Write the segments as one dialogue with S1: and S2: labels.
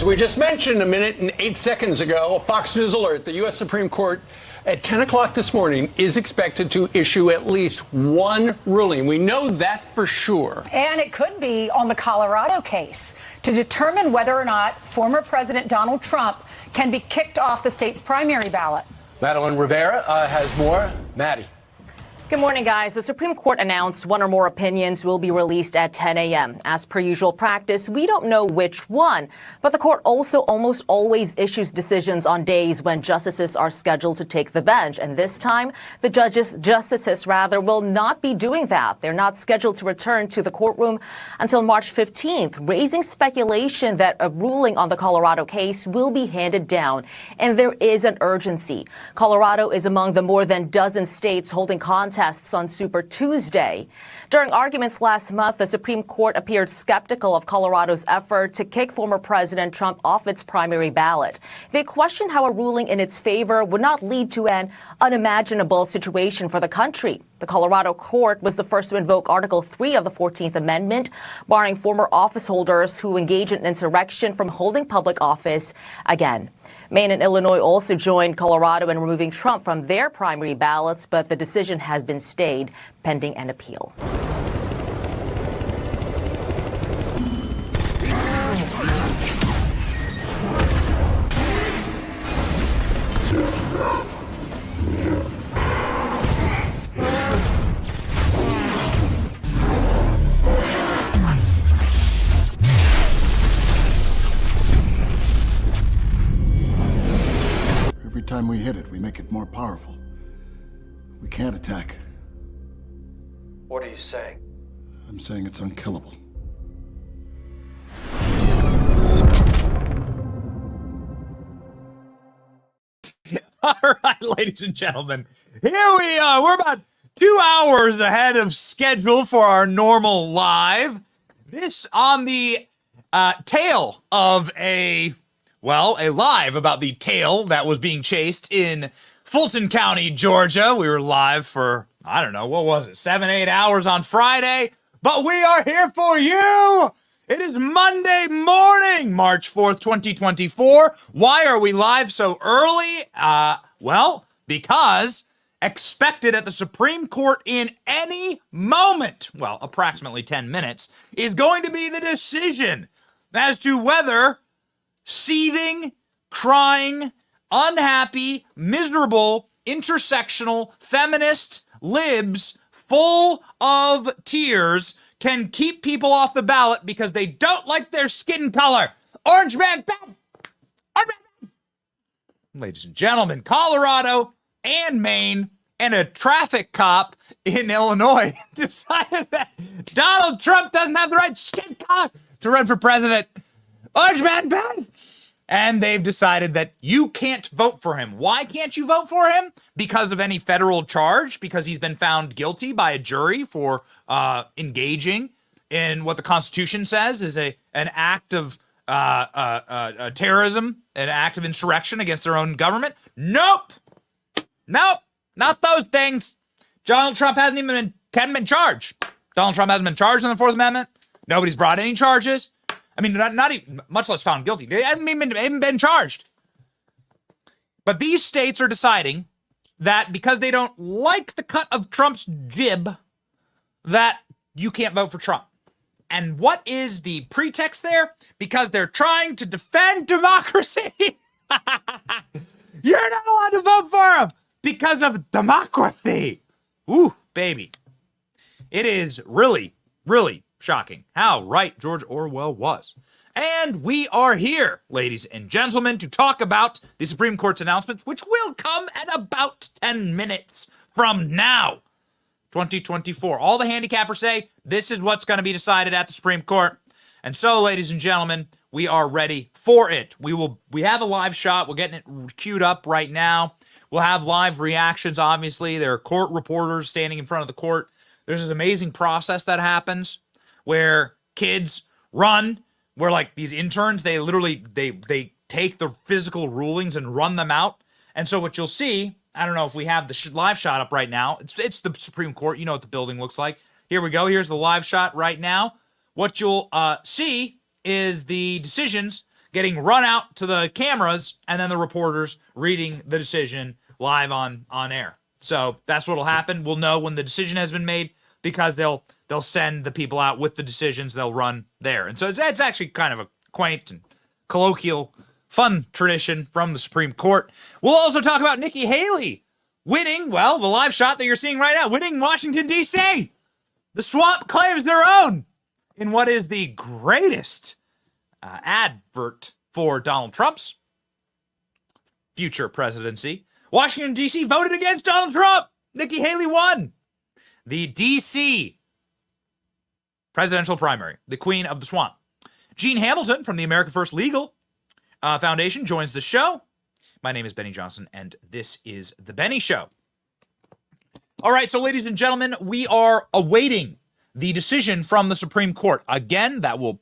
S1: we just mentioned a minute and 8 seconds ago, a Fox News alert, the U.S. Supreme Court at 10 o'clock this morning is expected to issue at least one ruling. We know that for sure.
S2: And it could be on the Colorado case to determine whether or not former President Donald Trump can be kicked off the state's primary ballot.
S3: Madeline Rivera has more. Maddie.
S4: Good morning, guys. The Supreme Court announced one or more opinions will be released at 10 a.m. As per usual practice, we don't know which one, but the court also almost always issues decisions on days when justices are scheduled to take the bench. And this time, the justices will not be doing that. They're not scheduled to return to the courtroom until March 15th, raising speculation that a ruling on the Colorado case will be handed down. And there is an urgency. Colorado is among the more than dozen states holding contests on Super Tuesday. During arguments last month, the Supreme Court appeared skeptical of Colorado's effort to kick former President Trump off its primary ballot. They questioned how a ruling in its favor would not lead to an unimaginable situation for the country. The Colorado court was the first to invoke Article 3 of the 14th Amendment, barring former office holders who engage in insurrection from holding public office again. Maine and Illinois also joined Colorado in removing Trump from their primary ballots, but the decision has been stayed pending an appeal.
S5: Every time we hit it, we make it more powerful. We can't attack.
S3: What are you saying?
S5: I'm saying it's unkillable.
S6: All right, ladies and gentlemen, here we are. We're about 2 hours ahead of schedule for our normal live. This on the tail of a live about the tail that was being chased in Fulton County, Georgia. We were live for, I don't know, what was it, 7-8 hours on Friday, but we are here for you. It is Monday morning, March 4th, 2024. Why are we live so early? Because expected at the Supreme Court in any moment, approximately 10 minutes, is going to be the decision as to whether seething, crying, unhappy, miserable, intersectional, feminist libs full of tears can keep people off the ballot because they don't like their skin color. Orange man bad. Orange man bad. Ladies and gentlemen, Colorado and Maine and a traffic cop in Illinois decided that Donald Trump doesn't have the right skin color to run for president. Orange man bad. And they've decided that you can't vote for him. Why can't you vote for him? Because of any federal charge? Because he's been found guilty by a jury for engaging in what the Constitution says is an act of terrorism, an act of insurrection against their own government? Nope, not those things. Donald Trump hasn't been charged. Donald Trump hasn't been charged in the Fourth Amendment. Nobody's brought any charges. I mean, not even, much less found guilty. They haven't even been charged. But these states are deciding that because they don't like the cut of Trump's jib, that you can't vote for Trump. And what is the pretext there? Because they're trying to defend democracy. You're not allowed to vote for him because of democracy. Ooh, baby. It is really, really shocking how right George Orwell was. And we are here, ladies and gentlemen, to talk about the Supreme Court's announcements, which will come at about 10 minutes from now, 2024. All the handicappers say this is what's going to be decided at the Supreme Court. And so, ladies and gentlemen, we are ready for it. We have a live shot. We're getting it queued up right now. We'll have live reactions, obviously. There are court reporters standing in front of the court. There's this amazing process that happens where kids run, where like these interns, they literally, they take the physical rulings and run them out. And so what you'll see, I don't know if we have the live shot up right now. It's the Supreme Court. You know what the building looks like. Here we go. Here's the live shot right now. What you'll see is the decisions getting run out to the cameras, and then the reporters reading the decision live on air. So that's what'll happen. We'll know when the decision has been made because they'll send the people out with the decisions. They'll run there. And so it's actually kind of a quaint and colloquial, fun tradition from the Supreme Court. We'll also talk about Nikki Haley winning, well, the live shot that you're seeing right now, winning Washington, D.C. The swamp claims their own in what is the greatest advert for Donald Trump's future presidency. Washington, D.C. voted against Donald Trump. Nikki Haley won the D.C. presidential primary, the queen of the swamp. Gene Hamilton from the America First Legal Foundation joins the show. My name is Benny Johnson, and this is The Benny Show. All right, so ladies and gentlemen, we are awaiting the decision from the Supreme Court. Again, that will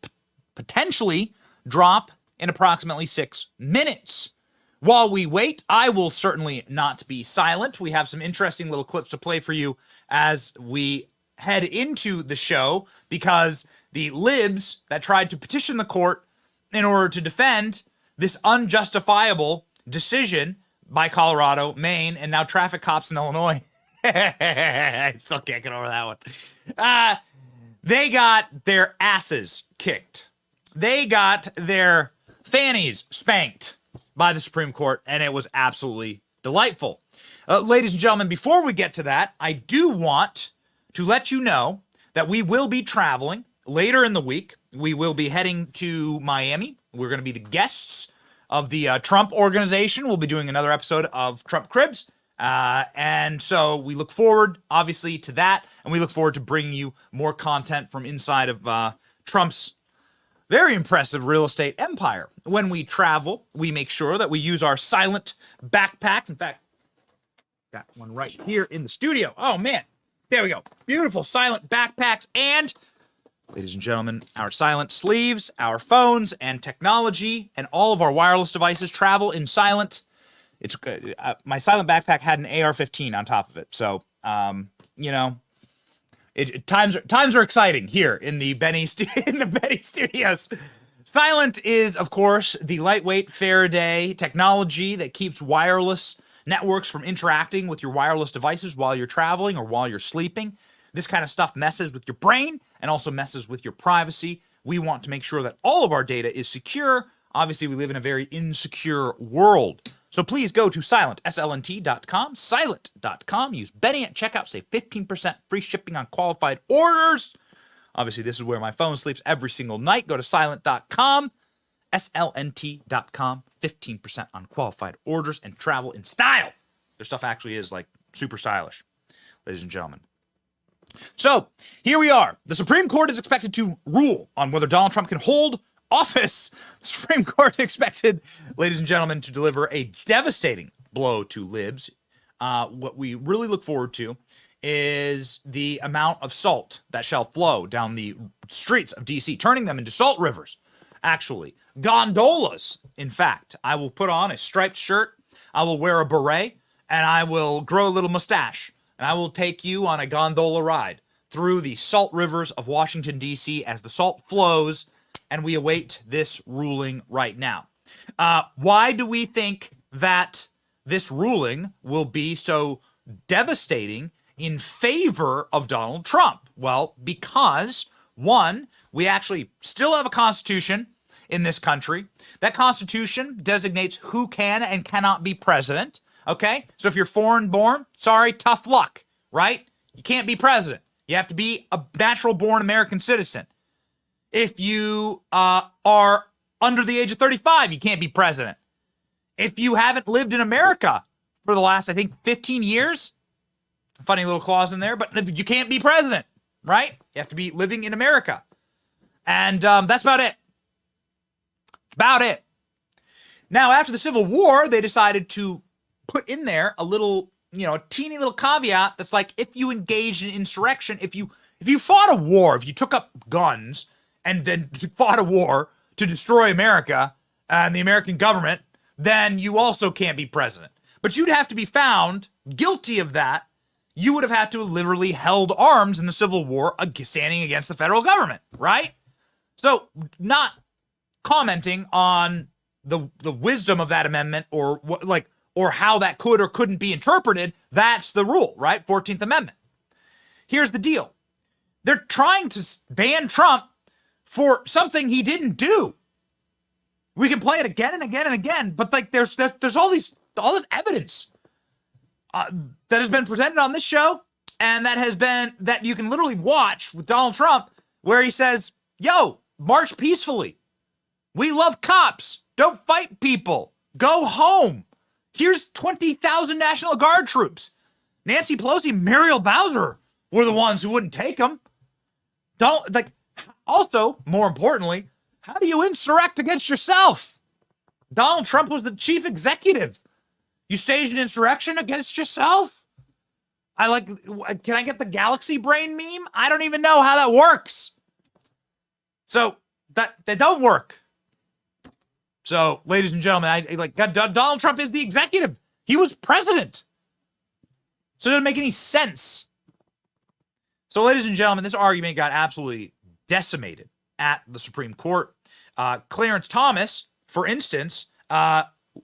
S6: potentially drop in approximately 6 minutes. While we wait, I will certainly not be silent. We have some interesting little clips to play for you as we head into the show, because the libs that tried to petition the court in order to defend this unjustifiable decision by Colorado, Maine, and now traffic cops in Illinois. I still can't get over that one. They got their asses kicked. They got their fannies spanked by the Supreme Court, and it was absolutely delightful. Ladies and gentlemen, before we get to that, I do want to let you know that we will be traveling later in the week. We will be heading to Miami. We're going to be the guests of the Trump organization. We'll be doing another episode of Trump Cribs. And so we look forward, obviously, to that. And we look forward to bringing you more content from inside of Trump's very impressive real estate empire. When we travel, we make sure that we use our silent backpacks. In fact, got one right here in the studio. Oh, man. There we go. Beautiful silent backpacks. And, ladies and gentlemen, our silent sleeves, our phones, and technology, and all of our wireless devices travel in silent. It's my silent backpack had an AR-15 on top of it. So, you know, times are exciting here in the Benny Studios. Silent is, of course, the lightweight Faraday technology that keeps wireless networks from interacting with your wireless devices while you're traveling or while you're sleeping. This kind of stuff messes with your brain and also messes with your privacy. We want to make sure that all of our data is secure. Obviously, we live in a very insecure world. So please go to silent.com, silent.com. Use Benny at checkout. Save 15% free shipping on qualified orders. Obviously, this is where my phone sleeps every single night. Go to silent.com, slnt.com. 15% on qualified orders and travel in style. Their stuff actually is like super stylish, ladies and gentlemen. So here we are. The Supreme Court is expected to rule on whether Donald Trump can hold office. The Supreme Court is expected, ladies and gentlemen, to deliver a devastating blow to libs. What we really look forward to is the amount of salt that shall flow down the streets of D.C., turning them into salt rivers, actually. Gondolas, in fact. I will put on a striped shirt, I will wear a beret, and I will grow a little mustache, and I will take you on a gondola ride through the salt rivers of Washington, D.C. as the salt flows, and we await this ruling right now. Why do we think that this ruling will be so devastating in favor of Donald Trump? Well, because, one, we actually still have a constitution in this country. That constitution designates who can and cannot be president, okay? So if you're foreign born, sorry, tough luck, right? You can't be president. You have to be a natural born American citizen. If you are under the age of 35, you can't be president. If you haven't lived in America for the last, I think, 15 years, funny little clause in there, but you can't be president, right? You have to be living in America. And that's about it. About it. Now, after the Civil War, they decided to put in there a little, a teeny little caveat that's like, if you engaged in insurrection, if you fought a war, if you took up guns and then fought a war to destroy America and the American government, then you also can't be president. But you'd have to be found guilty of that. You would have had to have literally held arms in the Civil War standing against the federal government, right? So not commenting on the wisdom of that amendment or or how that could or couldn't be interpreted. That's the rule, right? 14th Amendment. Here's the deal. They're trying to ban Trump for something he didn't do. We can play it again and again and again, but like there's all this evidence that has been presented on this show, and that you can literally watch with Donald Trump, where he says, "Yo, march peacefully. We love cops. Don't fight people. Go home. Here's 20,000 National Guard troops." Nancy Pelosi, Muriel Bowser were the ones who wouldn't take them. Also, more importantly, how do you insurrect against yourself? Donald Trump was the chief executive. You staged an insurrection against yourself? Can I get the galaxy brain meme? I don't even know how that works. So that don't work. So, ladies and gentlemen, Donald Trump is the executive. He was president. So it doesn't make any sense. So, ladies and gentlemen, this argument got absolutely decimated at the Supreme Court. Clarence Thomas, for instance,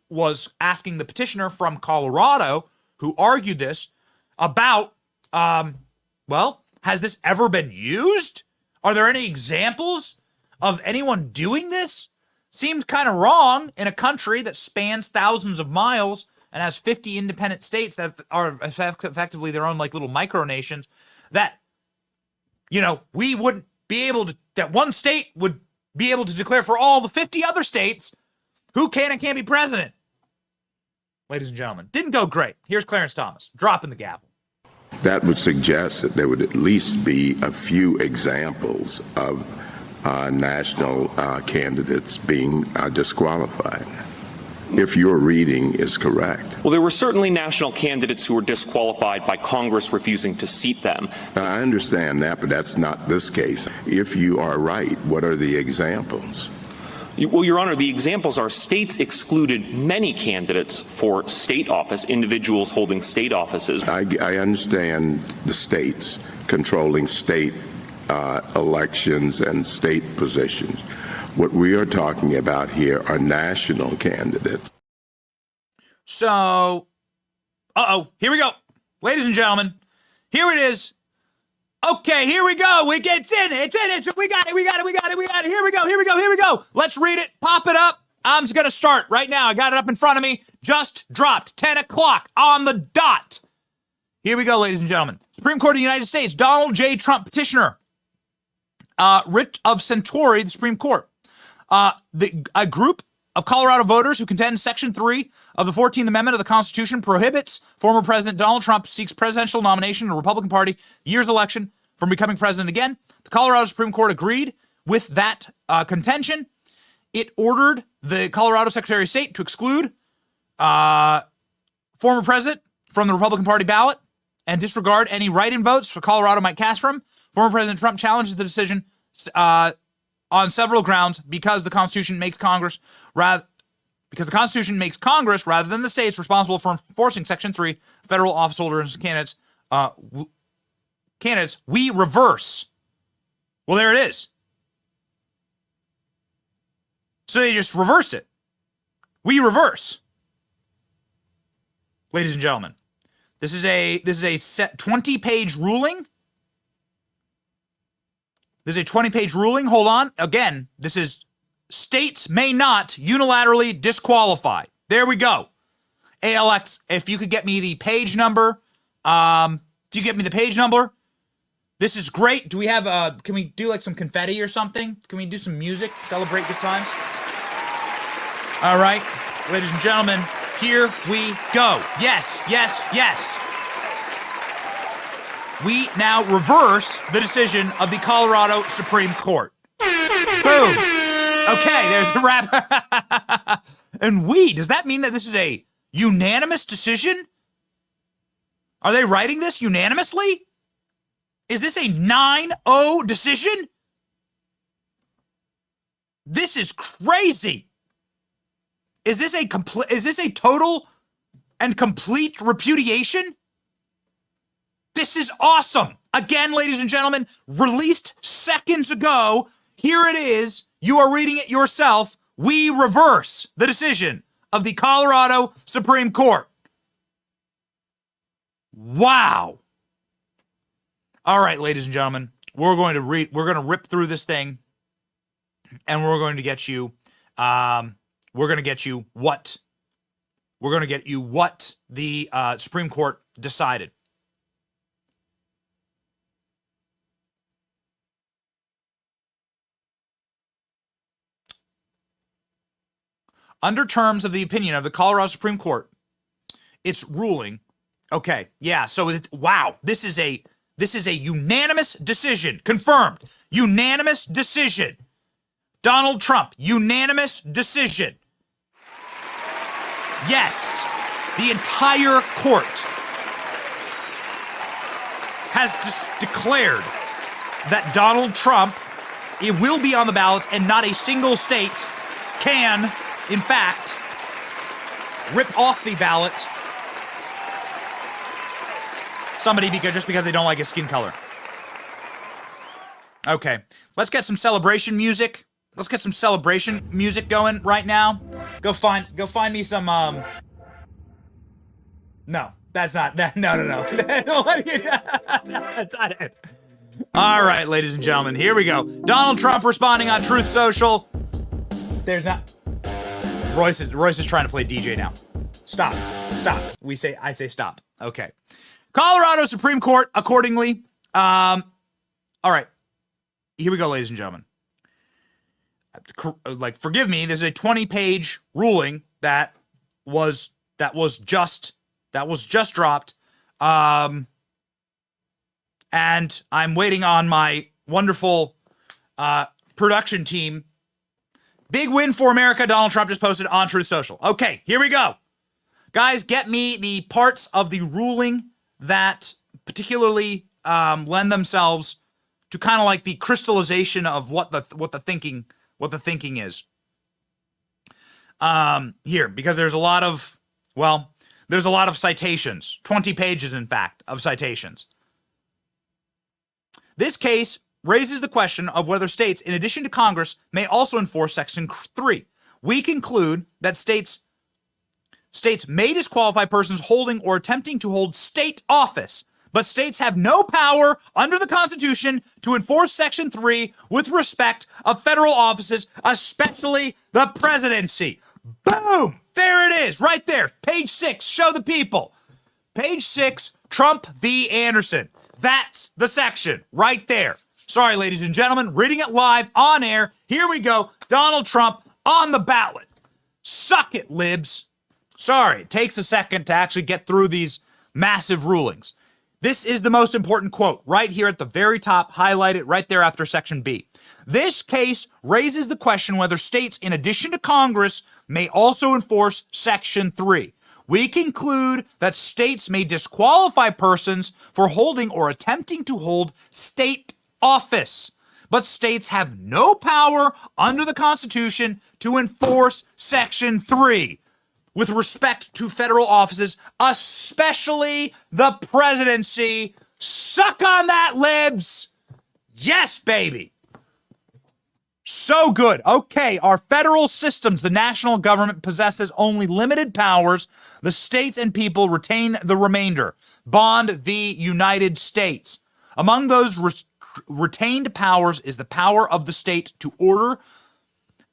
S6: was asking the petitioner from Colorado who argued this about, has this ever been used? Are there any examples of anyone doing this? Seems kind of wrong in a country that spans thousands of miles and has 50 independent states that are effectively their own like little micronations, that, we wouldn't be able to, that one state would be able to declare for all the 50 other states who can and can't be president. Ladies and gentlemen, didn't go great. Here's Clarence Thomas dropping the gavel.
S7: That would suggest that there would at least be a few examples of national candidates being disqualified, if your reading is correct.
S8: Well, there were certainly national candidates who were disqualified by Congress refusing to seat them.
S7: I understand that, but that's not this case. If you are right, what are the examples?
S8: Well, Your Honor, the examples are states excluded many candidates for state office, individuals holding state offices.
S7: I understand the states controlling state elections and state positions. What we are talking about here are national candidates.
S6: So, here we go. Ladies and gentlemen, here it is. Okay, here we go. It's in it. We got it. Here we go. Let's read it. Pop it up. I'm just going to start right now. I got it up in front of me. Just dropped 10 o'clock on the dot. Here we go, ladies and gentlemen. Supreme Court of the United States, Donald J. Trump petitioner. Writ of Centauri, the Supreme Court. A group of Colorado voters who contend Section 3 of the 14th Amendment of the Constitution prohibits former President Donald Trump seeks presidential nomination in the Republican Party year's election from becoming president again. The Colorado Supreme Court agreed with that contention. It ordered the Colorado Secretary of State to exclude former president from the Republican Party ballot and disregard any write-in votes for Colorado might cast from. Former President Trump challenges the decision on several grounds because the Constitution makes Congress rather than the states responsible for enforcing Section 3 federal office holders and candidates. We reverse. Well, there it is. So they just reversed it. We reverse. Ladies and gentlemen, this is a set 20-page ruling. This is a 20-page ruling. Hold on. Again, this is states may not unilaterally disqualify. There we go. ALX, if you could get me the page number. Do you get me the page number? This is great. Do we have, can we do like some confetti or something? Can we do some music? Celebrate good times? All right. Ladies and gentlemen, here we go. Yes. We now reverse the decision of the Colorado Supreme Court. Boom. Okay, there's the wrap. And does that mean that this is a unanimous decision? Are they writing this unanimously? Is this a 9-0 decision? This is crazy. Is this a total and complete repudiation? This is awesome. Again, ladies and gentlemen, released seconds ago. Here it is. you are reading it yourself, we reverse the decision of the Colorado Supreme Court. Wow. All right, ladies and gentlemen, we're going to rip through this thing, and we're going to get you what the Supreme Court decided. Under terms of the opinion of the Colorado Supreme Court, its ruling. Okay, yeah. So wow, this is a unanimous decision. Confirmed. Unanimous decision. Donald Trump, unanimous decision. Yes, the entire court has declared that Donald Trump, it will be on the ballot, and not a single state can, in fact, rip off the ballot somebody just because they don't like his skin color. Okay, let's get some celebration music. Let's get some celebration music going right now. Go find me some No, that's not that. No. That's not it. All right, ladies and gentlemen, here we go. Donald Trump responding on Truth Social. There's not. Royce is trying to play DJ now. Stop. I say stop. Okay. Colorado Supreme Court accordingly. All right. Here we go, ladies and gentlemen. Forgive me. This is a 20-page ruling that was just dropped. And I'm waiting on my wonderful production team. Big win for America. Donald Trump just posted on Truth Social. Okay, here we go. Guys, get me the parts of the ruling that particularly lend themselves to kind of like the crystallization of what the thinking is. Here, because there's a lot of citations, 20 pages, in fact, of citations. This case raises the question of whether states, in addition to Congress, may also enforce Section 3. We conclude that states may disqualify persons holding or attempting to hold state office, but states have no power under the Constitution to enforce Section 3 with respect of federal offices, especially the presidency. Boom! There it is, right there. Page 6, show the people. Page 6, Trump v. Anderson. That's the section right there. Sorry, ladies and gentlemen, reading it live on air. Here we go. Donald Trump on the ballot. Suck it, libs. Sorry, it takes a second to actually get through these massive rulings. This is the most important quote right here at the very top, highlighted right there after Section B. This case raises the question whether states, in addition to Congress, may also enforce Section 3. We conclude that states may disqualify persons for holding or attempting to hold state office, but states have no power under the Constitution to enforce Section 3 with respect to federal offices, especially the presidency. Suck on that, libs. Yes, baby. So good. Okay, our federal systems, the national government possesses only limited powers. The states and people retain the remainder. Bond v. United States. Among those retained powers is the power of the state to order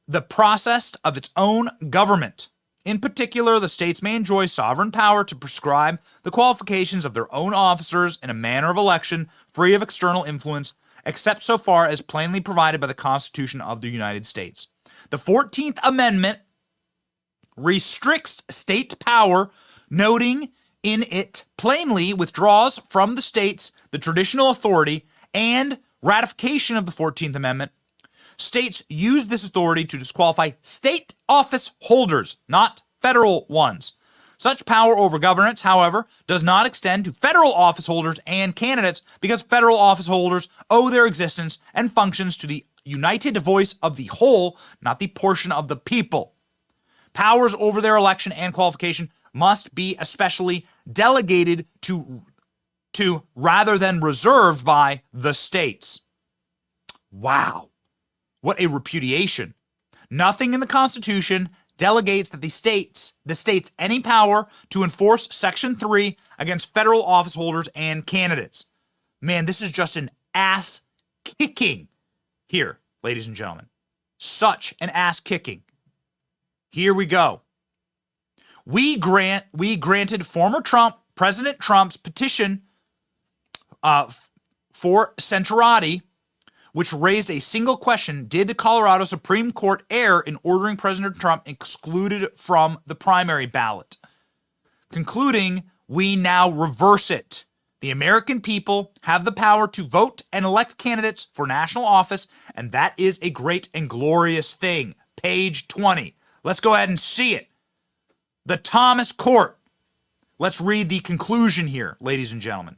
S6: the process of its own government. In particular, the states may enjoy sovereign power to prescribe the qualifications of their own officers in a manner of election free of external influence, except so far as plainly provided by the Constitution of the United States. The 14th Amendment restricts state power, noting in it plainly withdraws from the states the traditional authority and ratification of the 14th Amendment. States use this authority to disqualify state office holders, not federal ones. Such power over governance, however, does not extend to federal office holders and candidates because federal office holders owe their existence and functions to the united voice of the whole, not the portion of the people. Powers over their election and qualification must be especially delegated to rather than reserved by the states. Wow. What a repudiation. Nothing in the Constitution delegates that the states any power to enforce Section 3 against federal office holders and candidates. Man, this is just an ass kicking here, ladies and gentlemen. Such an ass kicking. Here we go. We granted former President Trump's petition for certiorari, which raised a single question: did the Colorado Supreme Court err in ordering President Trump excluded from the primary ballot? Concluding, we now reverse it. The American people have the power to vote and elect candidates for national office, and that is a great and glorious thing. Page 20. Let's go ahead and see it. The Thomas Court. Let's read the conclusion here, ladies and gentlemen.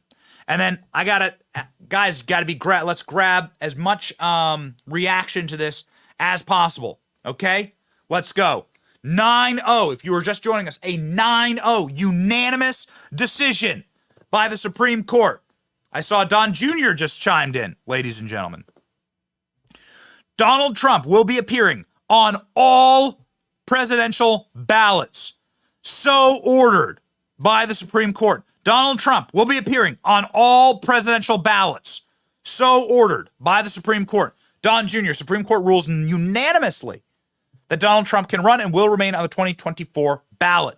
S6: And then let's grab as much reaction to this as possible. Okay? Let's go. 9-0. If you were just joining us, a 9-0 unanimous decision by the Supreme Court. I saw Don Jr. just chimed in, ladies and gentlemen. Donald Trump will be appearing on all presidential ballots. So ordered by the Supreme Court. Donald Trump will be appearing on all presidential ballots. So ordered by the Supreme Court. Don Jr., Supreme Court rules unanimously that Donald Trump can run and will remain on the 2024 ballot.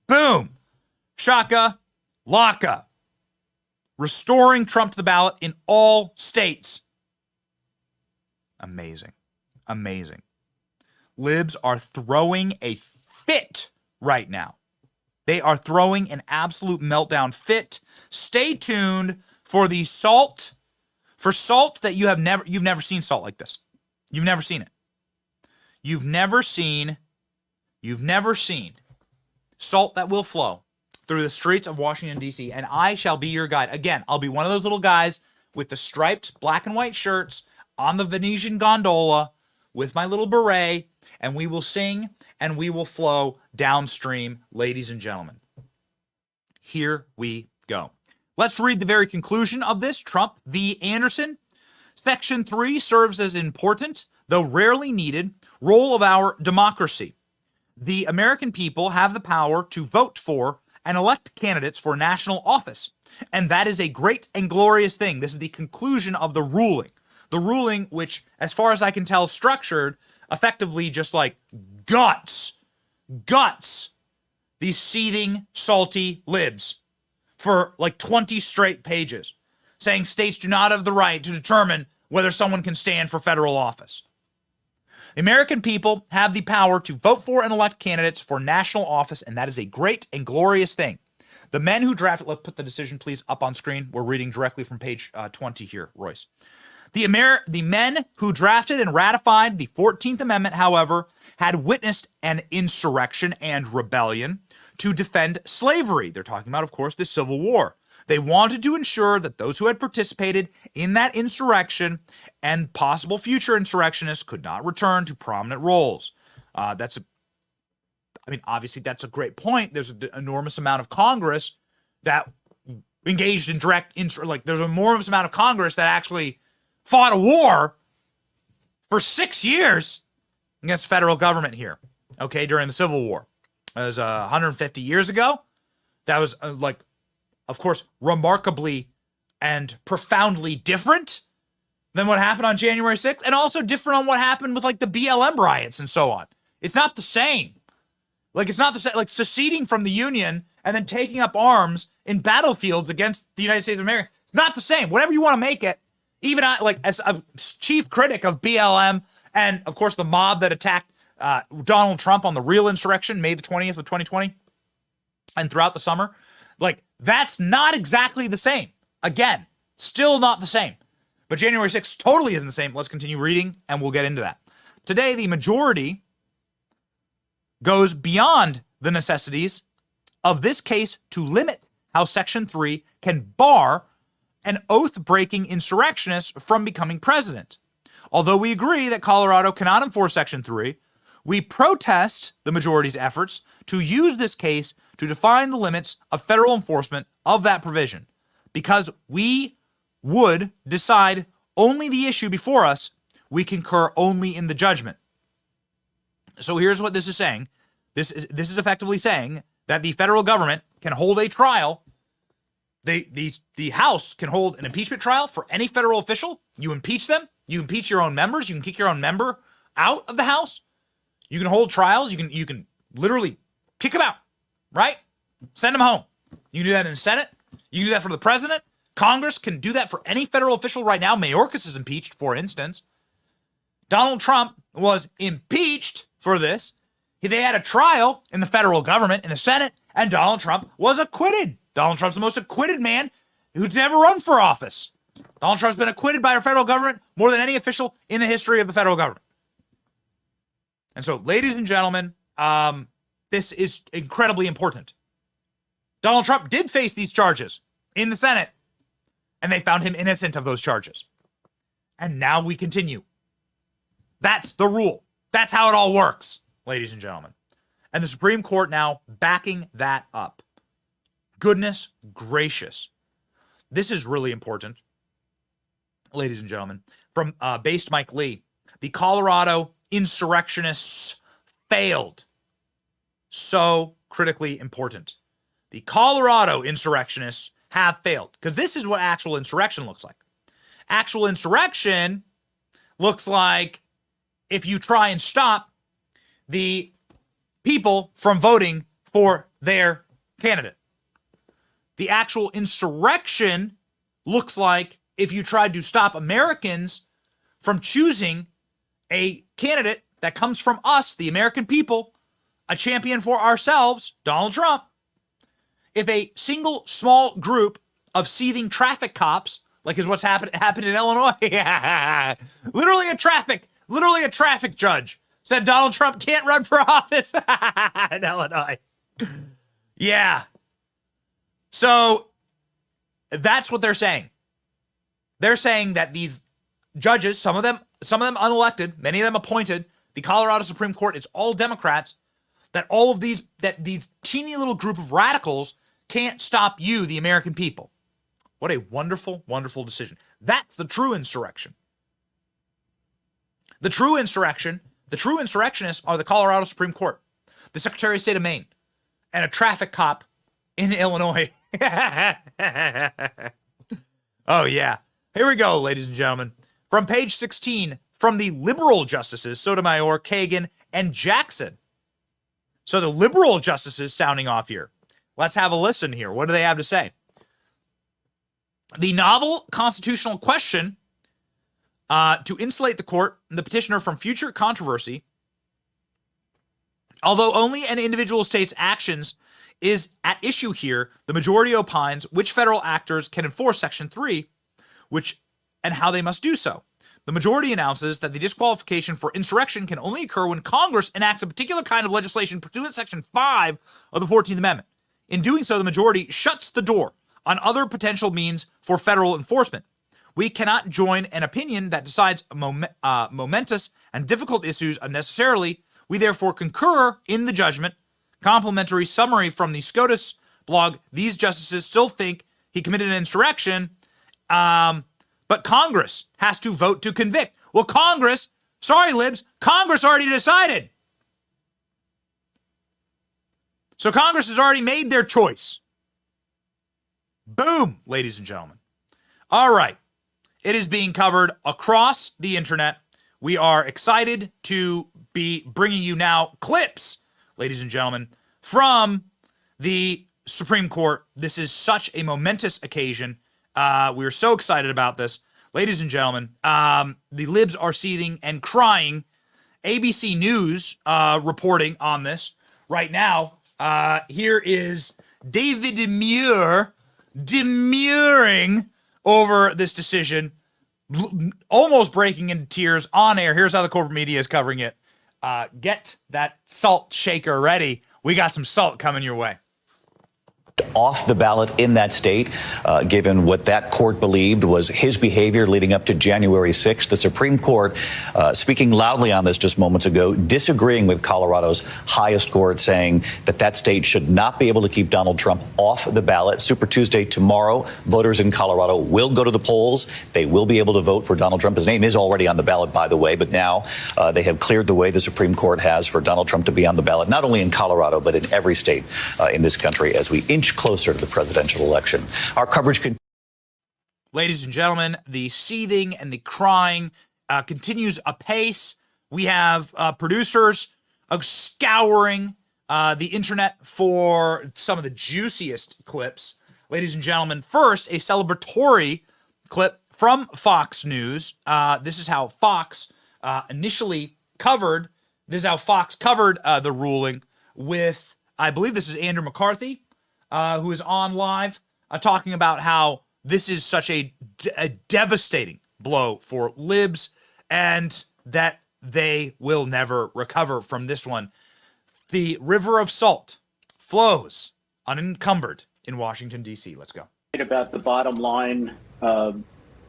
S6: Boom. Shaka, laka. Restoring Trump to the ballot in all states. Amazing. Amazing. Libs are throwing a fit right now. They are throwing an absolute meltdown fit. Stay tuned for the salt that you've never seen salt like this. You've never seen it. You've never seen salt that will flow through the streets of Washington, D.C., and I shall be your guide. Again, I'll be one of those little guys with the striped black and white shirts on the Venetian gondola with my little beret, and we will sing and we will flow downstream, ladies and gentlemen. Here we go. Let's read the very conclusion of this. Trump v. Anderson. Section 3 serves as important, though rarely needed, role of our democracy. The American people have the power to vote for and elect candidates for national office, and that is a great and glorious thing. This is the conclusion of the ruling. The ruling, which, as far as I can tell, structured effectively just like guts these seething, salty libs for like 20 straight pages, saying states do not have the right to determine whether someone can stand for federal office. The American people have the power to vote for and elect candidates for national office, and that is a great and glorious thing. The men who drafted, let's put the decision please up on screen. We're reading directly from page 20 here, Royce. The men who drafted and ratified the 14th Amendment, however, had witnessed an insurrection and rebellion to defend slavery. They're talking about, of course, the Civil War. They wanted to ensure that those who had participated in that insurrection and possible future insurrectionists could not return to prominent roles. Obviously, that's a great point. There's an enormous amount of Congress that engaged in there's an enormous amount of Congress that actually fought a war for 6 years against the federal government here, okay, during the Civil War. It was 150 years ago. That was, of course, remarkably and profoundly different than what happened on January 6th, and also different on what happened with, the BLM riots and so on. It's not the same. It's not the same. Seceding from the Union and then taking up arms in battlefields against the United States of America. It's not the same. Whatever you want to make it. Even as a chief critic of BLM and, of course, the mob that attacked Donald Trump on the real insurrection, May the 20th of 2020, and throughout the summer, that's not exactly the same. Again, still not the same. But January 6th totally isn't the same. Let's continue reading, and we'll get into that. Today, the majority goes beyond the necessities of this case to limit how Section 3 can bar an oath-breaking insurrectionist from becoming president. Although we agree that Colorado cannot enforce Section 3, we protest the majority's efforts to use this case to define the limits of federal enforcement of that provision, because we would decide only the issue before us we concur only in the judgment. So here's what this is saying. This is effectively saying that the federal government can hold a trial. The House can hold an impeachment trial for any federal official. You impeach them. You impeach your own members. You can kick your own member out of the House. You can hold trials. You can literally kick them out, right? Send them home. You can do that in the Senate. You can do that for the president. Congress can do that for any federal official right now. Mayorkas is impeached, for instance. Donald Trump was impeached for this. They had a trial in the federal government, in the Senate, and Donald Trump was acquitted. Donald Trump's the most acquitted man who'd never run for office. Donald Trump's been acquitted by our federal government more than any official in the history of the federal government. And so, ladies and gentlemen, this is incredibly important. Donald Trump did face these charges in the Senate, and they found him innocent of those charges. And now we continue. That's the rule. That's how it all works, ladies and gentlemen. And the Supreme Court now backing that up. Goodness gracious. This is really important, ladies and gentlemen. From Based Mike Lee, the Colorado insurrectionists failed. So critically important. The Colorado insurrectionists have failed, because this is what actual insurrection looks like. Actual insurrection looks like if you try and stop the people from voting for their candidate. The actual insurrection looks like if you tried to stop Americans from choosing a candidate that comes from us, the American people, a champion for ourselves, Donald Trump. If a single small group of seething traffic cops, like is what's happened in Illinois, literally a traffic judge said Donald Trump can't run for office in Illinois. Yeah. So that's what they're saying. They're saying that these judges, some of them unelected, many of them appointed, the Colorado Supreme Court, it's all Democrats, that these teeny little group of radicals can't stop you, the American people. What a wonderful, wonderful decision. That's the true insurrection. The true insurrectionists are the Colorado Supreme Court, the Secretary of State of Maine, and a traffic cop in Illinois. Oh, yeah. Here we go, ladies and gentlemen. From page 16, from the liberal justices, Sotomayor, Kagan, and Jackson. So the liberal justices sounding off here. Let's have a listen here. What do they have to say? The novel constitutional question to insulate the court and the petitioner from future controversy, although only an individual state's actions is at issue here, the majority opines which federal actors can enforce Section 3, and how they must do so. The majority announces that the disqualification for insurrection can only occur when Congress enacts a particular kind of legislation pursuant to Section 5 of the 14th Amendment. In doing so, the majority shuts the door on other potential means for federal enforcement. We cannot join an opinion that decides momentous and difficult issues unnecessarily. We therefore concur in the judgment. Complimentary summary from the SCOTUS blog. These justices still think he committed an insurrection, but Congress has to vote to convict. Well, Congress, sorry, libs, Congress already decided. So Congress has already made their choice. Boom, ladies and gentlemen. All right. It is being covered across the internet. We are excited to be bringing you now clips, ladies and gentlemen, from the Supreme Court. This is such a momentous occasion. We are so excited about this. Ladies and gentlemen, the libs are seething and crying. ABC News reporting on this right now. Here is David Muir demurring over this decision, almost breaking into tears on air. Here's how the corporate media is covering it. Get that salt shaker ready. We got some salt coming your way.
S9: off the ballot in that state, given what that court believed was his behavior leading up to January 6th. The Supreme Court speaking loudly on this just moments ago, disagreeing with Colorado's highest court, saying that that state should not be able to keep Donald Trump off the ballot. Super Tuesday tomorrow, voters in Colorado will go to the polls. They will be able to vote for Donald Trump. His name is already on the ballot, by the way, but now they have cleared the way, the Supreme Court has, for Donald Trump to be on the ballot, not only in Colorado, but in every state in this country as we inch closer to the presidential election. Our coverage continues.
S6: Ladies and gentlemen, the seething and the crying continues apace. We have producers scouring the internet for some of the juiciest clips. Ladies and gentlemen, first, a celebratory clip from Fox News. This is how Fox initially covered. This is how Fox covered the ruling with, I believe this is Andrew McCarthy, who is on live, talking about how this is such a devastating blow for libs and that they will never recover from this one. The river of salt flows unencumbered in Washington, D.C. Let's go.
S10: About the bottom line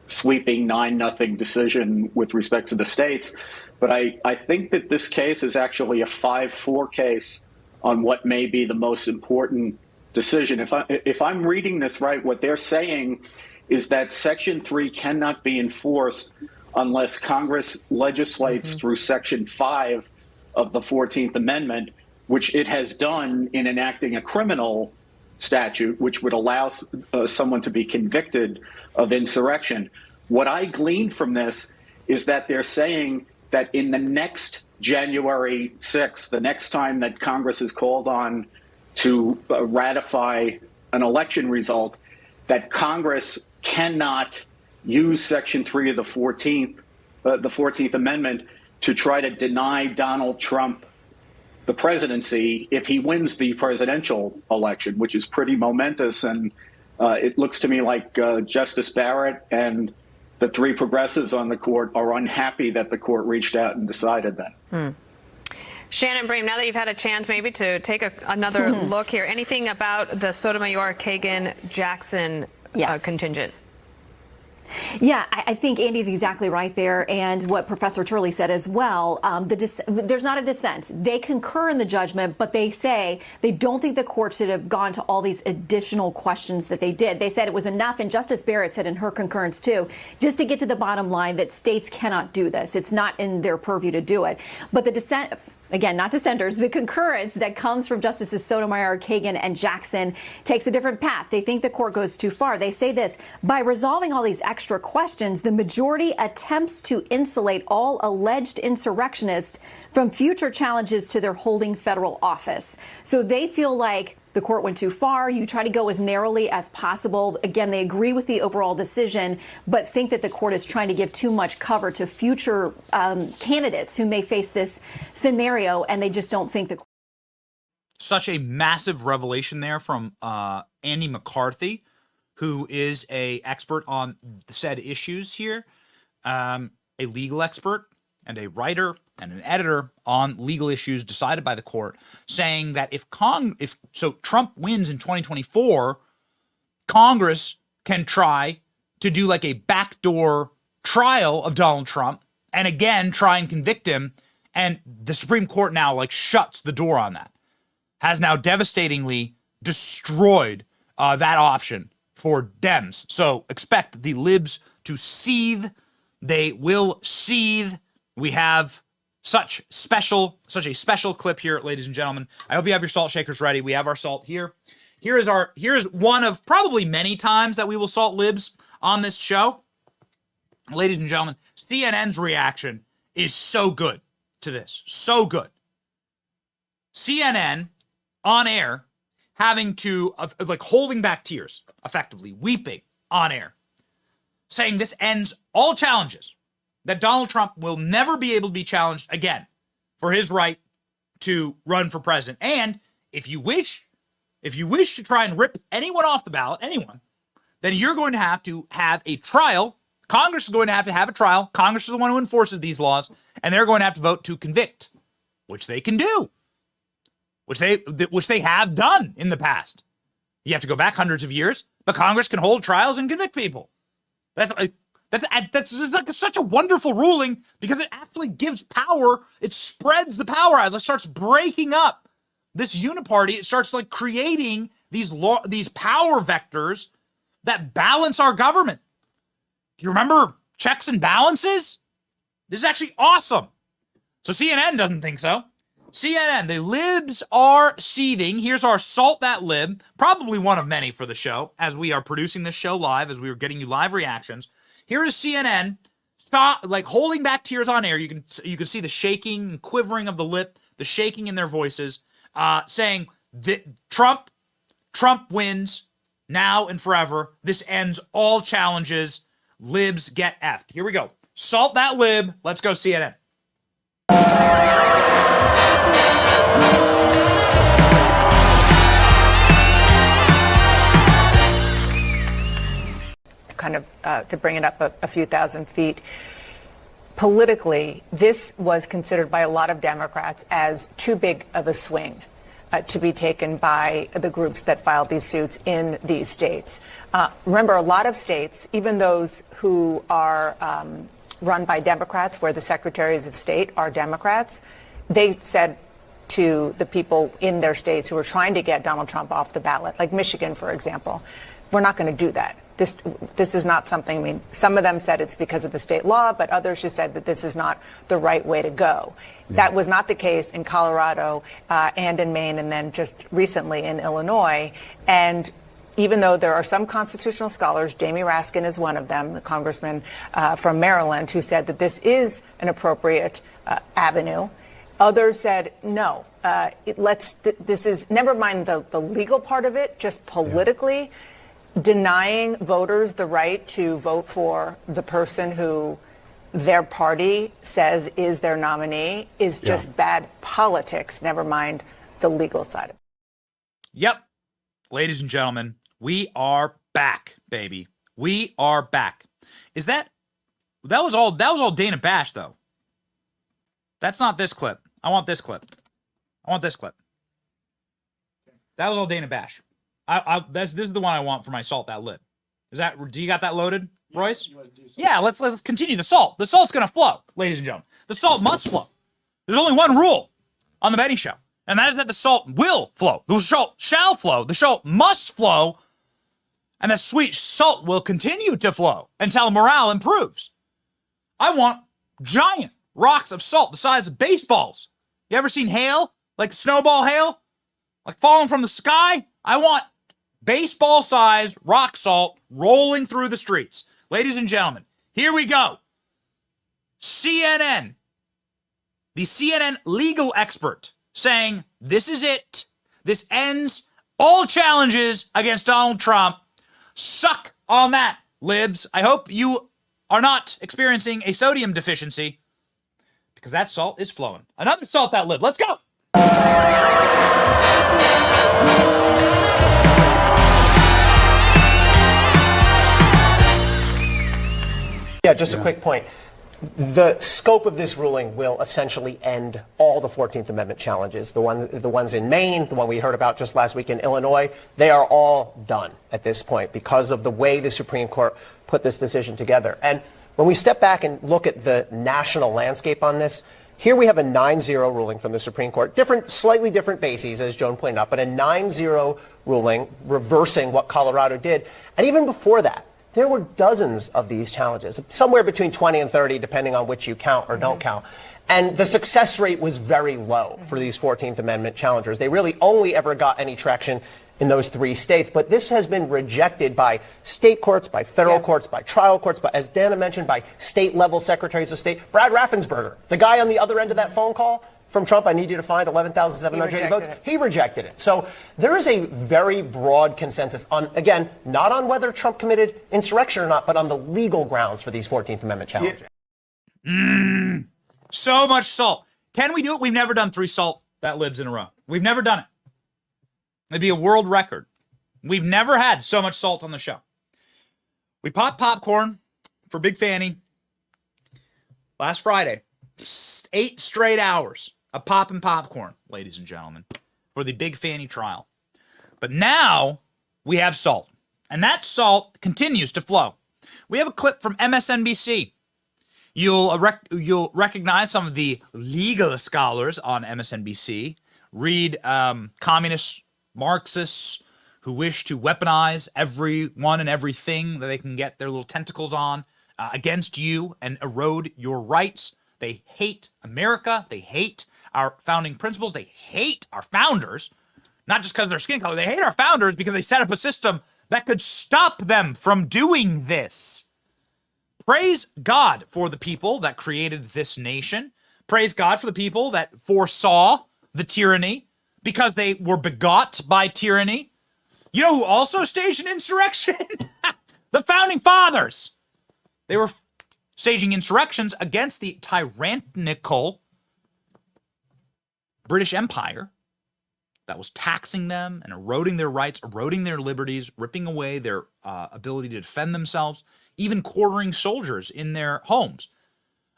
S10: sweeping 9-0 decision with respect to the states, but I think that this case is actually a 5-4 case on what may be the most important decision. If I'm reading this right, what they're saying is that Section 3 cannot be enforced unless Congress legislates through Section 5 of the 14th Amendment, which it has done in enacting a criminal statute, which would allow someone to be convicted of insurrection. What I glean from this is that they're saying that in the next January 6th, the next time that Congress is called on to ratify an election result, that Congress cannot use Section 3 of the 14th Amendment to try to deny Donald Trump the presidency if he wins the presidential election, which is pretty momentous. And it looks to me like Justice Barrett and the three progressives on the court are unhappy that the court reached out and decided that.
S11: Shannon Bream, now that you've had a chance maybe to take another look here, anything about the Sotomayor, Kagan, Jackson contingent?
S12: Yeah, I think Andy's exactly right there, and what Professor Turley said as well. There's not a dissent. They concur in the judgment, but they say they don't think the court should have gone to all these additional questions that they did. They said it was enough, and Justice Barrett said in her concurrence too, just to get to the bottom line that states cannot do this. It's not in their purview to do it. But the dissent, again, not dissenters, the concurrence that comes from Justices Sotomayor, Kagan, and Jackson takes a different path. They think the court goes too far. They say this: by resolving all these extra questions, the majority attempts to insulate all alleged insurrectionists from future challenges to their holding federal office. So they feel like the court went too far. You try to go as narrowly as possible. Again, they agree with the overall decision, but think that the court is trying to give too much cover to future candidates who may face this scenario, and they just don't think the.
S6: Such a massive revelation there from Andy McCarthy, who is a expert on the said issues here, a legal expert and a writer and an editor on legal issues decided by the court, saying that if Trump wins in 2024, Congress can try to do like a backdoor trial of Donald Trump and again try and convict him, and the Supreme Court now like shuts the door on that, has now devastatingly destroyed that option for Dems. So expect the libs to seethe. They will seethe. We have such a special clip here, ladies and gentlemen. I hope you have your salt shakers ready. We have our salt here. Here's one of probably many times that we will salt libs on this show. Ladies and gentlemen, CNN's reaction is so good to this. So good. CNN on air having to, like, holding back tears, effectively weeping on air, saying this ends all challenges, that Donald Trump will never be able to be challenged again for his right to run for president. And if you wish to try and rip anyone off the ballot, then you're going to have a trial. Congress is going to have a trial. Congress is the one who enforces these laws, and they're going to have to vote to convict, which they can do, which they have done in the past. You have to go back hundreds of years, but Congress can hold trials and convict people. That's like such a wonderful ruling because it actually gives power. It spreads the power out. It starts breaking up this uniparty. It starts like creating these power vectors that balance our government. Do you remember checks and balances? This is actually awesome. So CNN doesn't think so. CNN, the libs are seething. Here's our Salt That Lib, probably one of many for the show, as we are producing this show live, as we are getting you live reactions. Here is CNN, like holding back tears on air. You can see the shaking and quivering of the lip, the shaking in their voices, saying that Trump wins now and forever. This ends all challenges. Libs get effed. Here we go. Salt That Lib. Let's go, CNN.
S13: Kind of to bring it up a few thousand feet. Politically, this was considered by a lot of Democrats as too big of a swing to be taken by the groups that filed these suits in these states. Remember, a lot of states, even those who are run by Democrats, where the secretaries of state are Democrats, they said to the people in their states who were trying to get Donald Trump off the ballot, like Michigan, for example, we're not going to do that. This is not something, I mean, some of them said it's because of the state law, but others just said that this is not the right way to go. Yeah. That was not the case in Colorado and in Maine, and then just recently in Illinois. And even though there are some constitutional scholars, Jamie Raskin is one of them, the congressman from Maryland, who said that this is an appropriate avenue. Others said, no, this is, never mind the legal part of it, just politically, denying voters the right to vote for the person who their party says is their nominee is just bad politics, never mind the legal side of it.
S6: Yep. Ladies and gentlemen, we are back, baby. We are back. That was all Dana Bash, though. That's not this clip. I want this clip. That was all Dana Bash. This is the one I want for my Salt That Lib. Do you got that loaded, Royce? Yeah, let's continue the salt. The salt's gonna flow, ladies and gentlemen. The salt must flow. There's only one rule on the Benny Show, and that is that the salt will flow. The salt shall flow. The salt must flow, and the sweet salt will continue to flow until morale improves. I want giant rocks of salt the size of baseballs. You ever seen hail? Like snowball hail? Like falling from the sky? I want baseball-sized rock salt rolling through the streets. Ladies and gentlemen, here we go. CNN, the CNN legal expert, saying this is it. This ends all challenges against Donald Trump. Suck on that, libs. I hope you are not experiencing a sodium deficiency because that salt is flowing. Another Salt That Lib. Let's go.
S14: Yeah, just a quick point. The scope of this ruling will essentially end all the 14th Amendment challenges. The ones in Maine, the one we heard about just last week in Illinois, they are all done at this point because of the way the Supreme Court put this decision together. And when we step back and look at the national landscape on this, here we have a 9-0 ruling from the Supreme Court, slightly different bases, as Joan pointed out, but a 9-0 ruling reversing what Colorado did. And even before that, there were dozens of these challenges, somewhere between 20 and 30, depending on which you count or don't count. And the success rate was very low for these 14th Amendment challengers. They really only ever got any traction in those 3 states. But this has been rejected by state courts, by federal courts, by trial courts, but as Dana mentioned, by state-level secretaries of state. Brad Raffensperger, the guy on the other end of that phone call from Trump, I need you to find 11,780 votes. He rejected it. So there is a very broad consensus on, again, not on whether Trump committed insurrection or not, but on the legal grounds for these 14th Amendment challenges.
S6: So much salt. Can we do it? We've never done 3 Salt That Libs in a row. We've never done it. It'd be a world record. We've never had so much salt on the show. We popped popcorn for Big Fanny last Friday. 8 straight hours of popping popcorn, ladies and gentlemen, for the Big Fanny trial. But now we have salt. And that salt continues to flow. We have a clip from MSNBC. You'll recognize some of the legal scholars on MSNBC. Read communists, Marxists who wish to weaponize everyone and everything that they can get their little tentacles on against you and erode your rights. They hate America. They hate our founding principles. They hate our founders, not just because of their skin color. They hate our founders because they set up a system that could stop them from doing this. Praise God for the people that created this nation. Praise God for the people that foresaw the tyranny because they were begot by tyranny. You know who also staged an insurrection? The founding fathers. They were staging insurrections against the tyrannical British Empire that was taxing them and eroding their rights, eroding their liberties, ripping away their ability to defend themselves, even quartering soldiers in their homes.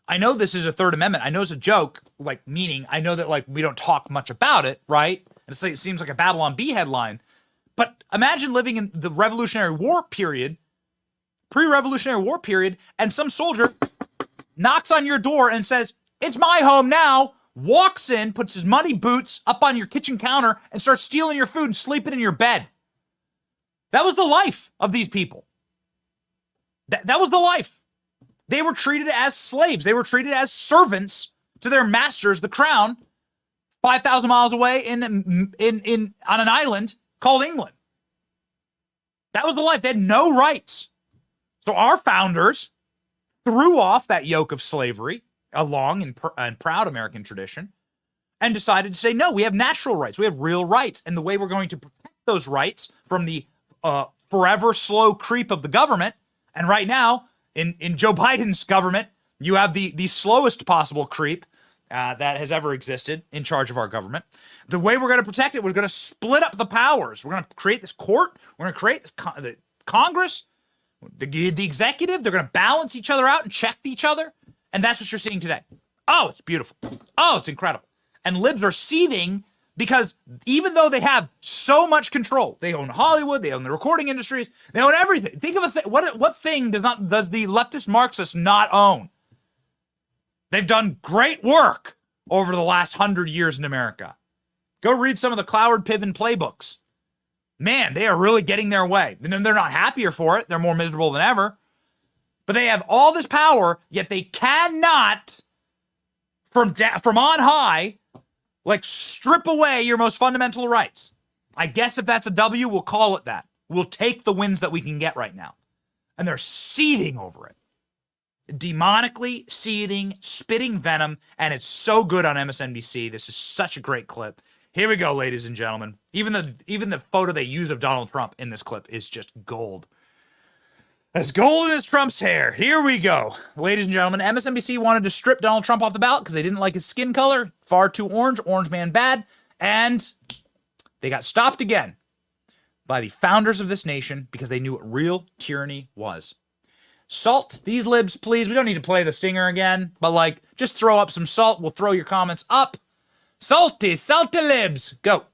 S6: I know this is a Third Amendment. I know it's a joke, like, meaning I know that, like, we don't talk much about it, right? It seems like a Babylon Bee headline. But imagine living in the Revolutionary War period, pre-Revolutionary War period, and some soldier knocks on your door and says, "It's my home now," walks in, puts his muddy boots up on your kitchen counter, and starts stealing your food and sleeping in your bed. That was the life of these people. That was the life. They were treated as slaves. They were treated as servants to their masters, the crown, 5,000 miles away on an island called England. That was the life. They had no rights. So our founders threw off that yoke of slavery, a long and proud American tradition, and decided to say, no, we have natural rights. We have real rights. And the way we're going to protect those rights from the forever slow creep of the government, and right now, in Joe Biden's government, you have the slowest possible creep that has ever existed in charge of our government. The way we're going to protect it, we're going to split up the powers. We're going to create this court. We're going to create this the Congress, the executive. They're going to balance each other out and check each other. And that's what you're seeing today. Oh, it's beautiful. Oh, it's incredible. And libs are seething because even though they have so much control, they own Hollywood, they own the recording industries, they own everything. Think of what thing does the leftist Marxists not own? They've done great work over the last 100 years in America. Go read some of the Cloward Piven playbooks. Man, they are really getting their way. They're not happier for it. They're more miserable than ever. But they have all this power, yet they cannot, from on high, like, strip away your most fundamental rights. I guess if that's a W, we'll call it that. We'll take the wins that we can get right now. And they're seething over it. Demonically seething, spitting venom, and it's so good on MSNBC. This is such a great clip. Here we go, ladies and gentlemen. Even the photo they use of Donald Trump in this clip is just gold. As golden as Trump's hair. Here we go. Ladies and gentlemen, MSNBC wanted to strip Donald Trump off the ballot because they didn't like his skin color. Far too orange man bad. And they got stopped again by the founders of this nation because they knew what real tyranny was. Salt these libs, please. We don't need to play the stinger again, but, like, just throw up some salt. We'll throw your comments up. Salty libs. Go.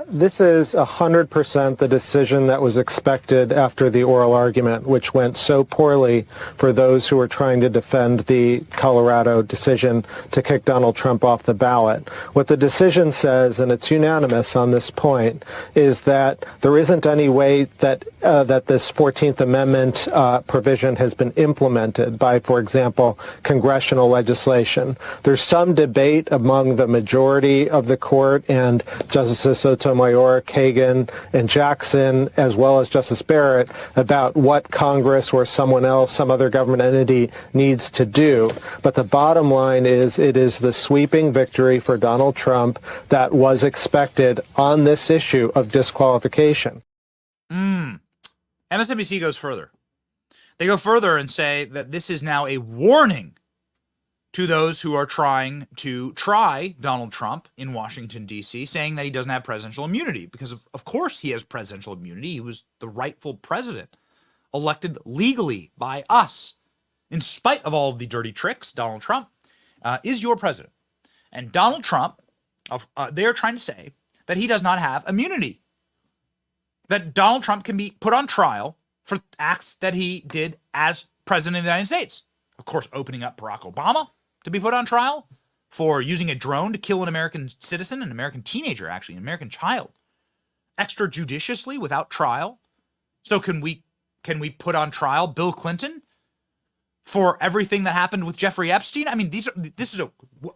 S15: This is 100% the decision that was expected after the oral argument, which went so poorly for those who were trying to defend the Colorado decision to kick Donald Trump off the ballot. What the decision says, and it's unanimous on this point, is that there isn't any way that this 14th Amendment provision has been implemented by, for example, congressional legislation. There's some debate among the majority of the court and Justices Sotomayor, Kagan, and Jackson, as well as Justice Barrett, about what Congress or someone else, some other government entity, needs to do. But the bottom line is it is the sweeping victory for Donald Trump that was expected on this issue of disqualification.
S6: MSNBC goes further. They go further and say that this is now a warning to those who are trying to try Donald Trump in Washington, D.C., saying that he doesn't have presidential immunity, because of course he has presidential immunity. He was the rightful president, elected legally by us. In spite of all of the dirty tricks, Donald Trump is your president. And Donald Trump, they are trying to say that he does not have immunity. that Donald Trump can be put on trial for acts that he did as president of the United States. Of course, opening up Barack Obama to be put on trial for using a drone to kill an American citizen, an American teenager, actually, an American child, extrajudiciously without trial. So can we put on trial Bill Clinton for everything that happened with Jeffrey Epstein? I mean,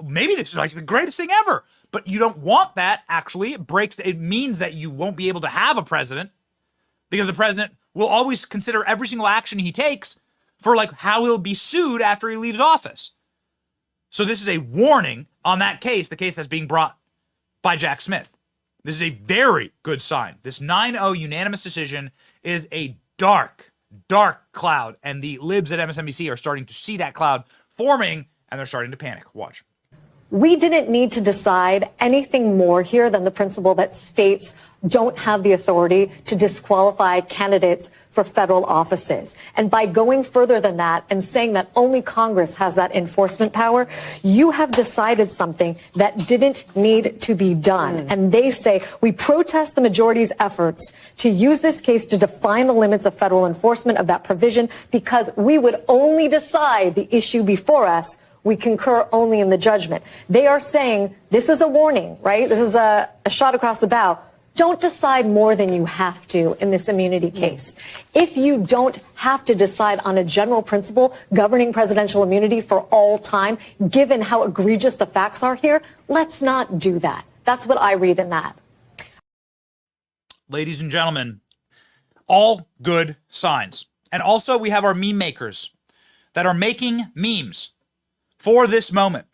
S6: maybe this is like the greatest thing ever, but you don't want that. Actually, it means that you won't be able to have a president, because the president will always consider every single action he takes for like how he'll be sued after he leaves office. So this is a warning on that case, the case that's being brought by Jack Smith. This is a very good sign. This 9-0 unanimous decision is a dark, dark cloud, and the libs at MSNBC are starting to see that cloud forming, and they're starting to panic. Watch.
S16: We didn't need to decide anything more here than the principle that states don't have the authority to disqualify candidates for federal offices. And by going further than that and saying that only Congress has that enforcement power, you have decided something that didn't need to be done. And they say, we protest the majority's efforts to use this case to define the limits of federal enforcement of that provision, because we would only decide the issue before us. We concur only in the judgment. They are saying this is a warning, right? This is a shot across the bow. Don't decide more than you have to in this immunity case. If you don't have to decide on a general principle governing presidential immunity for all time, given how egregious the facts are here, let's not do that. That's what I read in that.
S6: Ladies and gentlemen, all good signs. And also we have our meme makers that are making memes for this moment.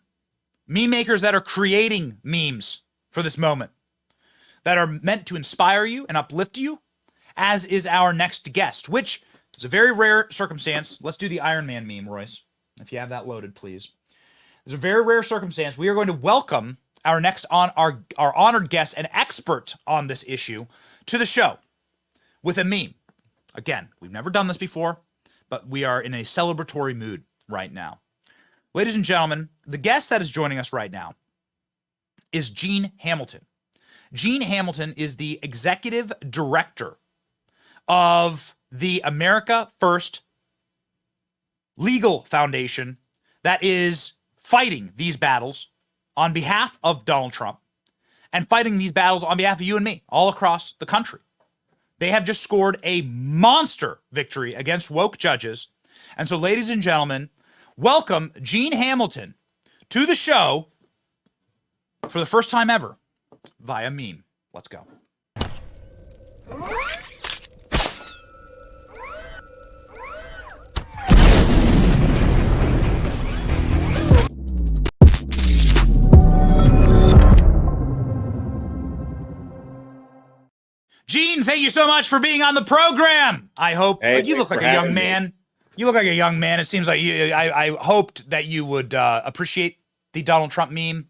S6: Meme makers that are creating memes for this moment, that are meant to inspire you and uplift you, as is our next guest, which is a very rare circumstance. Let's do the Iron Man meme, Royce, if you have that loaded, please. There's a very rare circumstance. We are going to welcome our next our honored guest, an expert on this issue, to the show with a meme. Again, we've never done this before, but we are in a celebratory mood right now. Ladies and gentlemen, the guest that is joining us right now is Gene Hamilton. Gene Hamilton is the executive director of the America First Legal Foundation that is fighting these battles on behalf of Donald Trump and fighting these battles on behalf of you and me all across the country. They have just scored a monster victory against woke judges. And so, ladies and gentlemen, welcome Gene Hamilton to the show for the first time ever via meme. Let's go. Gene, thank you so much for being on the program. I hope you look like a young man. You look like a young man. It seems like I hoped that you would appreciate the Donald Trump meme.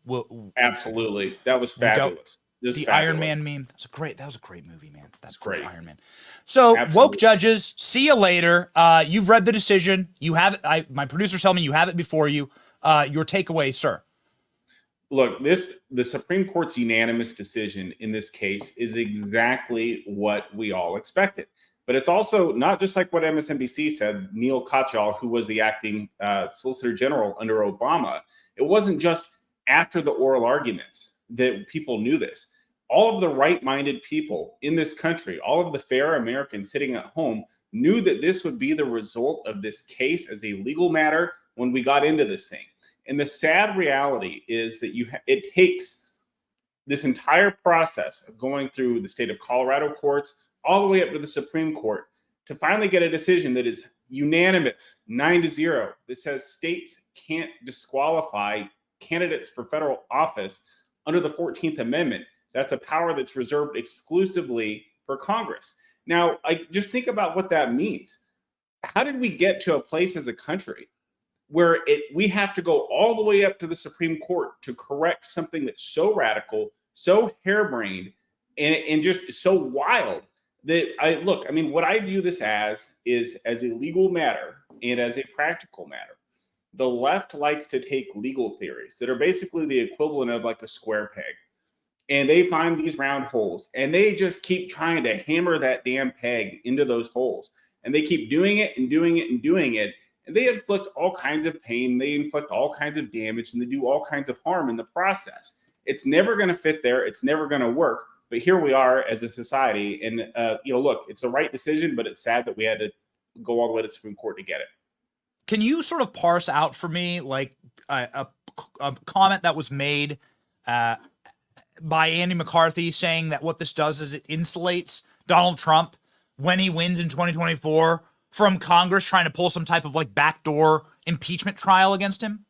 S17: Absolutely. That was fabulous.
S6: The Iron Man meme. That was a great movie, man. That's great. Iron Man. So, woke judges, see you later. You've read the decision. You have it. My producers tell me you have it before you. Your takeaway, sir.
S17: Look, the Supreme Court's unanimous decision in this case is exactly what we all expected. But it's also not just like what MSNBC said. Neil Katyal, who was the acting Solicitor General under Obama, it wasn't just after the oral arguments that people knew this. All of the right-minded people in this country, all of the fair Americans sitting at home, knew that this would be the result of this case as a legal matter when we got into this thing. And the sad reality is that it takes this entire process of going through the state of Colorado courts all the way up to the Supreme Court to finally get a decision that is unanimous, 9-0, that says states can't disqualify candidates for federal office under the 14th Amendment. That's a power that's reserved exclusively for Congress. Now, just think about what that means. How did we get to a place as a country where we have to go all the way up to the Supreme Court to correct something that's so radical, so harebrained, and just so wild that what I view this as is as a legal matter and as a practical matter. The left likes to take legal theories that are basically the equivalent of like a square peg and they find these round holes, and they just keep trying to hammer that damn peg into those holes. And they keep doing it and doing it and doing it. And they inflict all kinds of pain. They inflict all kinds of damage, and they do all kinds of harm in the process. It's never going to fit there. It's never going to work. But here we are as a society. And, look, it's the right decision, but it's sad that we had to go all the way to the Supreme Court to get it.
S6: Can you sort of parse out for me, like, a comment that was made by Andy McCarthy saying that what this does is it insulates Donald Trump when he wins in 2024 from Congress trying to pull some type of like backdoor impeachment trial against him?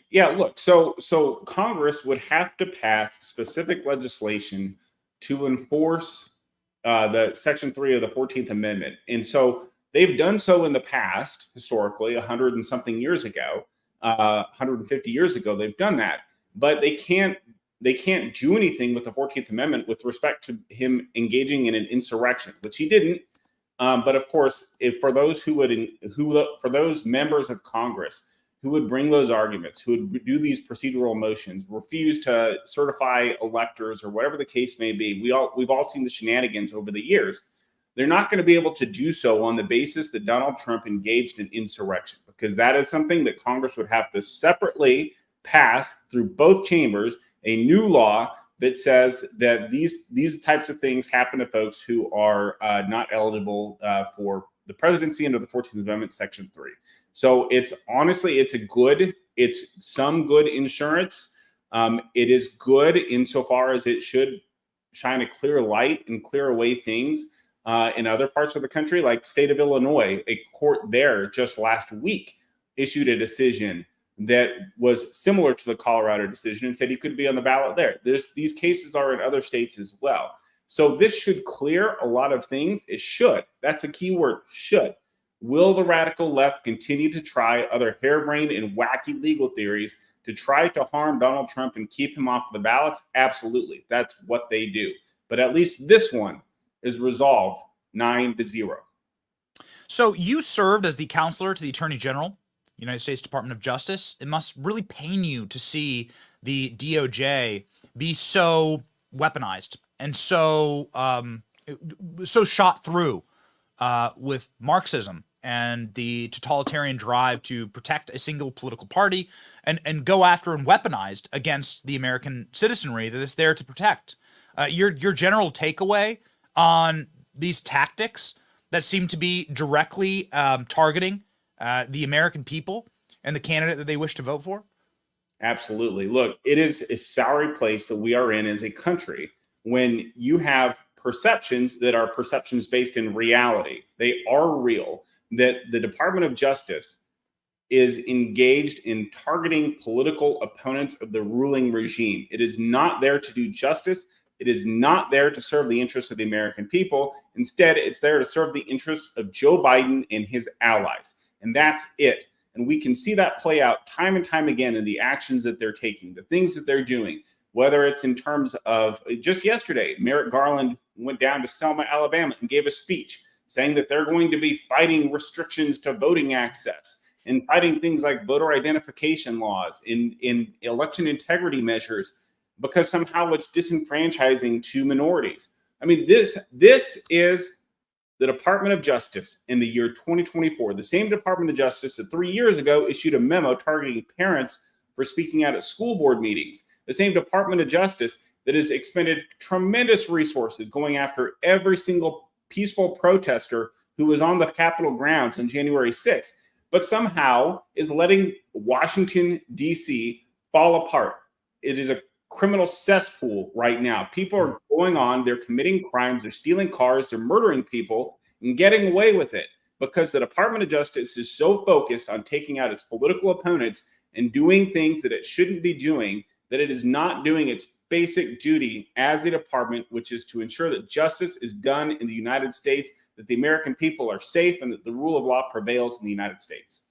S17: Yeah, look, so Congress would have to pass specific legislation to enforce the Section 3 of the 14th Amendment. And so they've done so in the past, historically, 100 and something years ago, 150 years ago, they've done that. But they can't do anything with the 14th Amendment with respect to him engaging in an insurrection, which he didn't. But of course, for those members of Congress who would bring those arguments, who would do these procedural motions, refuse to certify electors or whatever the case may be, we've all seen the shenanigans over the years. They're not going to be able to do so on the basis that Donald Trump engaged in insurrection, because that is something that Congress would have to separately pass through both chambers, a new law that says that these types of things happen to folks who are not eligible for the presidency under the 14th Amendment, Section 3. So it's some good insurance. It is good insofar as it should shine a clear light and clear away things in other parts of the country, like state of Illinois. A court there just last week issued a decision that was similar to the Colorado decision and said he could be on the ballot there. These cases are in other states as well. So this should clear a lot of things. It should. That's a key word, should. Will the radical left continue to try other harebrained and wacky legal theories to try to harm Donald Trump and keep him off the ballots? Absolutely. That's what they do. But at least this one is resolved 9-0.
S6: So you served as the counselor to the Attorney General, United States Department of Justice. It must really pain you to see the DOJ be so weaponized and so shot through with Marxism and the totalitarian drive to protect a single political party and go after and weaponized against the American citizenry that it's there to protect. Your general takeaway on these tactics that seem to be directly targeting the American people and the candidate that they wish to vote for?
S17: Absolutely. Look, it is a sorry place that we are in as a country when you have perceptions that are perceptions based in reality. They are real, that the Department of Justice is engaged in targeting political opponents of the ruling regime. It is not there to do justice. It is not there to serve the interests of the American people. Instead, it's there to serve the interests of Joe Biden and his allies. And that's it. And we can see that play out time and time again in the actions that they're taking, the things that they're doing, whether it's in terms of just yesterday, Merrick Garland went down to Selma, Alabama, and gave a speech saying that they're going to be fighting restrictions to voting access and fighting things like voter identification laws in election integrity measures because somehow it's disenfranchising to minorities. I mean, this is the Department of Justice in the year 2024, the same Department of Justice that 3 years ago issued a memo targeting parents for speaking out at school board meetings, the same Department of Justice that has expended tremendous resources going after every single peaceful protester who was on the Capitol grounds on January 6th, but somehow is letting Washington, D.C. fall apart. It is a criminal cesspool right now. People are going on, they're committing crimes, they're stealing cars, they're murdering people and getting away with it because the Department of Justice is so focused on taking out its political opponents and doing things that it shouldn't be doing, that it is not doing its basic duty as a department, which is to ensure that justice is done in the United States, that the American people are safe, and that the rule of law prevails in the United States.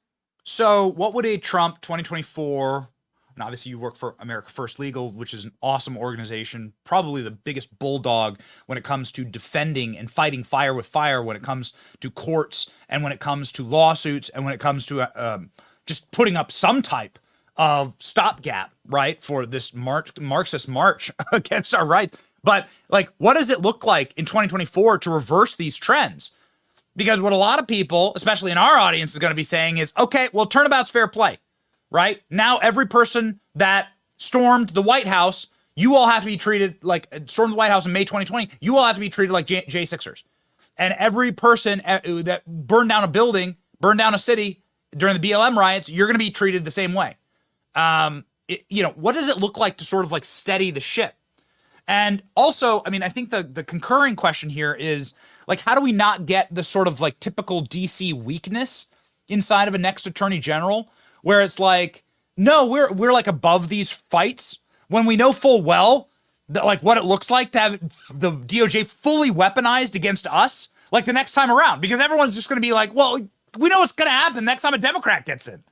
S6: So what would a Trump 2024, and obviously you work for America First Legal, which is an awesome organization, probably the biggest bulldog when it comes to defending and fighting fire with fire, when it comes to courts and when it comes to lawsuits and when it comes to just putting up some type of stopgap, right, for this Marxist march against our rights. But like, what does it look like in 2024 to reverse these trends? Because what a lot of people, especially in our audience, is going to be saying is, okay, well, turnabout's fair play, right? Now every person that stormed the White House, you all have to be treated like, stormed the White House in May 2020, you all have to be treated like J6ers. And every person that burned down a building, burned down a city during the BLM riots, you're going to be treated the same way. What does it look like to sort of like steady the ship? And also, I mean, I think the concurring question here is, like, how do we not get the sort of like typical DC weakness inside of a next attorney general, where it's like, no, we're like above these fights, when we know full well that, like, what it looks like to have the DOJ fully weaponized against us, like, the next time around, because everyone's just going to be like, well, we know what's going to happen next time a Democrat gets in.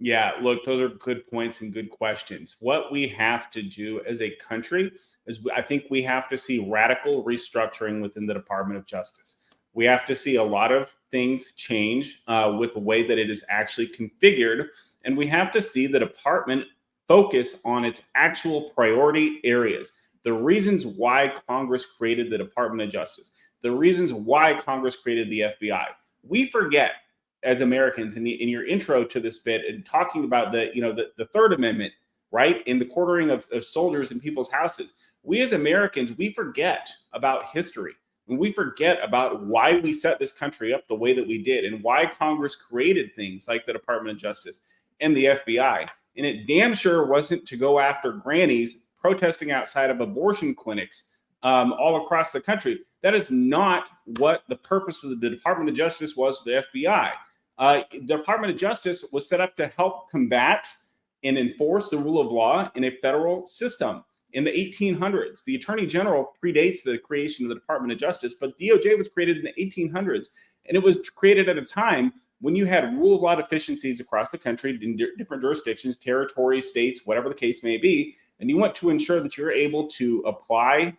S17: Yeah, look, those are good points and good questions. What we have to do as a country is, I think we have to see radical restructuring within the Department of Justice. We have to see a lot of things change with the way that it is actually configured. And we have to see the department focus on its actual priority areas. The reasons why Congress created the Department of Justice, the reasons why Congress created the FBI. We forget, as Americans, in your intro to this bit and talking about the Third Amendment, right, in the quartering of soldiers in people's houses, we as Americans, we forget about history, and we forget about why we set this country up the way that we did, and why Congress created things like the Department of Justice and the FBI. And it damn sure wasn't to go after grannies protesting outside of abortion clinics all across the country. That is not what the purpose of the Department of Justice was for the FBI. The Department of Justice was set up to help combat and enforce the rule of law in a federal system. In the 1800s, the Attorney General predates the creation of the Department of Justice, but DOJ was created in the 1800s, and it was created at a time when you had rule of law deficiencies across the country in different jurisdictions, territories, states, whatever the case may be, and you want to ensure that you're able to apply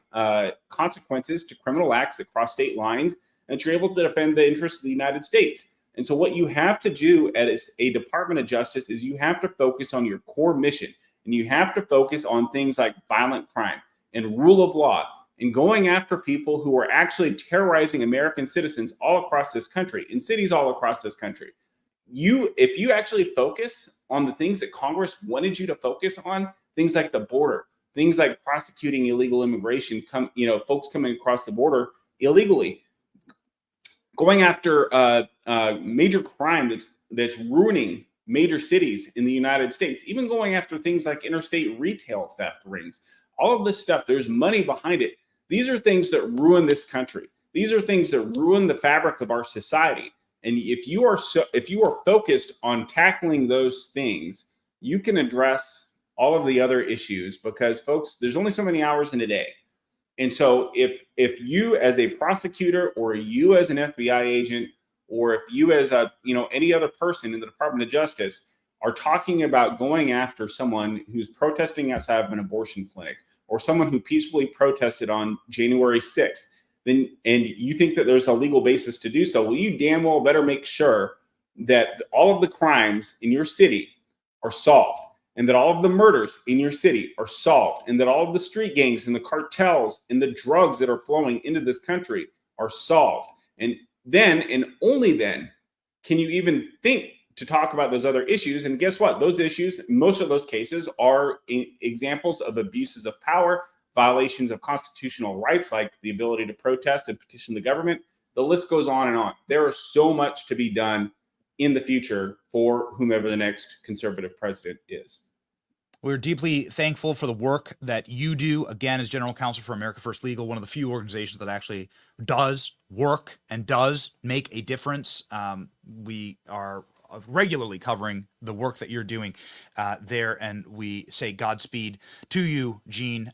S17: consequences to criminal acts that cross state lines, and that you're able to defend the interests of the United States. And so what you have to do as a Department of Justice is you have to focus on your core mission, and you have to focus on things like violent crime and rule of law and going after people who are actually terrorizing American citizens all across this country, in cities all across this country. If you actually focus on the things that Congress wanted you to focus on, things like the border, things like prosecuting illegal immigration, folks coming across the border illegally, going after major crime that's ruining major cities in the United States, even going after things like interstate retail theft rings, all of this stuff, there's money behind it. These are things that ruin this country. These are things that ruin the fabric of our society. And if you are focused on tackling those things, you can address all of the other issues, because, folks, there's only so many hours in a day. And so if you as a prosecutor, or you as an FBI agent, or if you as any other person in the Department of Justice are talking about going after someone who's protesting outside of an abortion clinic, or someone who peacefully protested on January 6th, and you think that there's a legal basis to do so, well, you damn well better make sure that all of the crimes in your city are solved, and that all of the murders in your city are solved, and that all of the street gangs and the cartels and the drugs that are flowing into this country are solved. And then, and only then, can you even think to talk about those other issues. And guess what? Those issues, most of those cases, are examples of abuses of power, violations of constitutional rights, like the ability to protest and petition the government. The list goes on and on. There is so much to be done in the future for whomever the next conservative president is.
S6: We're deeply thankful for the work that you do, again, as General Counsel for America First Legal, one of the few organizations that actually does work and does make a difference. We are regularly covering the work that you're doing there, and we say Godspeed to you, Gene.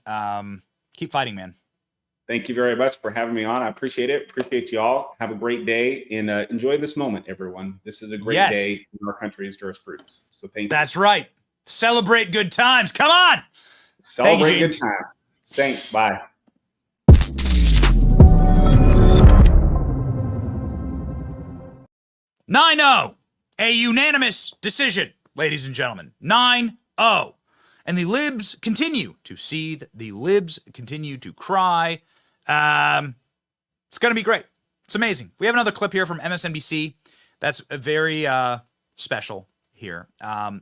S6: Keep fighting, man.
S17: Thank you very much for having me on. I appreciate it. Appreciate y'all. Have a great day, and enjoy this moment, everyone. This is a great day in our country's jurisprudence. So thank you.
S6: That's right. Celebrate good times. Come on.
S17: Celebrate good times. Thanks. Bye.
S6: "9-0, a unanimous decision ladies and gentlemen. 9-0. And the libs continue to seethe. The libs continue to cry. It's going to be great. It's amazing. We have another clip here from MSNBC that's very special here. You're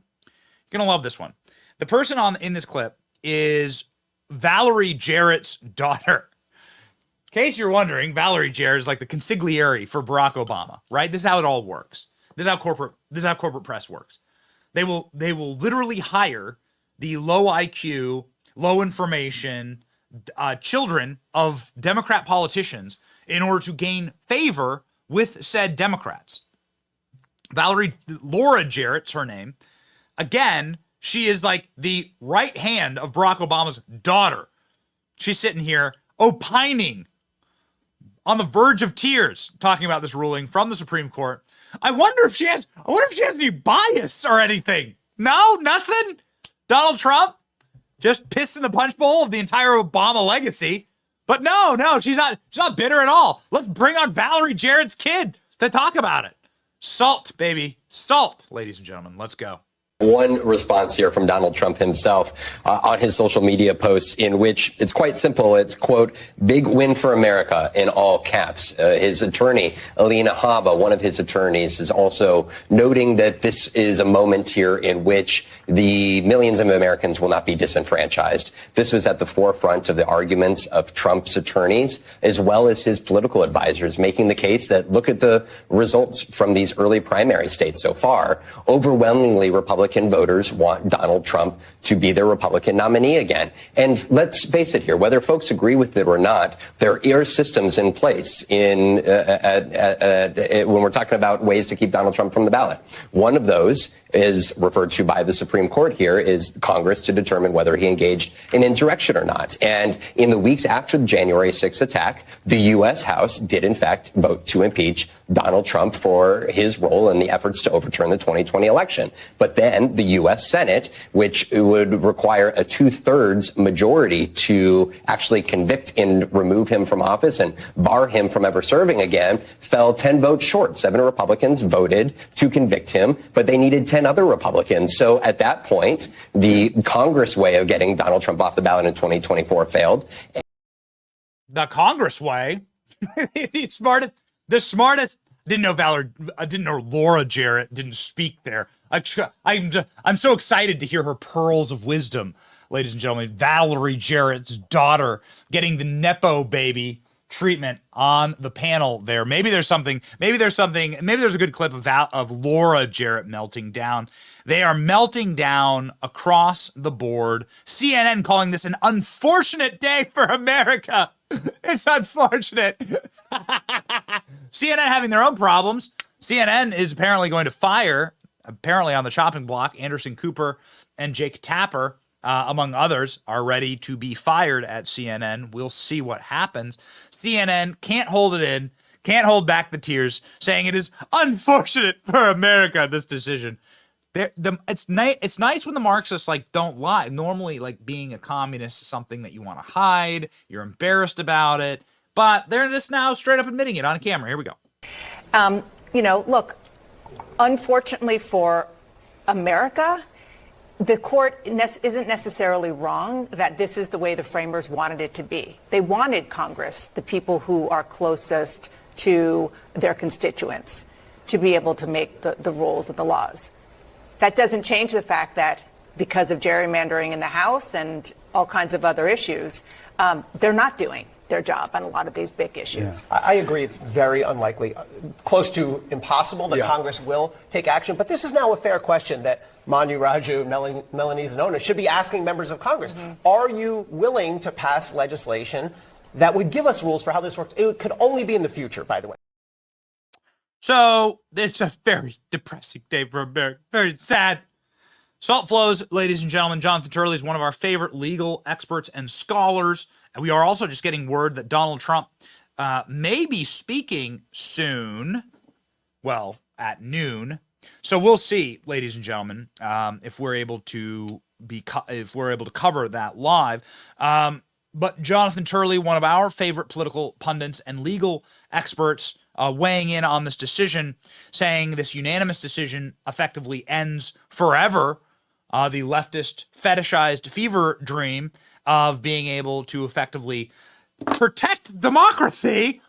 S6: going to love this one. The person in this clip is Valerie Jarrett's daughter. In case you're wondering, Valerie Jarrett is like the consigliere for Barack Obama, right? This is how it all works. This is how corporate press works. They will literally hire the low IQ, low information children of Democrat politicians in order to gain favor with said Democrats. Laura Jarrett's her name. Again, she is like the right hand of Barack Obama's daughter. She's sitting here opining on the verge of tears, talking about this ruling from the Supreme Court. I wonder if she has any bias or anything. No, nothing. Donald Trump just pissed in the punch bowl of the entire Obama legacy. But no, she's not bitter at all. Let's bring on Valerie Jarrett's kid to talk about it. Salt, baby. Salt, ladies and gentlemen. Let's go.
S18: One response here from Donald Trump himself on his social media post, in which it's quite simple. It's, quote, "big win for America" in all caps. His attorney, Alina Habba, one of his attorneys, is also noting that this is a moment here in which the millions of Americans will not be disenfranchised. This was at the forefront of the arguments of Trump's attorneys, as well as his political advisors, making the case that look at the results from these early primary states so far. Overwhelmingly, Republican voters want Donald Trump to be their Republican nominee again. And let's face it here, whether folks agree with it or not, there are systems in place when we're talking about ways to keep Donald Trump from the ballot. One of those is referred to by the Supreme Court here is Congress to determine whether he engaged in insurrection or not. And in the weeks after the January 6th attack, the U.S. House did in fact vote to impeach Donald Trump for his role in the efforts to overturn the 2020 election. But then the U.S. Senate, which would require a 2/3 majority to actually convict and remove him from office and bar him from ever serving again, fell 10 votes short. 7 Republicans voted to convict him, but they needed 10 other Republicans. So at that point, the Congress way of getting Donald Trump off the ballot in 2024 failed.
S6: The Congress way? The smartest. I didn't know Laura Jarrett didn't speak there. I'm so excited to hear her pearls of wisdom, ladies and gentlemen. Valerie Jarrett's daughter getting the Nepo baby treatment on the panel there. Maybe there's a good clip of Laura Jarrett melting down. They are melting down across the board. CNN calling this an unfortunate day for America. It's unfortunate. CNN having their own problems. CNN is apparently going to fire, on the chopping block, Anderson Cooper and Jake Tapper, among others, are ready to be fired at CNN. We'll see what happens. CNN can't hold it in, can't hold back the tears, saying it is unfortunate for America, this decision. It's nice when the Marxists don't lie. Normally, being a communist is something that you want to hide. You're embarrassed about it, but they're just now straight up admitting it on camera. Here we go.
S13: Look, unfortunately for America, the court isn't necessarily wrong that this is the way the framers wanted it to be. They wanted Congress, the people who are closest to their constituents, to be able to make the rules and the laws. That doesn't change the fact that because of gerrymandering in the House and all kinds of other issues, they're not doing their job on a lot of these big issues.
S14: Yeah. I agree. It's very unlikely, close to impossible that Congress will take action. But this is now a fair question that Manu Raju, Melanie Zanona should be asking members of Congress. Mm-hmm. Are you willing to pass legislation that would give us rules for how this works? It could only be in the future, by the way.
S6: So it's a very depressing day for America. Very sad. Salt flows, ladies and gentlemen. Jonathan Turley is one of our favorite legal experts and scholars. And we are also just getting word that Donald Trump may be speaking soon. Well, at noon. So we'll see, ladies and gentlemen, if we're able to cover that live. But Jonathan Turley, one of our favorite political pundits and legal experts, weighing in on this decision, saying this unanimous decision effectively ends forever the leftist fetishized fever dream of being able to effectively protect democracy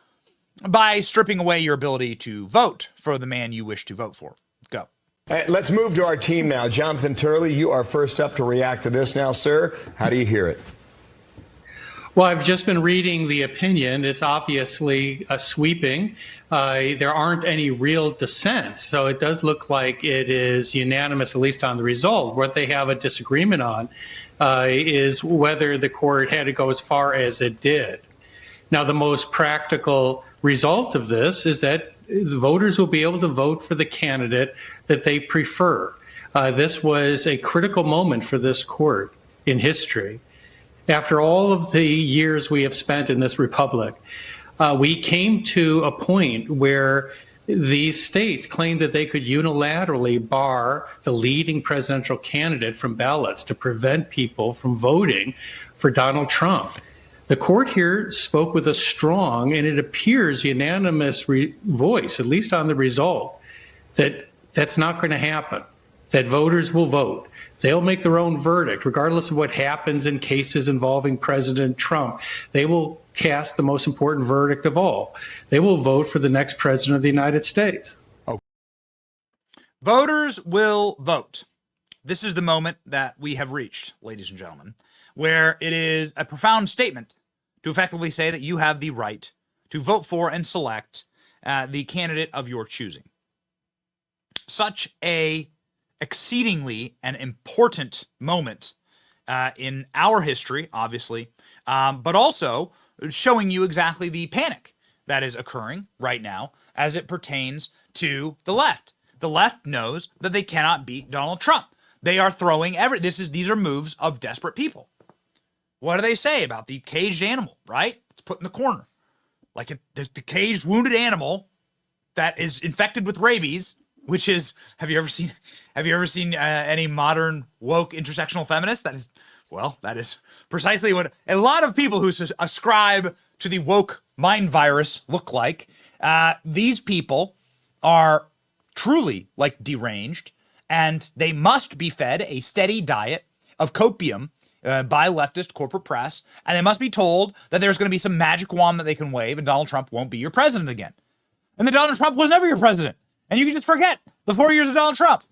S6: by stripping away your ability to vote for the man you wish to vote for. Go.
S19: Let's move to our team now. Jonathan Turley, you are first up to react to this now, sir. How do you hear it?
S20: Well, I've just been reading the opinion. It's obviously sweeping. There aren't any real dissents, so it does look like it is unanimous, at least on the result. What they have a disagreement on is whether the court had to go as far as it did. Now, the most practical result of this is that the voters will be able to vote for the candidate that they prefer. This was a critical moment for this court in history. After all of the years we have spent in this republic, we came to a point where these states claimed that they could unilaterally bar the leading presidential candidate from ballots to prevent people from voting for Donald Trump. The court here spoke with a strong, and it appears unanimous voice, at least on the result, that that's not going to happen, that voters will vote. They'll make their own verdict, regardless of what happens in cases involving President Trump. They will cast the most important verdict of all. They will vote for the next president of the United States.
S6: Oh. Voters will vote. This is the moment that we have reached, ladies and gentlemen, where it is a profound statement to effectively say that you have the right to vote for and select the candidate of your choosing. Such a exceedingly an important moment in our history, obviously, but also showing you exactly the panic that is occurring right now as it pertains to the left. The left knows that they cannot beat Donald Trump. They are throwing these are moves of desperate people. What do they say about the caged animal, right? It's put in the corner. Like the caged wounded animal that is infected with rabies, which is, have you ever seen any modern woke intersectional feminists? That is precisely what a lot of people who ascribe to the woke mind virus look like. These people are truly like deranged, and they must be fed a steady diet of copium by leftist corporate press, and they must be told that there's going to be some magic wand that they can wave and Donald Trump won't be your president again. And that Donald Trump was never your president. And you can just forget the 4 years of Donald Trump.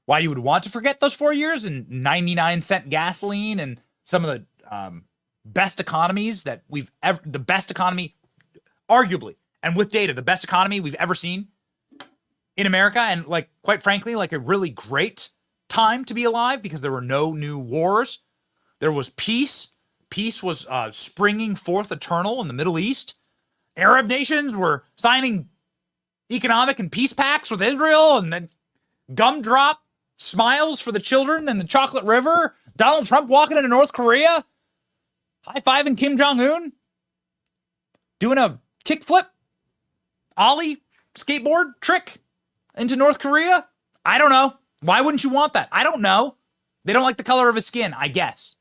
S6: Why you would want to forget those 4 years and 99-cent gasoline and some of the best economies that we've ever, the best economy, arguably, and with data, the best economy we've ever seen in America, and like, quite frankly, like a really great time to be alive because there were no new wars. There was peace. Peace was springing forth eternal in the Middle East. Arab nations were signing economic and peace pacts with Israel, and then gumdrop smiles for the children and the chocolate river. Donald Trump walking into North Korea, high-fiving Kim Jong-un, doing a kickflip, ollie skateboard trick into North Korea. I don't know. Why wouldn't you want that? I don't know. They don't like the color of his skin, I guess.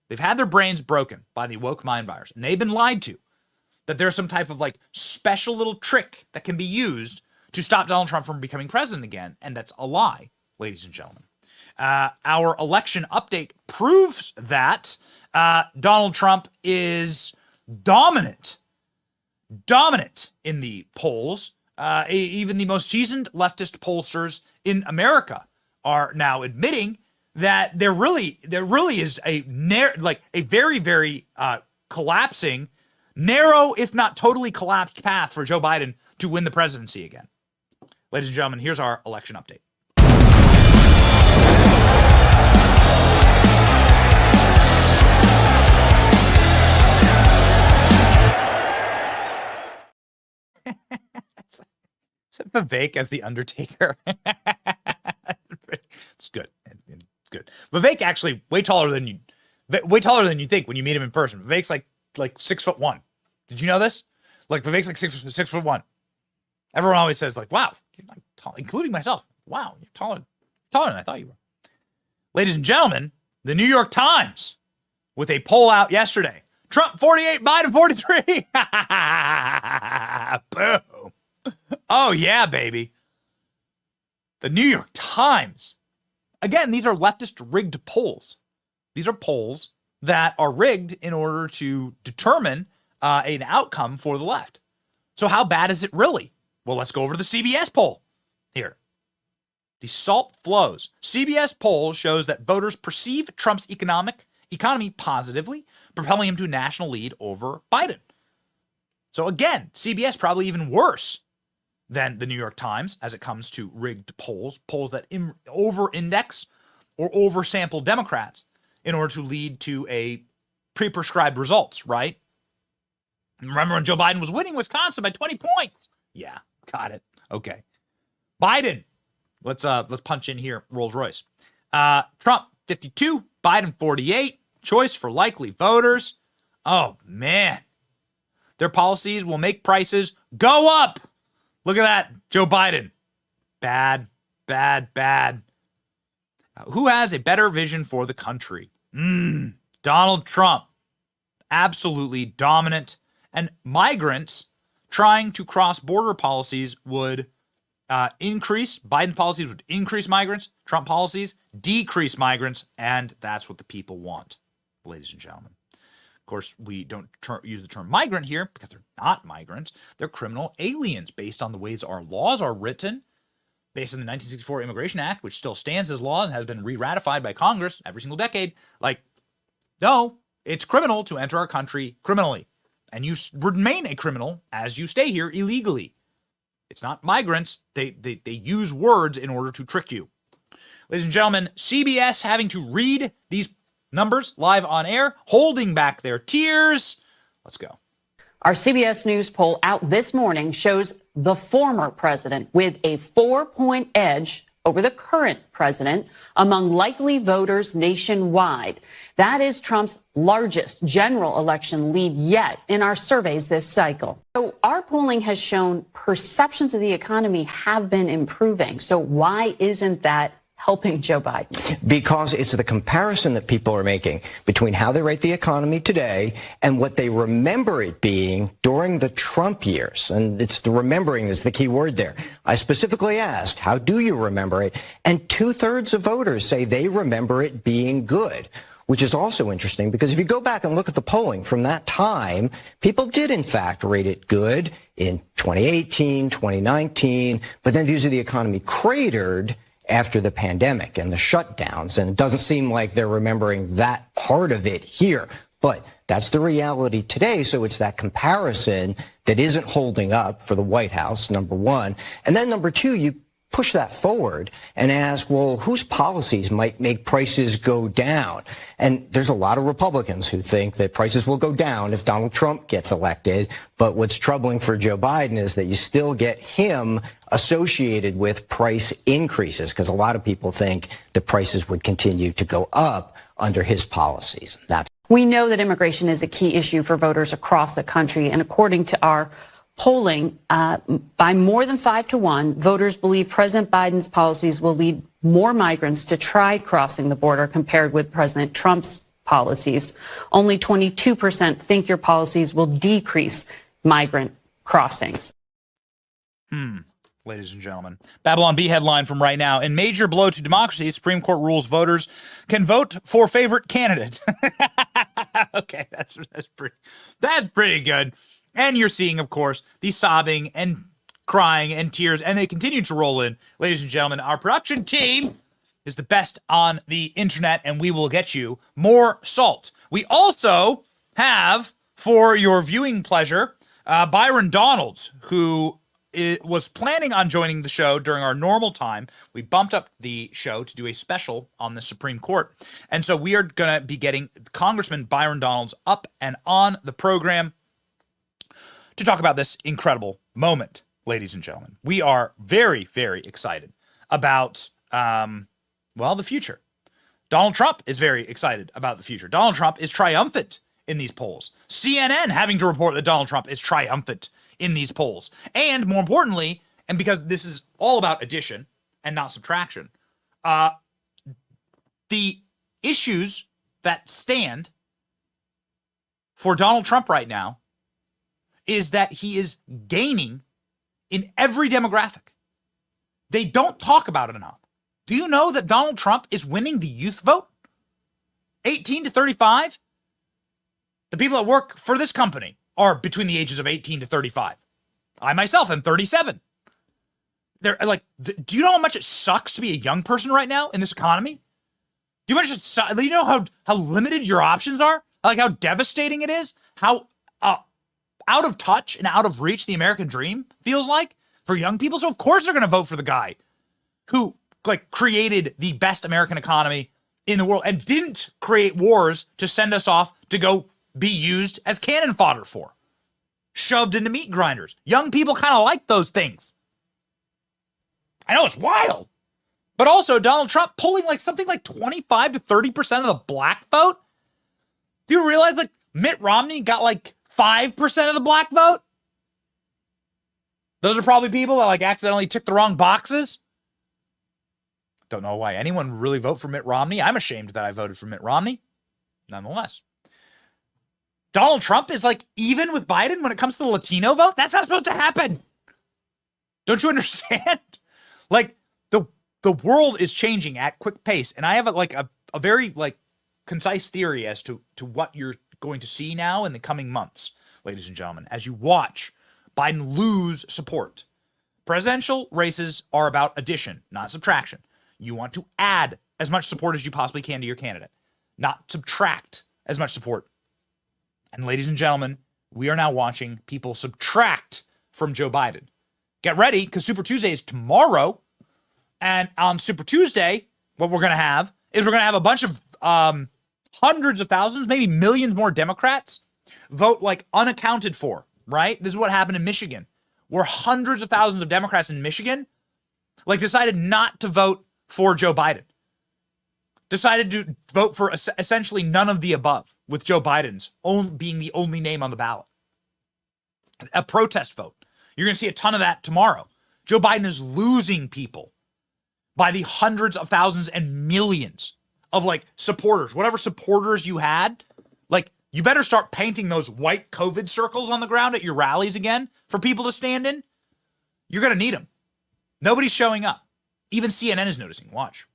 S6: They've had their brains broken by the woke mind virus, and they've been lied to that there's some type of like special little trick that can be used to stop Donald Trump from becoming president again. And that's a lie, ladies and gentlemen. Our election update proves that Donald Trump is dominant in the polls. Even the most seasoned leftist pollsters in America are now admitting that there really is a very, very collapsing, narrow, if not totally collapsed path for Joe Biden to win the presidency again. Ladies and gentlemen, here's our election update. Is it Vivek as the Undertaker? It's good. It's good. Vivek actually way taller than you think when you meet him in person. Vivek's like 6'1". Did you know this? Like Vivek's like 6'1". Everyone always says like, "Wow, you're like tall," including myself. Wow, you're taller than I thought you were. Ladies and gentlemen, the New York Times with a poll out yesterday: Trump 48, Biden 43. Boom. Oh, yeah, baby. The New York Times. Again, these are leftist rigged polls. These are polls that are rigged in order to determine an outcome for the left. So how bad is it really? Well, let's go over to the CBS poll here. The SALT flows. CBS poll shows that voters perceive Trump's economy positively, propelling him to a national lead over Biden. So again, CBS probably even worse than the New York Times as it comes to rigged polls that over-index or oversample Democrats in order to lead to a pre-prescribed results, right? Remember when Joe Biden was winning Wisconsin by 20 points? Yeah, got it. Okay. Biden. Let's punch in here, Rolls-Royce. Trump, 52. Biden, 48. Choice for likely voters. Oh, man. Their policies will make prices go up. Look at that, Joe Biden. Bad, bad, bad. Who has a better vision for the country? Donald Trump. Absolutely dominant. And migrants trying to cross border policies would increase. Biden policies would increase migrants. Trump policies decrease migrants. And that's what the people want, ladies and gentlemen. Of course, we don't use the term migrant here because they're not migrants. They're criminal aliens based on the ways our laws are written, based on the 1964 Immigration Act, which still stands as law and has been re-ratified by Congress every single decade. Like, no, it's criminal to enter our country criminally. And you remain a criminal as you stay here illegally. It's not migrants. They use words in order to trick you. Ladies and gentlemen, CBS having to read these numbers live on air, holding back their tears. Let's go.
S21: Our CBS News poll out this morning shows the former president with a 4-point edge over the current president among likely voters nationwide. That is Trump's largest general election lead yet in our surveys this cycle. So our polling has shown perceptions of the economy have been improving. So why isn't that helping Joe Biden?
S22: Because it's the comparison that people are making between how they rate the economy today and what they remember it being during the Trump years. And it's the remembering is the key word there. I specifically asked, how do you remember it? And 2/3 of voters say they remember it being good, which is also interesting because if you go back and look at the polling from that time, people did in fact rate it good in 2018, 2019, but then views of the economy cratered after the pandemic and the shutdowns. And it doesn't seem like they're remembering that part of it here. But that's the reality today. So it's that comparison that isn't holding up for the White House, number one. And then number two, you push that forward and ask, well, whose policies might make prices go down? And there's a lot of Republicans who think that prices will go down if Donald Trump gets elected. But what's troubling for Joe Biden is that you still get him associated with price increases because a lot of people think the prices would continue to go up under his policies.
S21: We know that immigration is a key issue for voters across the country. And according to our polling, by more than 5-1, voters believe President Biden's policies will lead more migrants to try crossing the border compared with President Trump's policies. Only 22% think your policies will decrease migrant crossings.
S6: Ladies and gentlemen, Babylon Bee headline from right now. In major blow to democracy, Supreme Court rules voters can vote for favorite candidate. Okay, that's pretty good. And you're seeing, of course, the sobbing and crying and tears, and they continue to roll in. Ladies and gentlemen, our production team is the best on the internet, and we will get you more salt. We also have, for your viewing pleasure, Byron Donalds, who was planning on joining the show during our normal time. We bumped up the show to do a special on the Supreme Court. And so we are going to be getting Congressman Byron Donalds up and on the program to talk about this incredible moment, ladies and gentlemen. We are very, very excited about, the future. Donald Trump is very excited about the future. Donald Trump is triumphant in these polls. CNN having to report that Donald Trump is triumphant in these polls. And more importantly, and because this is all about addition and not subtraction, the issues that stand for Donald Trump right now is that he is gaining in every demographic. They don't talk about it enough. Do you know that Donald Trump is winning the youth vote? 18 to 35? The people that work for this company are between the ages of 18 to 35. I myself am 37. They're like, do you know how much it sucks to be a young person right now in this economy? Do you know how limited your options are? Like how devastating it is? How out of touch and out of reach the American dream feels like for young people? So of course they're going to vote for the guy who like created the best American economy in the world and didn't create wars to send us off to go be used as cannon fodder for, shoved into meat grinders. Young people kind of like those things. I know it's wild, but also Donald Trump pulling like something like 25 to 30% of the black vote. Do you realize like Mitt Romney got like 5% of the black vote? Those are probably people that like accidentally ticked the wrong boxes. Don't know why anyone would really vote for Mitt Romney. I'm ashamed that I voted for Mitt Romney. Nonetheless, Donald Trump is like even with Biden when it comes to the Latino vote. That's not supposed to happen. Don't you understand? Like the world is changing at quick pace, and I have a very like concise theory as to what you're going to see now in the coming months, ladies and gentlemen, as you watch Biden lose support. Presidential races are about addition, not subtraction. You want to add as much support as you possibly can to your candidate, not subtract as much support. And ladies and gentlemen, we are now watching people subtract from Joe Biden. Get ready, because Super Tuesday is tomorrow. And on Super Tuesday, what we're going to have is we're going to have a bunch of hundreds of thousands, maybe millions more Democrats vote like unaccounted for, right? This is what happened in Michigan, where hundreds of thousands of Democrats in Michigan like decided not to vote for Joe Biden. Decided to vote for essentially none of the above, with Joe Biden's being the only name on the ballot. A protest vote. You're going to see a ton of that tomorrow. Joe Biden is losing people by the hundreds of thousands and millions of like supporters. Whatever supporters you had, like you better start painting those white COVID circles on the ground at your rallies again for people to stand in. You're going to need them. Nobody's showing up. Even CNN is noticing. Watch.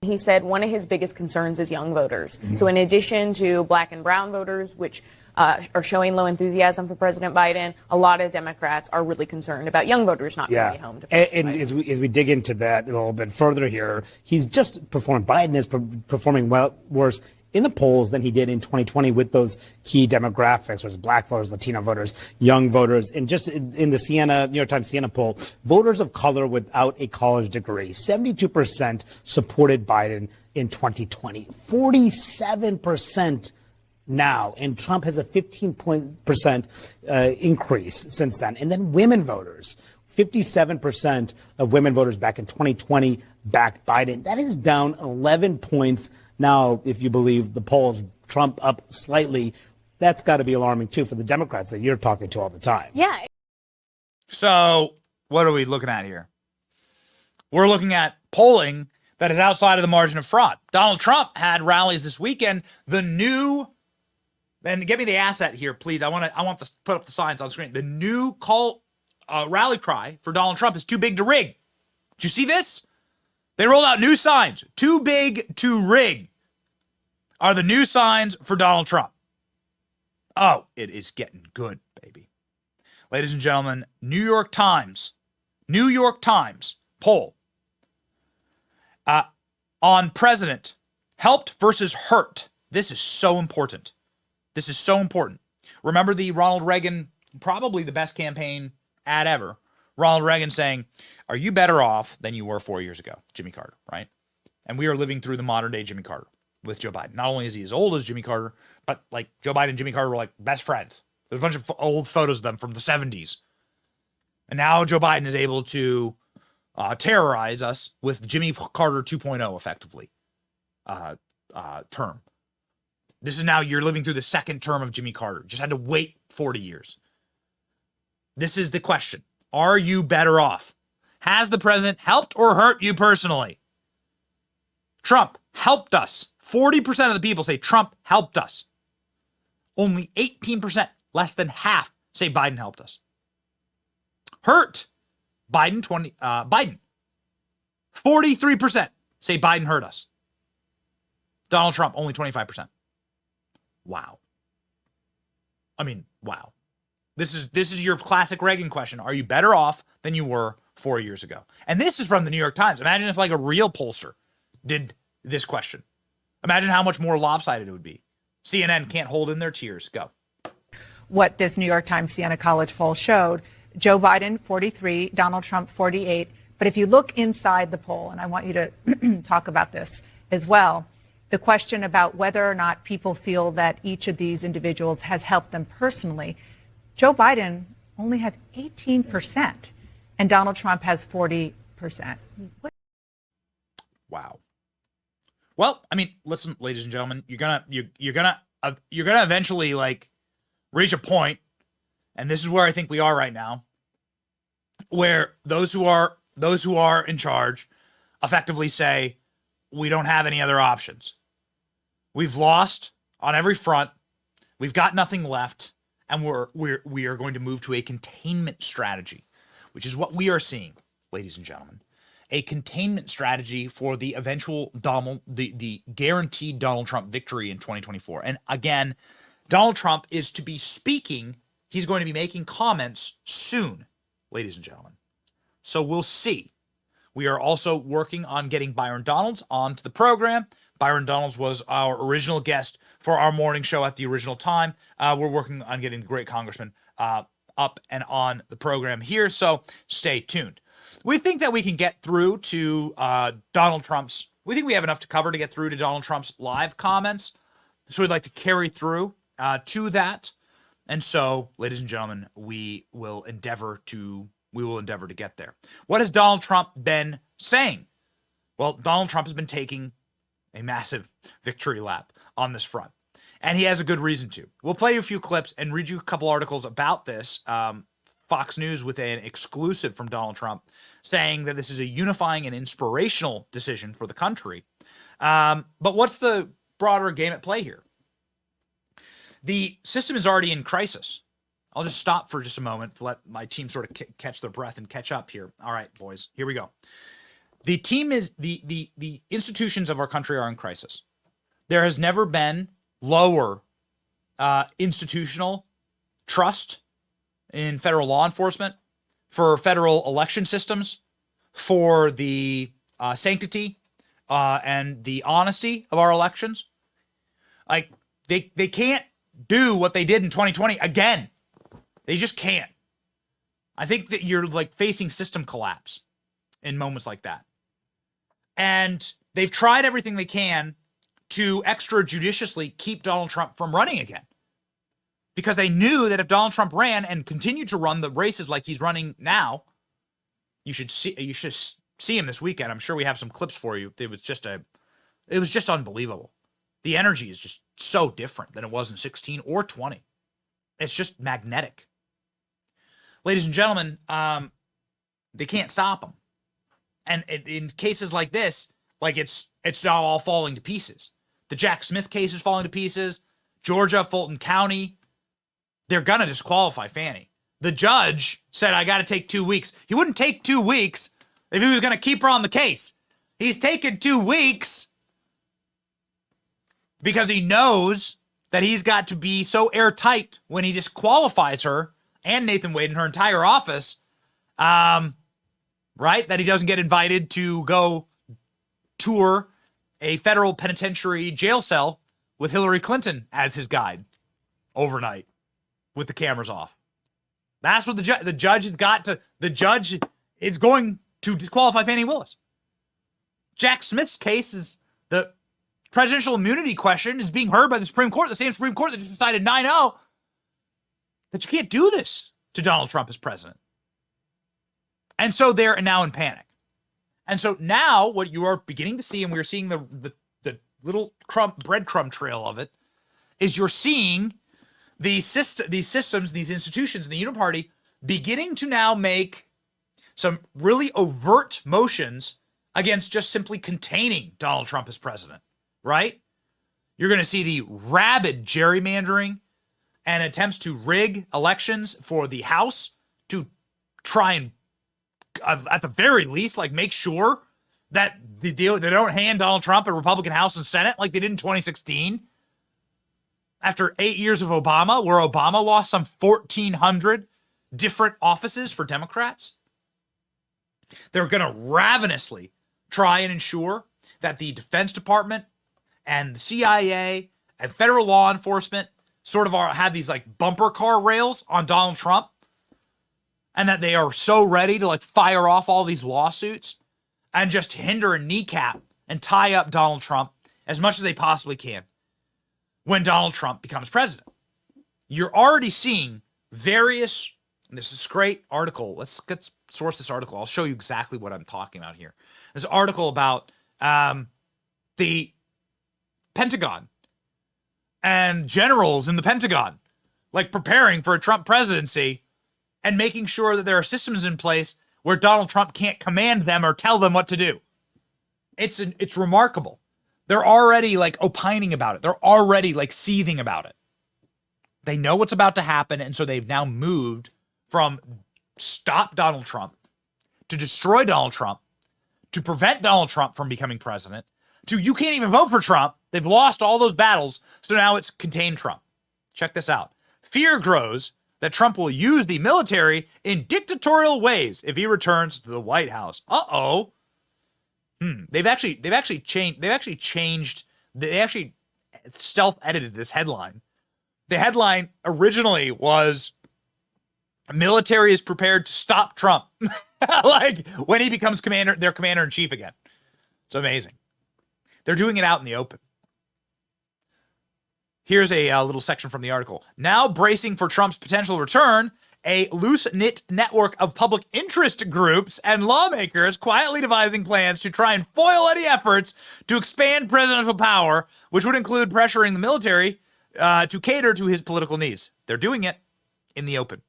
S1: He said one of his biggest concerns is young voters. So in addition to black and brown voters, which are showing low enthusiasm for President Biden, a lot of Democrats are really concerned about young voters not coming home to President
S2: Biden. And as we dig into that a little bit further here, Biden is performing worse in the polls than he did in 2020 with those key demographics, was black voters, Latino voters, young voters. And just in the New York Times Siena poll, voters of color without a college degree, 72% supported Biden in 2020, 47% now, and Trump has a 15% increase since then. And then women voters, 57% of women voters back in 2020 backed Biden. That is down 11 points now, if you believe the polls. Trump up slightly. That's got to be alarming, too, for the Democrats that you're talking to all the time.
S1: Yeah.
S6: So what are we looking at here? We're looking at polling that is outside of the margin of fraud. Donald Trump had rallies this weekend. And get me the asset here, please. I want to put up the signs on screen. The new rally cry for Donald Trump is too big to rig. Did you see this? They rolled out new signs. Too big to rig are the new signs for Donald Trump. Oh, it is getting good, baby. Ladies and gentlemen, New York Times poll on president, helped versus hurt. This is so important. This is so important. Remember the Ronald Reagan, probably the best campaign ad ever. Ronald Reagan saying, are you better off than you were 4 years ago? Jimmy Carter, right? And we are living through the modern day Jimmy Carter with Joe Biden. Not only is he as old as Jimmy Carter, but like Joe Biden and Jimmy Carter were like best friends. There's a bunch of old photos of them from the 70s. And now Joe Biden is able to terrorize us with Jimmy Carter 2.0 effectively term. This is now you're living through the second term of Jimmy Carter. Just had to wait 40 years. This is the question. Are you better off? Has the president helped or hurt you personally? Trump helped us. 40% of the people say Trump helped us. Only 18%, less than half, say Biden helped us. Hurt. Biden 43% say Biden hurt us. Donald Trump only 25%. Wow. I mean, wow. This is your classic Reagan question. Are you better off than you were 4 years ago? And this is from the New York Times. Imagine if like a real pollster did this question. Imagine how much more lopsided it would be. CNN can't hold in their tears. Go.
S13: What this New York Times Siena College poll showed, Joe Biden, 43, Donald Trump, 48. But if you look inside the poll, and I want you to talk about this as well, the question about whether or not people feel that each of these individuals has helped them personally, Joe Biden only has 18%, and Donald Trump has 40%.
S6: Wow. Well, I mean, listen, ladies and gentlemen, you're gonna eventually like reach a point, and this is where I think we are right now, where those who are in charge effectively say, we don't have any other options. We've lost on every front. We've got nothing left, and we are going to move to a containment strategy, which is what we are seeing, ladies and gentlemen. A containment strategy for the eventual the guaranteed Donald Trump victory in 2024. And again, Donald Trump is to be speaking. He's going to be making comments soon, ladies and gentlemen. So we'll see. We are also working on getting Byron Donalds onto the program. Byron Donalds was our original guest for our morning show at the original time. We're working on getting the great Congressman up and on the program here, so stay tuned. We think that we can get through to Donald Trump's, we think we have enough to cover to get through to Donald Trump's live comments. So we'd like to carry through to that. And so, ladies and gentlemen, we will endeavor to get there. What has Donald Trump been saying? Well, Donald Trump has been taking a massive victory lap on this front, and he has a good reason to. We'll play you a few clips and read you a couple articles about this. Fox News with an exclusive from Donald Trump saying that this is a unifying and inspirational decision for the country. But what's the broader game at play here? The system is already in crisis. I'll just stop for just a moment to let my team sort of catch their breath and catch up here. All right, boys, here we go. The team is the institutions of our country are in crisis. There has never been lower institutional trust in federal law enforcement, for federal election systems, for the sanctity and the honesty of our elections. Like they can't do what they did in 2020 again. They just can't. I think that you're like facing system collapse in moments like that. And they've tried everything they can to extrajudiciously keep Donald Trump from running again. Because they knew that if Donald Trump ran and continued to run the races like he's running now, you should see him this weekend. I'm sure we have some clips for you. It was just unbelievable. The energy is just so different than it was in 16 or 20. It's just magnetic. Ladies and gentlemen, they can't stop him. And in cases like this, like it's now all falling to pieces. The Jack Smith case is falling to pieces. Georgia, Fulton County, they're going to disqualify Fannie. The judge said, I got to take 2 weeks. He wouldn't take 2 weeks if he was going to keep her on the case. He's taken 2 weeks because he knows that he's got to be so airtight when he disqualifies her and Nathan Wade and her entire office, right? That he doesn't get invited to go tour a federal penitentiary jail cell with Hillary Clinton as his guide overnight with the cameras off. That's what the judge has got to. The judge is going to disqualify Fani Willis. Jack Smith's case is the presidential immunity question is being heard by the Supreme Court, the same Supreme Court that just decided 9-0 that you can't do this to Donald Trump as president. And so they're now in panic. And so now what you are beginning to see, and we're seeing the little breadcrumb trail of it, is you're seeing these systems, these institutions, the Uniparty beginning to now make some really overt motions against just simply containing Donald Trump as president, right? You're going to see the rabid gerrymandering and attempts to rig elections for the House to try and at the very least, like make sure that they don't hand Donald Trump a Republican House and Senate like they did in 2016 after 8 years of Obama, where Obama lost some 1,400 different offices for Democrats. They're going to ravenously try and ensure that the Defense Department and the CIA and federal law enforcement sort of have these like bumper car rails on Donald Trump, and that they are so ready to like fire off all these lawsuits and just hinder and kneecap and tie up Donald Trump as much as they possibly can when Donald Trump becomes president. You're already seeing various, and this is a great article. Let's source this article. I'll show you exactly what I'm talking about here. There's an article about the Pentagon and generals in the Pentagon, like preparing for a Trump presidency and making sure that there are systems in place where Donald Trump can't command them or tell them what to do. It's remarkable. They're already like opining about it. They're already like seething about it. They know what's about to happen, and so they've now moved from stop Donald Trump to destroy Donald Trump to prevent Donald Trump from becoming president to you can't even vote for Trump. They've lost all those battles, so now it's contain Trump. Check this out. Fear grows that Trump will use the military in dictatorial ways if he returns to the White House. Uh-oh. They actually stealth-edited this headline. The headline originally was, military is prepared to stop Trump. Like, when he becomes their commander-in-chief again. It's amazing. They're doing it out in the open. Here's a little section from the article. Now bracing for Trump's potential return, a loose-knit network of public interest groups and lawmakers quietly devising plans to try and foil any efforts to expand presidential power, which would include pressuring the military to cater to his political needs. They're doing it in the open.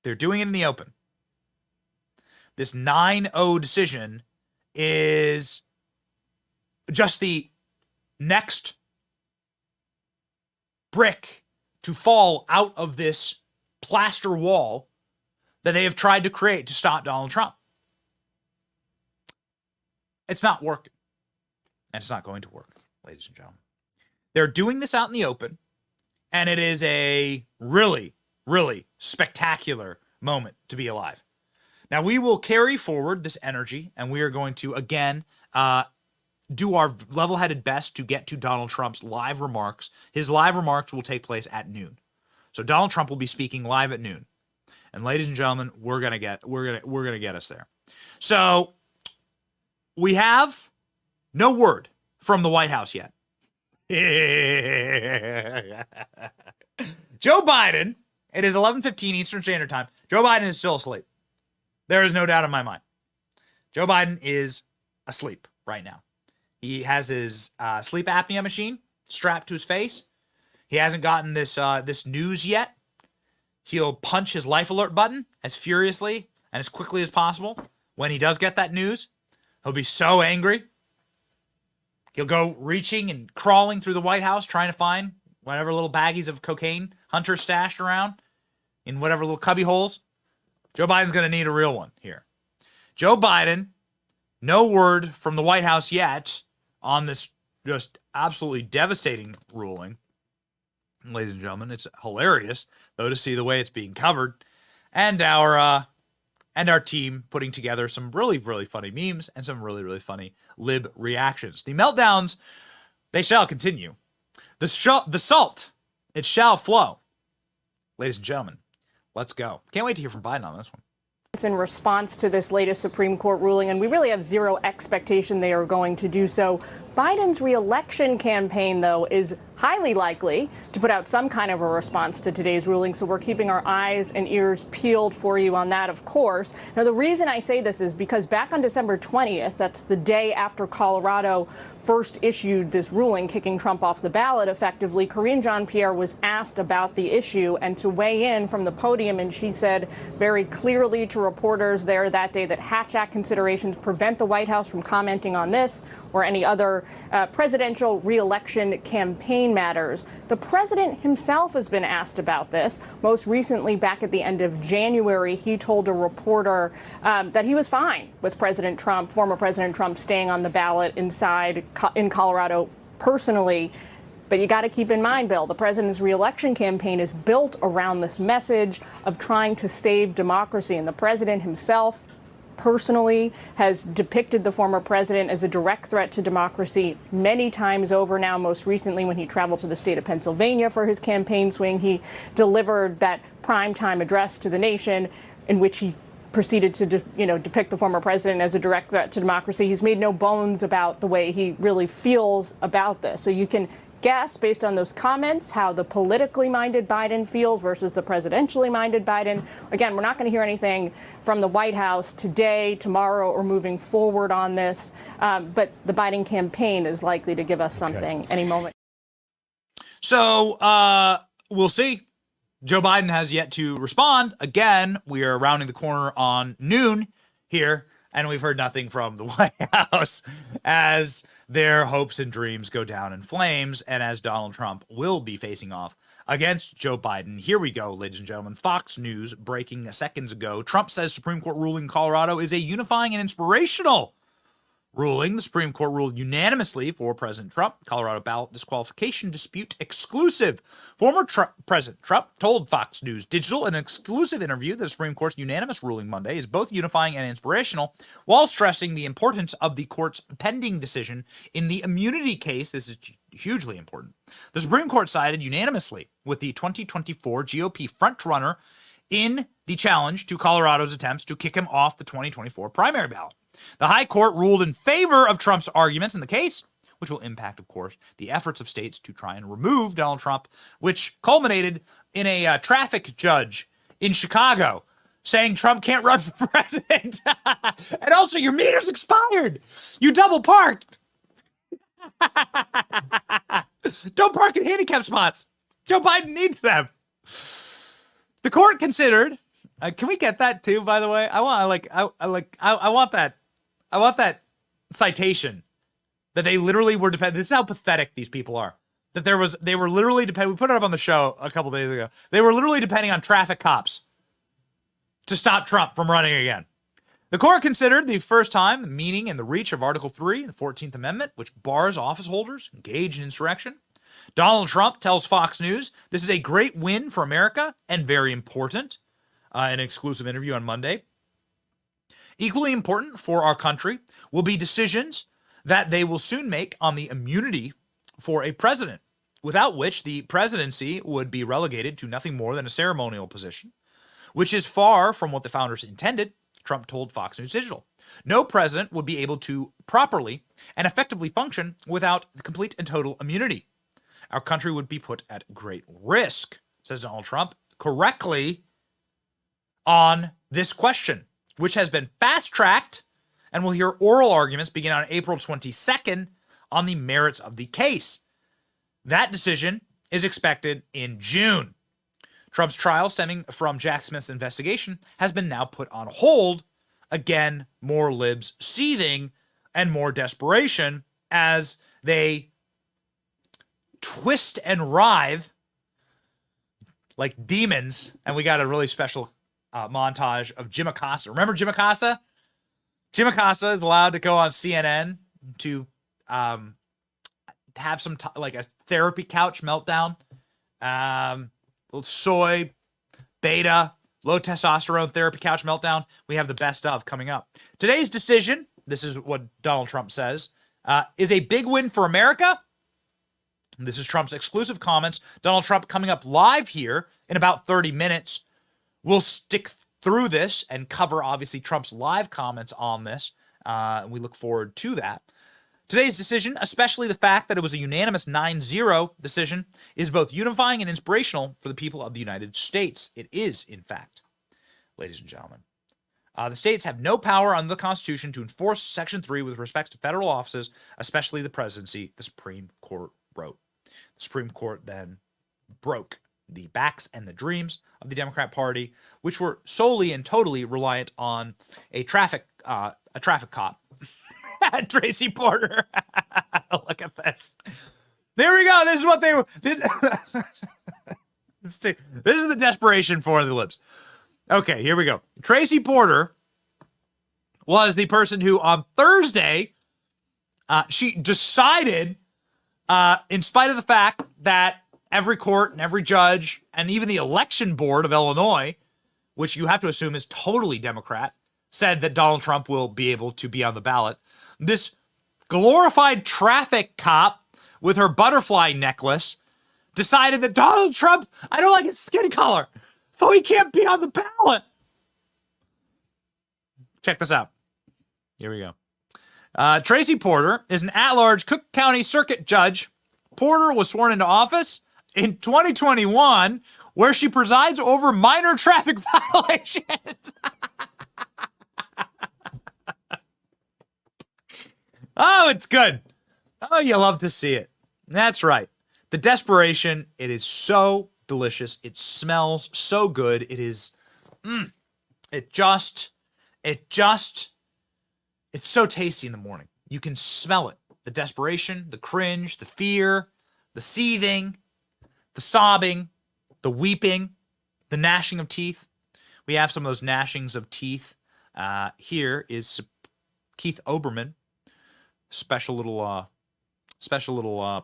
S6: They're doing it in the open. This 9-0 decision is just the next brick to fall out of this plaster wall that they have tried to create to stop Donald Trump. It's not working. And it's not going to work, ladies and gentlemen. They're doing this out in the open, and it is a really, really spectacular moment to be alive. Now, we will carry forward this energy, and we are going to, again, do our level-headed best to get to Donald Trump's live remarks. His live remarks will take place at noon. So Donald Trump will be speaking live at noon. And ladies and gentlemen, we're going to get us there. So we have no word from the White House yet. Joe Biden, it is 11:15 Eastern Standard Time. Joe Biden is still asleep. There is no doubt in my mind. Joe Biden is asleep right now. He has his sleep apnea machine strapped to his face. He hasn't gotten this news yet. He'll punch his life alert button as furiously and as quickly as possible when he does get that news. He'll be so angry. He'll go reaching and crawling through the White House trying to find whatever little baggies of cocaine Hunter stashed around in whatever little cubby holes. Joe Biden's going to need a real one here. Joe Biden, no word from the White House yet on this just absolutely devastating ruling. And ladies and gentlemen, it's hilarious, though, to see the way it's being covered. And our team putting together some really, really funny memes and some really, really funny lib reactions. The meltdowns, they shall continue. The salt, it shall flow. Ladies and gentlemen, let's go. Can't wait to hear from Biden on this one.
S3: In response to this latest Supreme Court ruling, and we really have zero expectation they are going to do so. Biden's reelection campaign, though, is highly likely to put out some kind of a response to today's ruling, so we're keeping our eyes and ears peeled for you on that, of course. Now, the reason I say this is because back on December 20th, that's the day after Colorado first issued this ruling kicking Trump off the ballot effectively, Karine Jean-Pierre was asked about the issue and to weigh in from the podium, and she said very clearly to reporters there that day that Hatch Act considerations prevent the White House from commenting on this or any other presidential reelection campaign campaign matters. The president himself has been asked about this. Most recently, back at the end of January, he told a reporter that he was fine with President Trump, former President Trump, staying on the ballot in Colorado personally. But you got to keep in mind, Bill, the president's reelection campaign is built around this message of trying to save democracy. And the president himself personally has depicted the former president as a direct threat to democracy many times over now. Most recently, when he traveled to the state of Pennsylvania for his campaign swing, he delivered that primetime address to the nation in which he proceeded to depict the former president as a direct threat to democracy. He's made no bones about the way he really feels about this. So you can guess, based on those comments, how the politically minded Biden feels versus the presidentially minded Biden. Again, we're not going to hear anything from the White House today, tomorrow, or moving forward on this. But the Biden campaign is likely to give us something any moment.
S6: So we'll see. Joe Biden has yet to respond. Again, we are rounding the corner on noon here, and we've heard nothing from the White House as their hopes and dreams go down in flames, and as Donald Trump will be facing off against Joe Biden. Here we go, ladies and gentlemen. Fox News breaking seconds ago. Trump says Supreme Court ruling in Colorado is a unifying and inspirational ruling. The Supreme Court ruled unanimously for President Trump. Colorado ballot disqualification dispute exclusive. Former President Trump told Fox News Digital in an exclusive interview that the Supreme Court's unanimous ruling Monday is both unifying and inspirational, while stressing the importance of the court's pending decision in the immunity case. This is hugely important. The Supreme Court sided unanimously with the 2024 GOP frontrunner in the challenge to Colorado's attempts to kick him off the 2024 primary ballot. The High Court ruled in favor of Trump's arguments in the case, which will impact, of course, the efforts of states to try and remove Donald Trump, which culminated in a traffic judge in Chicago saying Trump can't run for president. And also, your meter's expired. You double parked. Don't park in handicap spots. Joe Biden needs them. The court considered. Can we get that too? By the way, I want that. I want that citation that they literally were dependent. This is how pathetic these people are. That they were literally depending. We put it up on the show a couple days ago. They were literally depending on traffic cops to stop Trump from running again. The court considered the first time the meaning and the reach of Article 3, the 14th Amendment, which bars office holders engaged in insurrection. Donald Trump tells Fox News this is a great win for America and very important. An exclusive interview on Monday. Equally important for our country will be decisions that they will soon make on the immunity for a president, without which the presidency would be relegated to nothing more than a ceremonial position, which is far from what the founders intended, Trump told Fox News Digital. No president would be able to properly and effectively function without complete and total immunity. Our country would be put at great risk, says Donald Trump, correctly on this question, which has been fast-tracked, and we'll hear oral arguments begin on April 22nd on the merits of the case. That decision is expected in June. Trump's trial, stemming from Jack Smith's investigation, has been now put on hold. Again, more libs seething and more desperation as they twist and writhe like demons. And we got a really special montage of Jim Acosta. Remember Jim Acosta? Jim Acosta is allowed to go on CNN to have some like a therapy couch meltdown. Little soy, beta, low testosterone therapy couch meltdown. We have the best of coming up. Today's decision, this is what Donald Trump says, is a big win for America. This is Trump's exclusive comments. Donald Trump coming up live here in about 30 minutes. We'll stick through this and cover, obviously, Trump's live comments on this. We look forward to that. Today's decision, especially the fact that it was a unanimous 9-0 decision, is both unifying and inspirational for the people of the United States. It is, in fact, ladies and gentlemen. The states have no power under the Constitution to enforce Section 3 with respect to federal offices, especially the presidency, the Supreme Court wrote. The Supreme Court then broke the backs and the dreams of the Democrat Party, which were solely and totally reliant on a traffic cop, Tracy Porter. Look at this. There we go. This is what they were. This is the desperation for the libs. Okay, here we go. Tracy Porter was the person who on Thursday, she decided, in spite of the fact that every court and every judge and even the election board of Illinois, which you have to assume is totally Democrat, said that Donald Trump will be able to be on the ballot. This glorified traffic cop with her butterfly necklace decided that Donald Trump, I don't like his skin color, so he can't be on the ballot. Check this out. Here we go. Tracy Porter is an at-large Cook County Circuit judge. Porter was sworn into office in 2021, where she presides over minor traffic violations. Oh, it's good. Oh, you love to see it. That's right. The desperation, it is so delicious. It smells so good. It is, it's so tasty in the morning. You can smell it. The desperation, the cringe, the fear, the seething, the sobbing, the weeping, the gnashing of teeth. We have some of those gnashings of teeth. Here is Keith Olbermann, special little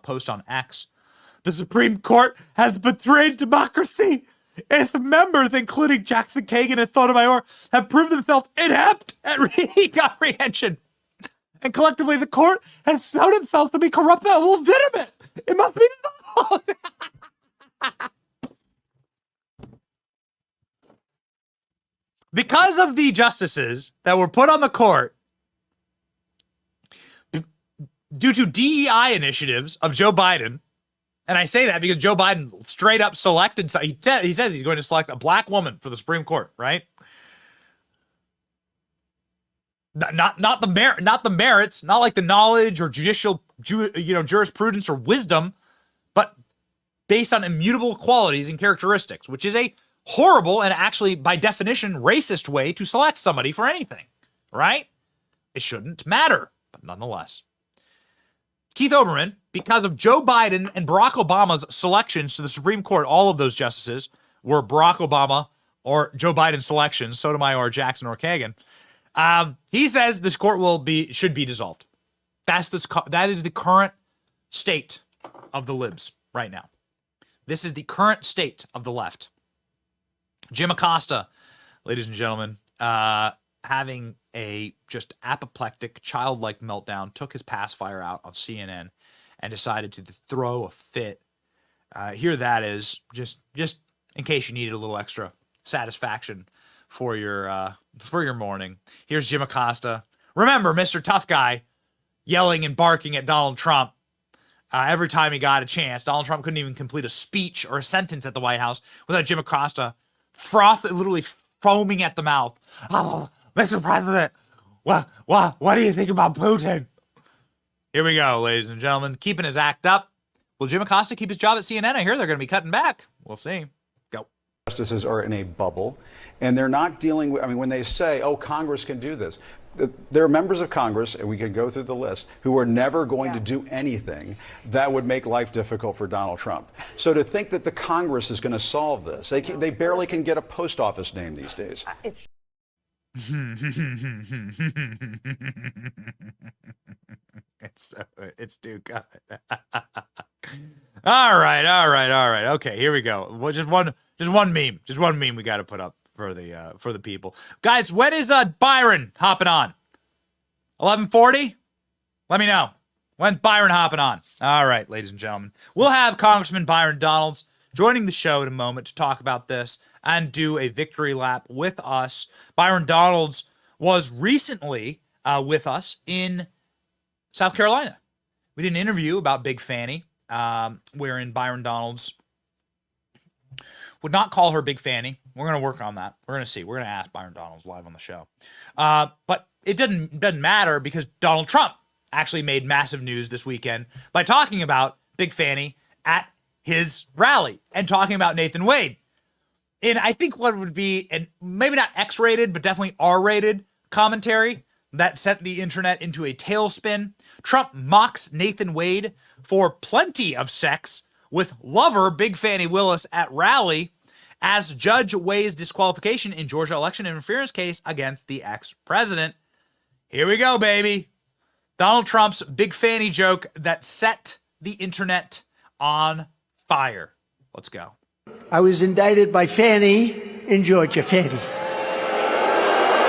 S6: post on X. The Supreme Court has betrayed democracy. Its members, including Jackson Kagan and Sotomayor, have proved themselves inept at comprehension. And collectively, the court has shown itself to be corrupt and illegitimate. It must be dissolved. Because of the justices that were put on the court due to DEI initiatives of Joe Biden, and I say that because Joe Biden straight up selected, he says he's going to select a black woman for the Supreme Court, right? Not the merits, not like the knowledge or judicial, jurisprudence or wisdom, but based on immutable qualities and characteristics, which is a horrible and actually, by definition, racist way to select somebody for anything, right? It shouldn't matter, but nonetheless. Keith Olbermann, because of Joe Biden and Barack Obama's selections to the Supreme Court, all of those justices were Barack Obama or Joe Biden selections, Sotomayor, Jackson, or Kagan. He says this court should be dissolved. That is the current state of the libs right now. This is the current state of the left. Jim Acosta, ladies and gentlemen, having a just apoplectic, childlike meltdown, took his pacifier out on CNN and decided to throw a fit. Here that is, just in case you needed a little extra satisfaction for your morning. Here's Jim Acosta. Remember, Mr. Tough Guy yelling and barking at Donald Trump every time he got a chance. Donald Trump couldn't even complete a speech or a sentence at the White House without Jim Acosta literally foaming at the mouth. Oh, Mr. President, what do you think about Putin? Here we go, ladies and gentlemen. Keeping his act up. Will Jim Acosta keep his job at CNN? I hear they're going to be cutting back. We'll see. Go.
S4: Justices are in a bubble, and they're not dealing with, when they say, oh, Congress can do this. There are members of Congress, and we can go through the list, who are never going to do anything that would make life difficult for Donald Trump. So to think that the Congress is going to solve this, they barely can get a post office name these days.
S6: It's too good. All right. Okay, here we go. Well, just one meme. Just one meme we got to put up for the people. Guys, when is Byron hopping on? 11:40? Let me know. When's Byron hopping on? All right, ladies and gentlemen. We'll have Congressman Byron Donalds joining the show in a moment to talk about this and do a victory lap with us. Byron Donalds was recently with us in South Carolina. We did an interview about Big Fanny, wherein Byron Donalds would not call her Big Fanny. We're going to work on that. We're going to see. We're going to ask Byron Donalds live on the show. But it doesn't matter because Donald Trump actually made massive news this weekend by talking about Big Fanny at his rally and talking about Nathan Wade. In, I think, what would be, maybe not X-rated, but definitely R-rated commentary that sent the internet into a tailspin. Trump mocks Nathan Wade for plenty of sex with lover Big Fanny Willis at rally as judge weighs disqualification in Georgia election interference case against the ex-president. Here we go, baby. Donald Trump's Big Fanny joke that set the internet on fire. Let's go.
S5: I was indicted by Fanny in Georgia. Fanny.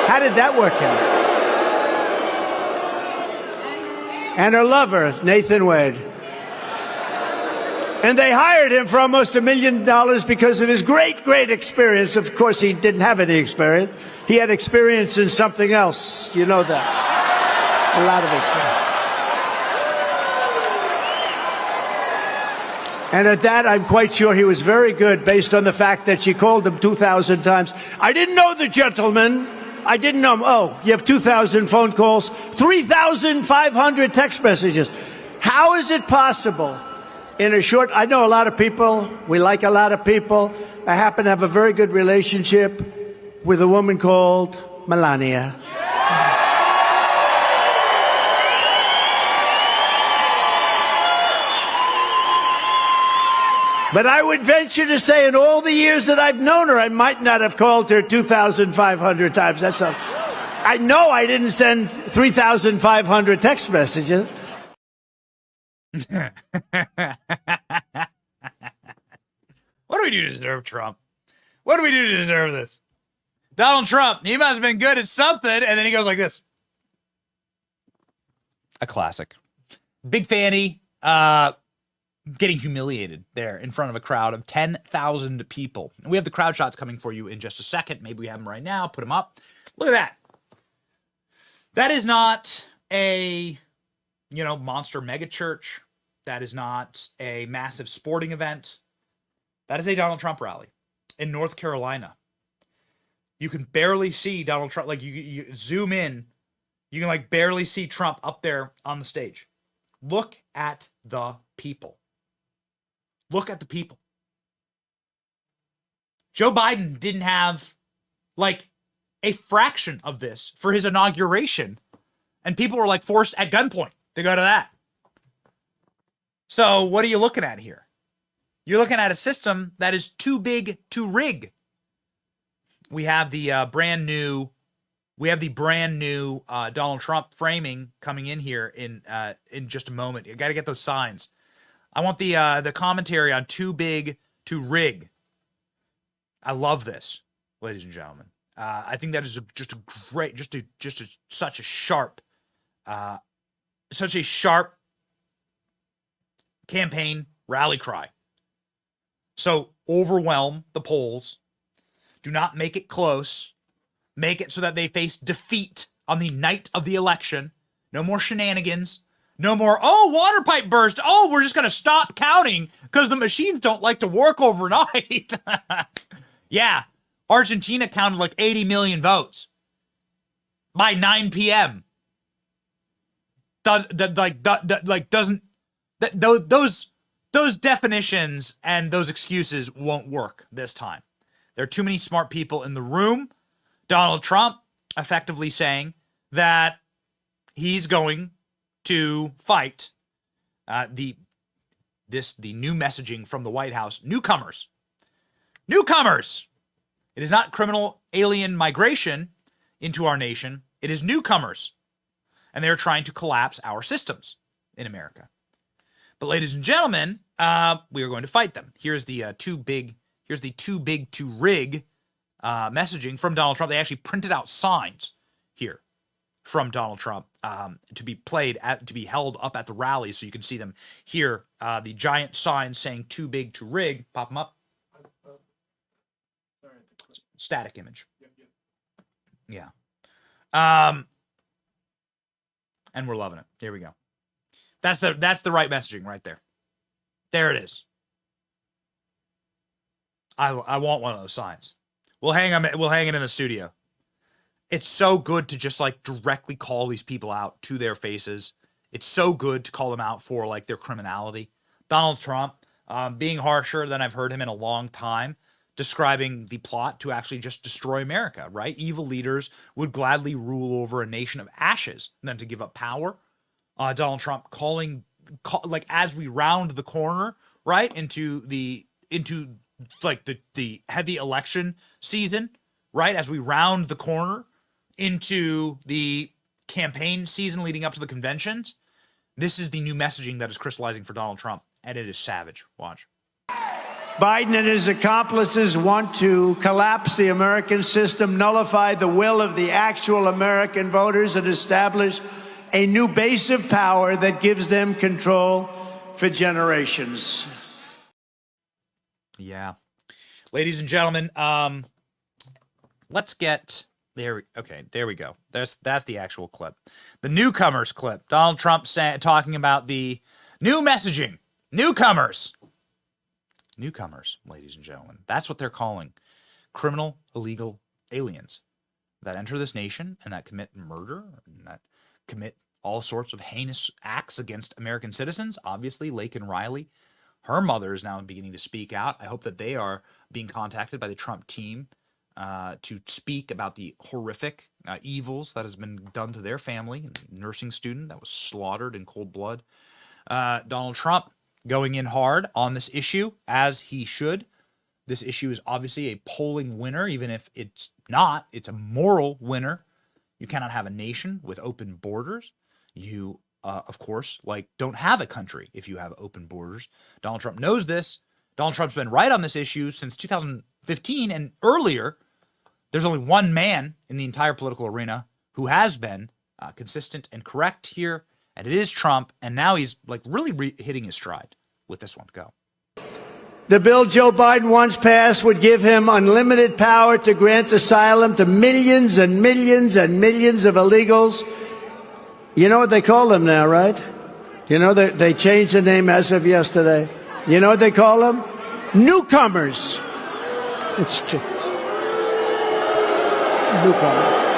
S5: How did that work out? And her lover, Nathan Wade. And they hired him for almost $1 million because of his great, great experience. Of course, he didn't have any experience. He had experience in something else. You know that. A lot of experience. And at that, I'm quite sure he was very good based on the fact that she called him 2,000 times. I didn't know the gentleman. I didn't know him. Oh, you have 2,000 phone calls, 3,500 text messages. How is it possible in a short, I know a lot of people. We like a lot of people. I happen to have a very good relationship with a woman called Melania. But I would venture to say in all the years that I've known her, I might not have called her 2,500 times. I know I didn't send 3,500 text messages.
S6: What do we do to deserve Trump? What do we do to deserve this? Donald Trump, he must have been good at something, and then he goes like this. A classic. Big Fanny, getting humiliated there in front of a crowd of 10,000 people. And we have the crowd shots coming for you in just a second. Maybe we have them right now. Put them up. Look at that. That is not a, monster mega church. That is not a massive sporting event. That is a Donald Trump rally in North Carolina. You can barely see Donald Trump. Like you zoom in, you can barely see Trump up there on the stage. Look at the people. Look at the people. Joe Biden didn't have a fraction of this for his inauguration, and people were forced at gunpoint to go to that. So what are you looking at here? You're looking at a system that is too big to rig. We have the brand new Donald Trump framing coming in here in just a moment. You got to get those signs. I want the commentary on too big to rig. I love this, ladies and gentlemen. I think that is such a sharp campaign rally cry. So overwhelm the polls. Do not make it close. Make it so that they face defeat on the night of the election. No more shenanigans. No more, water pipe burst. We're just going to stop counting because the machines don't like to work overnight. Yeah, Argentina counted 80 million votes by 9 p.m. Those definitions and those excuses won't work this time. There are too many smart people in the room. Donald Trump effectively saying that he's going to fight the new messaging from the White House. Newcomers. It is not criminal alien migration into our nation. It is newcomers. And they're trying to collapse our systems in America. But ladies and gentlemen, we are going to fight them. Here's the too big to rig messaging from Donald Trump. They actually printed out signs here from Donald Trump to be held up at the rally so you can see them here. The giant signs saying too big to rig. Pop them up. Static image. Yeah. And we're loving it. Here we go. That's the right messaging right there. There it is. I want one of those signs. We'll hang it in the studio. It's so good to just directly call these people out to their faces. It's so good to call them out for their criminality. Donald Trump being harsher than I've heard him in a long time, describing the plot to actually just destroy America, right? Evil leaders would gladly rule over a nation of ashes than to give up power. Donald Trump calling like as we round the corner, right, into like the heavy election season, right, as we round the corner into the campaign season leading up to the conventions, this is the new messaging that is crystallizing for Donald Trump, and it is savage. Watch.
S5: Biden and his accomplices want to collapse the American system, nullify the will of the actual American voters, and establish a new base of power that gives them control for generations.
S6: Yeah. Ladies and gentlemen, let's get there. Okay, there we go. That's the actual clip. The newcomers clip. Donald Trump talking about the new messaging. Newcomers, ladies and gentlemen. That's what they're calling criminal, illegal aliens that enter this nation and that commit murder and that commit all sorts of heinous acts against American citizens. Obviously, Laken Riley, her mother is now beginning to speak out. I hope that they are being contacted by the Trump team to speak about the horrific evils that has been done to their family, nursing student that was slaughtered in cold blood. Donald Trump going in hard on this issue, as he should. This issue is obviously a polling winner, even if it's not. It's a moral winner. You cannot have a nation with open borders. You, of course, don't have a country if you have open borders. Donald Trump knows this. Donald Trump's been right on this issue since 2015 and earlier. There's only one man in the entire political arena who has been consistent and correct here, and it is Trump. And now he's really hitting his stride with this one. Go.
S5: The bill Joe Biden wants passed would give him unlimited power to grant asylum to millions and millions and millions of illegals. You know what they call them now, right? You know that they changed the name as of yesterday. You know what they call them? Newcomers. It's newcomers.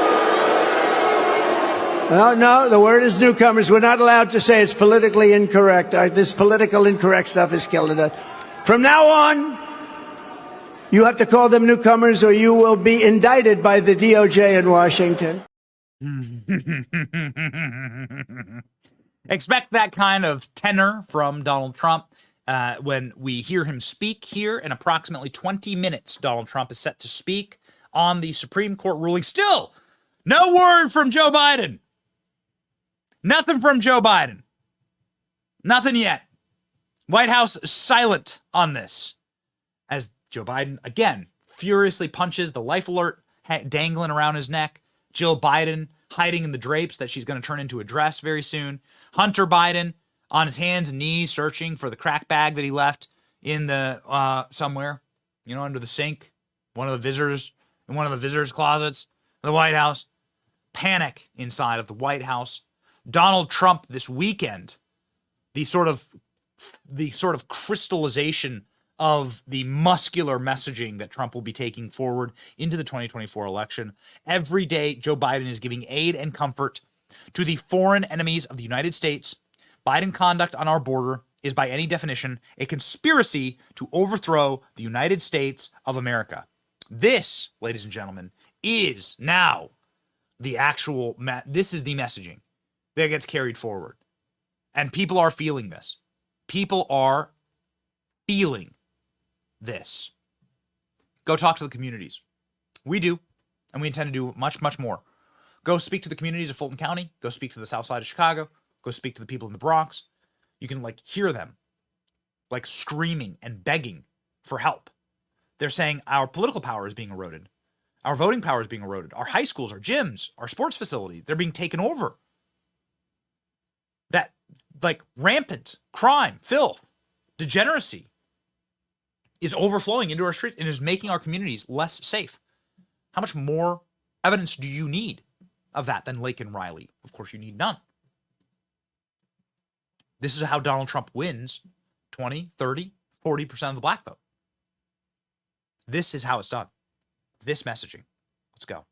S5: No, the word is newcomers. We're not allowed to say it's politically incorrect. This political incorrect stuff is killing it. From now on, you have to call them newcomers or you will be indicted by the DOJ in Washington.
S6: Expect that kind of tenor from Donald Trump when we hear him speak here in approximately 20 minutes. Donald Trump is set to speak on the Supreme Court ruling. Still, no word from Joe Biden. Nothing from Joe Biden. Nothing yet. White House silent on this as Joe Biden, again, furiously punches the life alert dangling around his neck. Jill Biden hiding in the drapes that she's going to turn into a dress very soon. Hunter Biden on his hands and knees searching for the crack bag that he left in the somewhere, under the sink, in one of the visitors' closets of the White House. Panic inside of the White House. Donald Trump this weekend, the sort of crystallization of the muscular messaging that Trump will be taking forward into the 2024 election. Every day, Joe Biden is giving aid and comfort to the foreign enemies of the United States. Biden conduct on our border is by any definition a conspiracy to overthrow the United States of America. This, ladies and gentlemen, is now the actual, this is the messaging that gets carried forward. And people are feeling this. People are feeling this. Go talk to the communities. We do, and we intend to do much, much more. Go speak to the communities of Fulton County. Go speak to the south side of Chicago. Go speak to the people in the Bronx. You can hear them screaming and begging for help. They're saying our political power is being eroded. Our voting power is being eroded. Our high schools, our gyms, our sports facilities, they're being taken over. That rampant crime, filth, degeneracy is overflowing into our streets and is making our communities less safe. How much more evidence do you need of that than Laken Riley? Of course, you need none. This is how Donald Trump wins 20, 30, 40% of the black vote. This is how it's done. This messaging. Let's go.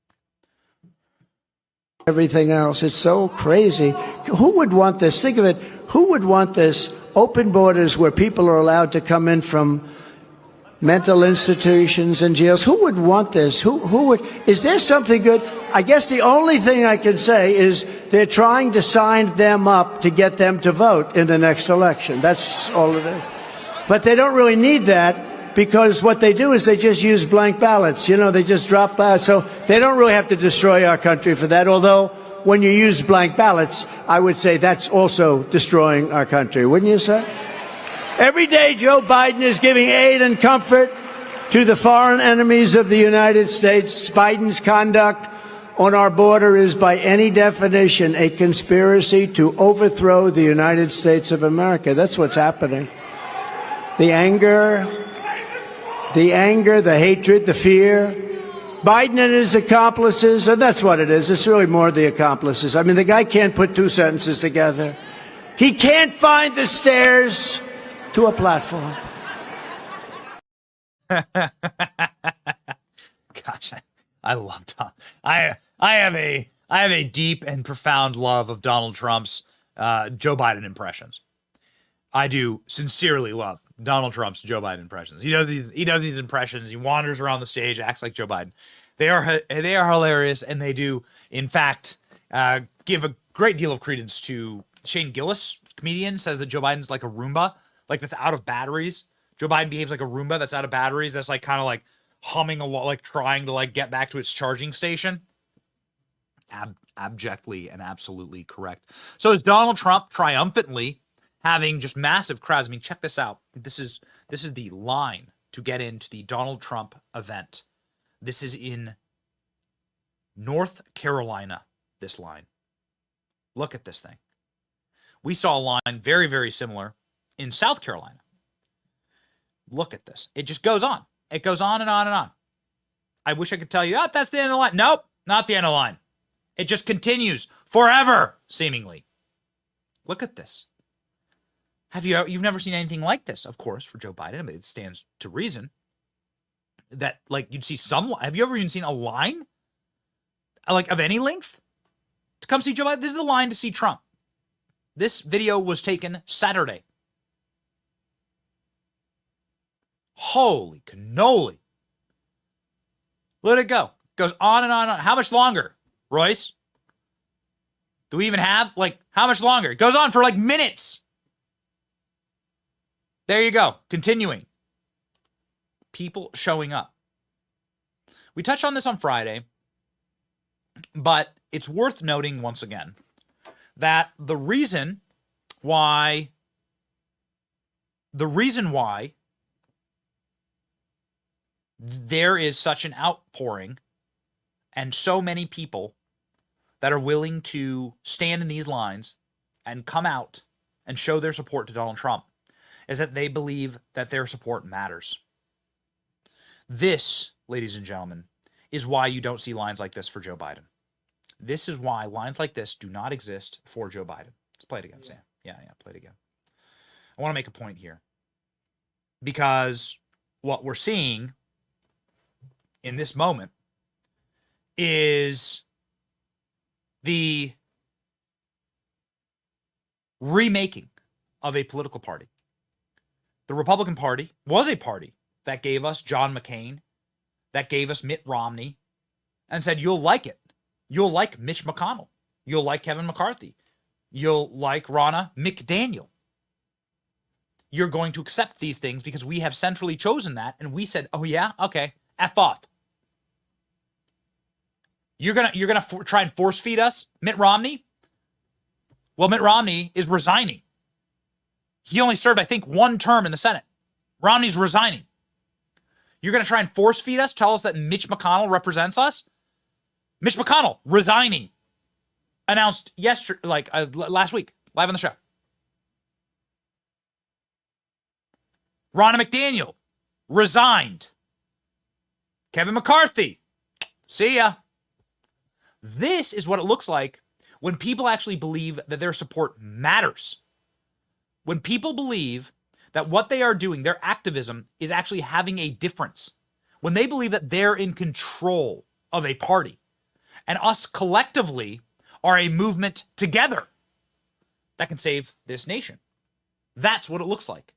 S5: Everything else. It's so crazy. Who would want this? Think of it. Who would want this? Open borders where people are allowed to come in from mental institutions and jails. Who would want this? Who would? Is there something good? I guess the only thing I can say is they're trying to sign them up to get them to vote in the next election. That's all it is. But they don't really need that, because what they do is they just use blank ballots. You know, they just drop ballots. So they don't really have to destroy our country for that. Although when you use blank ballots, I would say that's also destroying our country. Wouldn't you say? Every day, Joe Biden is giving aid and comfort to the foreign enemies of the United States. Biden's conduct on our border is, by any definition, a conspiracy to overthrow the United States of America. That's what's happening. The anger, the hatred, the fear. Biden and his accomplices, and that's what it is. It's really more the accomplices. I mean, the guy can't put two sentences together. He can't find the stairs to a platform.
S6: Gosh, I love Donald. I have a deep and profound love of Donald Trump's Joe Biden impressions. I do sincerely love Donald Trump's Joe Biden impressions. He does these impressions. He wanders around the stage, acts like Joe Biden. They are hilarious, and they do, in fact, give a great deal of credence to Shane Gillis, comedian, says that Joe Biden's like a Roomba, like that's out of batteries. Joe Biden behaves like a Roomba that's out of batteries. That's like kind of like humming a lot, like trying to like get back to its charging station. Abjectly and absolutely correct. So is Donald Trump triumphantly having just massive crowds? I mean, check this out. This is the line to get into the Donald Trump event. This is in North Carolina, this line. Look at this thing. We saw a line very, very similar in South Carolina. Look at this. It just goes on. It goes on and on and on. I wish I could tell you, oh, that's the end of the line. Nope, not the end of the line. It just continues forever, seemingly. Look at this. You've never seen anything like this, of course, for Joe Biden. I mean, it stands to reason that, like, you'd see some. Have you ever even seen a line, like, of any length to come see Joe Biden? This is the line to see Trump. This video was taken Saturday. Holy cannoli. Let it go. Goes on and on and on. How much longer, Royce? Do we even have, like, how much longer? It goes on for, like, minutes. There you go. Continuing. People showing up. We touched on this on Friday, but it's worth noting once again that the reason why there is such an outpouring and so many people that are willing to stand in these lines and come out and show their support to Donald Trump is that they believe that their support matters. This, ladies and gentlemen, is why you don't see lines like this for Joe Biden. This is why lines like this do not exist for Joe Biden. Let's play it again, Sam. Yeah, play it again. I want to make a point here, because what we're seeing in this moment is the remaking of a political party. The Republican Party was a party that gave us John McCain, that gave us Mitt Romney, and said, you'll like it. You'll like Mitch McConnell. You'll like Kevin McCarthy. You'll like Ronna McDaniel. You're going to accept these things because we have centrally chosen that. And we said, oh yeah, okay, F off. You're gonna try and force feed us Mitt Romney? Well, Mitt Romney is resigning. He only served, I think, one term in the Senate. Romney's resigning. You're going to try and force feed us, tell us that Mitch McConnell represents us? Mitch McConnell resigning. Announced yesterday, last week, live on the show. Ronna McDaniel resigned. Kevin McCarthy, see ya. This is what it looks like when people actually believe that their support matters. When people believe that what they are doing, their activism, is actually having a difference. When they believe that they're in control of a party, and us collectively are a movement together that can save this nation. That's what it looks like.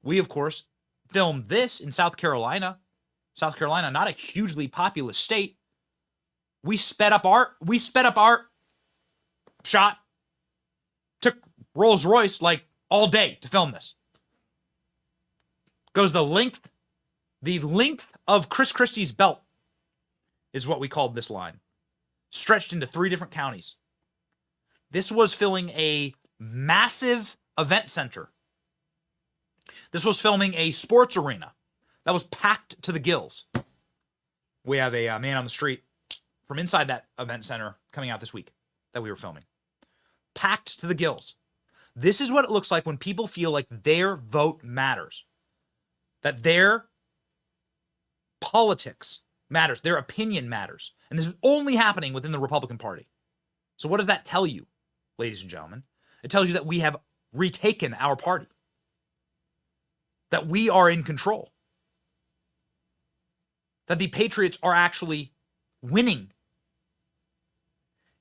S6: We, of course, filmed this in South Carolina. South Carolina, not a hugely populous state, We sped up our shot. Took Rolls-Royce like all day to film this. Goes the length of Chris Christie's belt is what we called this line. Stretched into 3 different counties. This was filling a massive event center. This was filming a sports arena that was packed to the gills. We have a man on the street from inside that event center coming out this week that we were filming. Packed to the gills. This is what it looks like when people feel like their vote matters. That their politics matters. Their opinion matters. And this is only happening within the Republican Party. So what does that tell you, ladies and gentlemen? It tells you that we have retaken our party. That we are in control. That the Patriots are actually winning.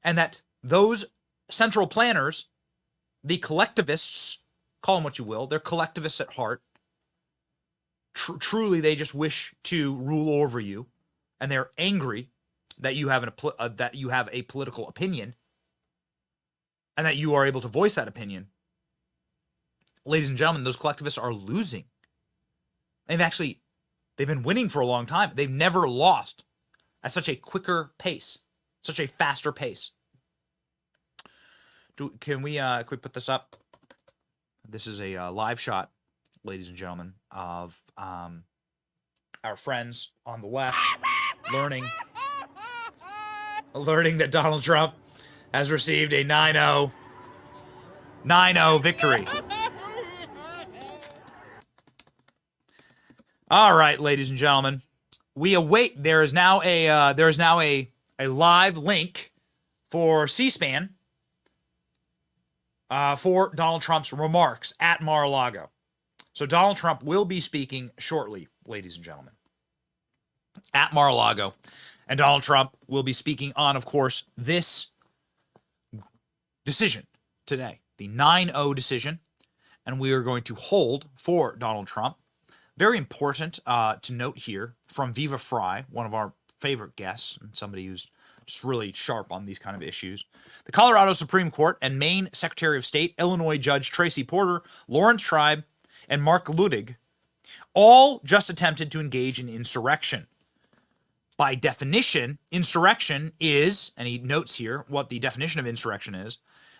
S6: And that those central planners, the collectivists, call them what you will, they're collectivists at heart. Truly, they just wish to rule over you. And they're angry that you have a political opinion and that you are able to voice that opinion. Ladies and gentlemen, those collectivists are losing. They've been winning for a long time. They've never lost at such a quicker pace, such a faster pace. Can we put this up? This is a live shot, ladies and gentlemen, of our friends on the left learning that Donald Trump has received a 9-0 victory. All right, ladies and gentlemen, we await. There is now a live link for C-SPAN for Donald Trump's remarks at Mar-a-Lago. So Donald Trump will be speaking shortly, ladies and gentlemen, at Mar-a-Lago. And Donald Trump will be speaking on, of course, this decision today, the 9-0 decision. And we are going to hold for Donald Trump. Very important to note here from Viva Fry, one of our favorite guests, and somebody who's just really sharp on these kind of issues. The Colorado Supreme Court and Maine Secretary of State, Illinois Judge Tracy Porter, Lawrence Tribe, and Mark Ludig all just attempted to engage in insurrection. By definition, insurrection is, and he notes here what the definition of insurrection is,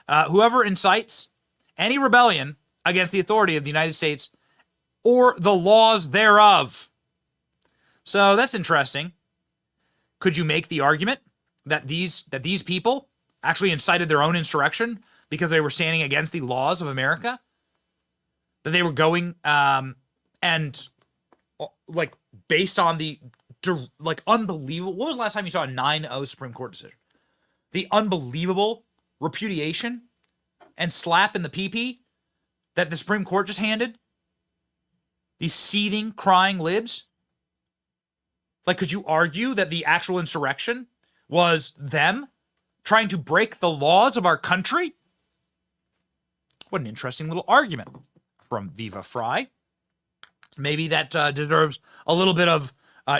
S6: whoever incites any rebellion against the authority of the United States or the laws thereof. So that's interesting. Could you make the argument that these people actually incited their own insurrection because they were standing against the laws of America? That they were going and like based on the unbelievable. What was the last time you saw a 9-0 Supreme Court decision? The unbelievable repudiation and slap in the pee-pee that the Supreme Court just handed. These seething, crying libs. Like, could you argue that the actual insurrection was them trying to break the laws of our country? What an interesting little argument from Viva Fry. Maybe that deserves a little bit of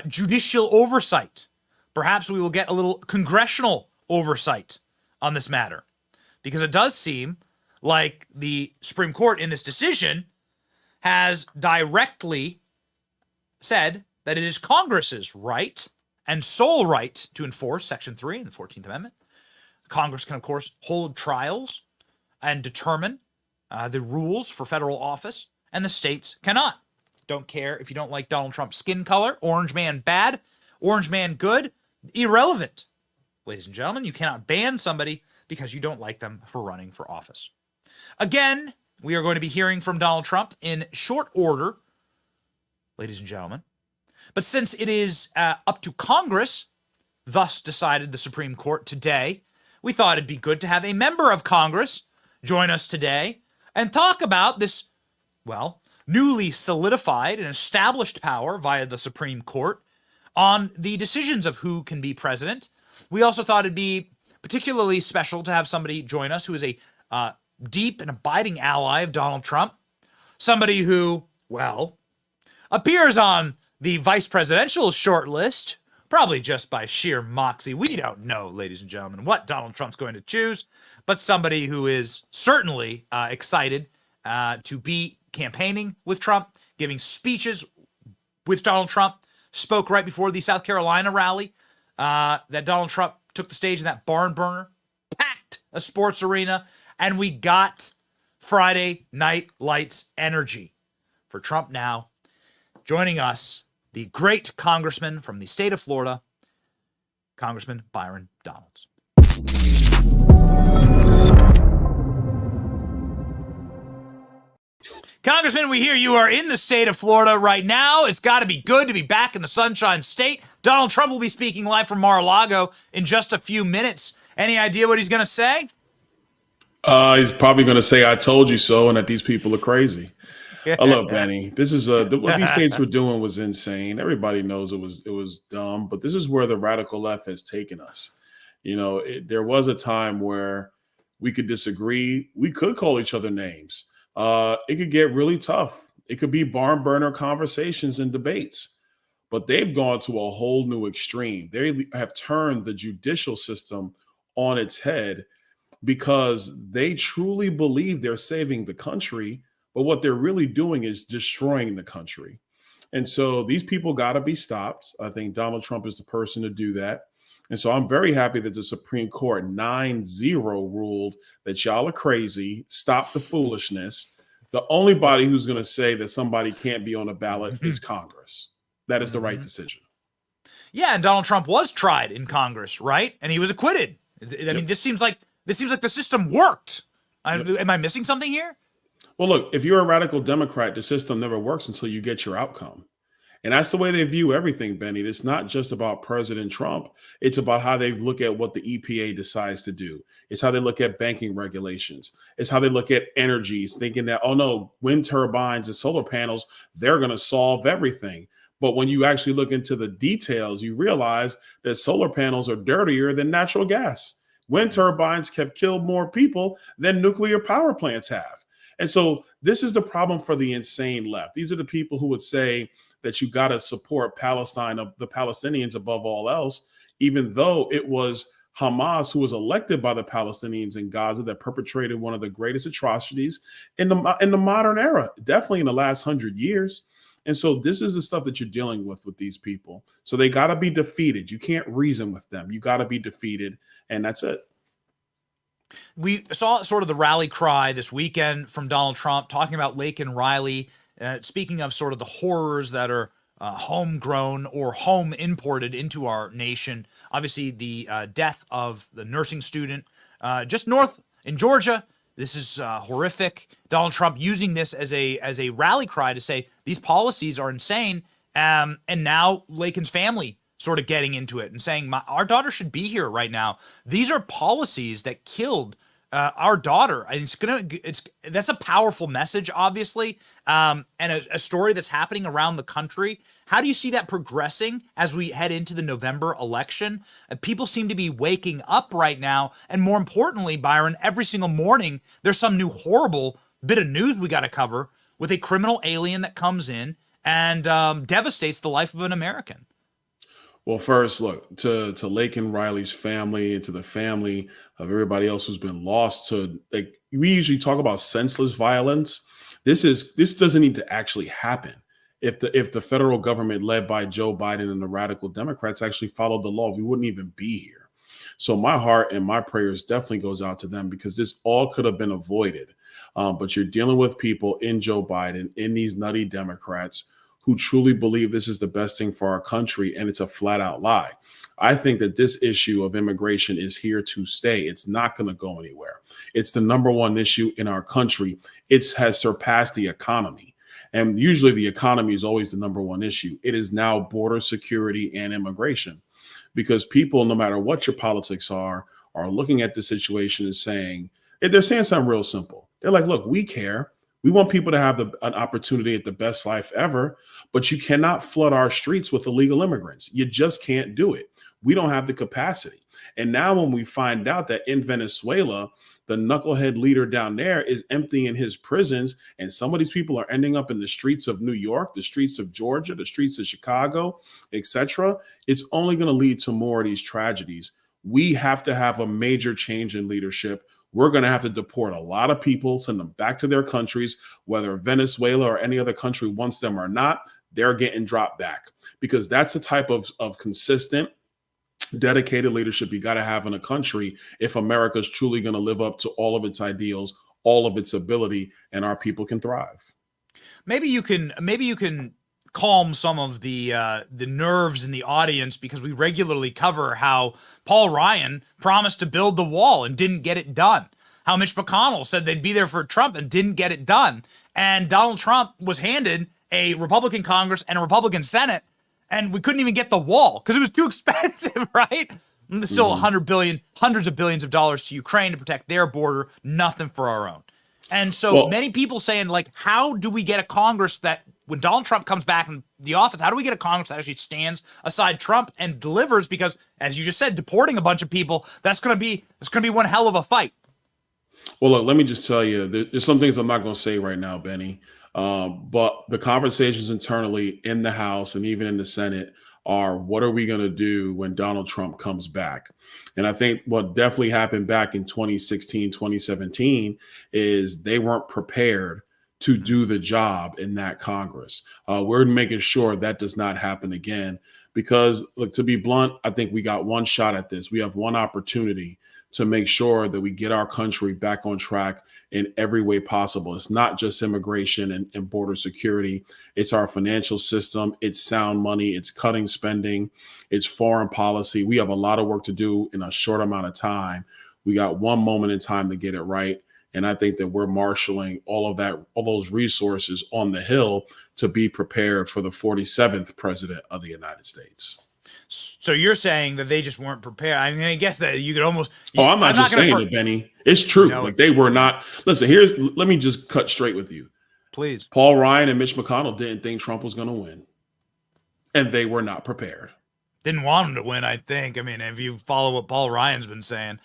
S6: judicial oversight. Perhaps we will get a little congressional oversight on this matter. Because it does seem like the Supreme Court in this decision has directly said that it is Congress's right and sole right to enforce Section 3 in the 14th Amendment. Congress can, of course, hold trials and determine the rules for federal office, and the states cannot. Don't care if you don't like Donald Trump's skin color. Orange man bad, orange man good, irrelevant. Ladies and gentlemen, you cannot ban somebody because you don't like them for running for office. Again, we are going to be hearing from Donald Trump in short order, ladies and gentlemen. But since it is up to Congress, thus decided the Supreme Court today, we thought it'd be good to have a member of Congress join us today and talk about this, well, newly solidified and established power via the Supreme Court on the decisions of who can be president. We also thought it'd be particularly special to have somebody join us who is a deep and abiding ally of Donald Trump, somebody who, well, appears on the vice presidential shortlist probably just by sheer moxie. We don't know, ladies and gentlemen, what Donald Trump's going to choose, but somebody who is certainly excited to be campaigning with Trump, giving speeches with Donald Trump, spoke right before the South Carolina rally that Donald Trump took the stage in that barn burner, packed a sports arena, and we got Friday Night Lights energy for Trump now. Joining us, the great congressman from the state of Florida, Congressman Byron Donalds. Congressman, we hear you are in the state of Florida right now. It's got to be good to be back in the Sunshine State. Donald Trump will be speaking live from Mar-a-Lago in just a few minutes. Any idea what he's going to say?
S7: He's probably going to say, "I told you so," and that these people are crazy. Look, Benny, this is what these states were doing was insane. Everybody knows it was dumb, but this is where the radical left has taken us. You know, there was a time where we could disagree. We could call each other names. It could get really tough. It could be barn burner conversations and debates, but they've gone to a whole new extreme. They have turned the judicial system on its head because they truly believe they're saving the country, but what they're really doing is destroying the country. And so these people got to be stopped. I think Donald Trump is the person to do that. And so I'm very happy that the Supreme Court 9-0 ruled that y'all are crazy. Stop the foolishness. The only body who's going to say that somebody can't be on a ballot is Congress. That is the right decision.
S6: Yeah, and Donald Trump was tried in Congress, right? And he was acquitted. I mean, this seems like the system worked. Am I missing something here?
S7: Well, look, if you're a radical Democrat, the system never works until you get your outcome. And that's the way they view everything, Benny. It's not just about President Trump. It's about how they look at what the EPA decides to do. It's how they look at banking regulations. It's how they look at energies, thinking that, oh, no, wind turbines and solar panels, they're going to solve everything. But when you actually look into the details, you realize that solar panels are dirtier than natural gas. Wind turbines have killed more people than nuclear power plants have. And so this is the problem for the insane left. These are the people who would say that you got to support Palestine, the Palestinians above all else, even though it was Hamas who was elected by the Palestinians in Gaza that perpetrated one of the greatest atrocities in the modern era, definitely in the last 100 years. And so this is the stuff that you're dealing with these people. So they got to be defeated. You can't reason with them. You got to be defeated. And that's it.
S6: We saw sort of the rally cry this weekend from Donald Trump talking about Lake and Riley, speaking of sort of the horrors that are homegrown or home imported into our nation. Obviously, the death of the nursing student just north in Georgia. This is horrific. Donald Trump using this as a rally cry to say these policies are insane. And now Laken's family sort of getting into it and saying, our daughter should be here right now. These are policies that killed our daughter. That's a powerful message, obviously, and a story that's happening around the country. How do you see that progressing as we head into the November election? People seem to be waking up right now, and more importantly, Byron, every single morning there's some new horrible bit of news we got to cover with a criminal alien that comes in and devastates the life of an American.
S7: Well, first, look, to Lake and Riley's family and to the family of everybody else who's been lost to, like, we usually talk about senseless violence. This doesn't need to actually happen. If the federal government led by Joe Biden and the radical Democrats actually followed the law, we wouldn't even be here. So my heart and my prayers definitely goes out to them because this all could have been avoided. But you're dealing with people in Joe Biden, in these nutty Democrats who truly believe this is the best thing for our country, and it's a flat out lie. I think that this issue of immigration is here to stay. It's not going to go anywhere. It's the number one issue in our country. It has surpassed the economy. And usually the economy is always the number one issue. It is now border security and immigration, because people, no matter what your politics are looking at the situation and saying, they're saying something real simple. They're like, look, we care. We want people to have an opportunity at the best life ever, but you cannot flood our streets with illegal immigrants. You just can't do it. We don't have the capacity. And now when we find out that in Venezuela, the knucklehead leader down there is emptying his prisons, and some of these people are ending up in the streets of New York, the streets of Georgia, the streets of Chicago, etc., it's only going to lead to more of these tragedies. We have to have a major change in leadership. We're going to have to deport a lot of people, send them back to their countries, whether Venezuela or any other country wants them or not, they're getting dropped back, because that's the type of consistent, dedicated leadership you got to have in a country if America is truly going to live up to all of its ideals, all of its ability, and our people can thrive.
S6: Maybe you can calm some of the nerves in the audience, because we regularly cover how Paul Ryan promised to build the wall and didn't get it done. How Mitch McConnell said they'd be there for Trump and didn't get it done. And Donald Trump was handed a Republican Congress and a Republican Senate, and we couldn't even get the wall because it was too expensive, right? And there's still hundreds of billions of dollars to Ukraine to protect their border, nothing for our own. And so many people saying, like, how do we get a Congress that, when Donald Trump comes back in the office, how do we get a Congress that actually stands aside Trump and delivers? Because, as you just said, deporting a bunch of people, that's going to be one hell of a fight.
S7: Well, look, let me just tell you, there's some things I'm not going to say right now, Benny. But the conversations internally in the House and even in the Senate are, what are we going to do when Donald Trump comes back? And I think what definitely happened back in 2016, 2017 is they weren't prepared to do the job in that Congress. We're making sure that does not happen again, because, look, to be blunt, I think we got one shot at this. We have one opportunity to make sure that we get our country back on track in every way possible. It's not just immigration and border security. It's our financial system. It's sound money. It's cutting spending. It's foreign policy. We have a lot of work to do in a short amount of time. We got one moment in time to get it right. And I think that we're marshaling all those resources on the Hill to be prepared for the 47th president of the United States.
S6: So you're saying that they just weren't prepared. I mean, I guess that you could almost.
S7: I'm not just saying it, Benny. It's true. Like, they were not. Listen, let me just cut straight with you.
S6: Please.
S7: Paul Ryan and Mitch McConnell didn't think Trump was going to win, and they were not prepared.
S6: Didn't want him to win, I think. I mean, if you follow what Paul Ryan's been saying,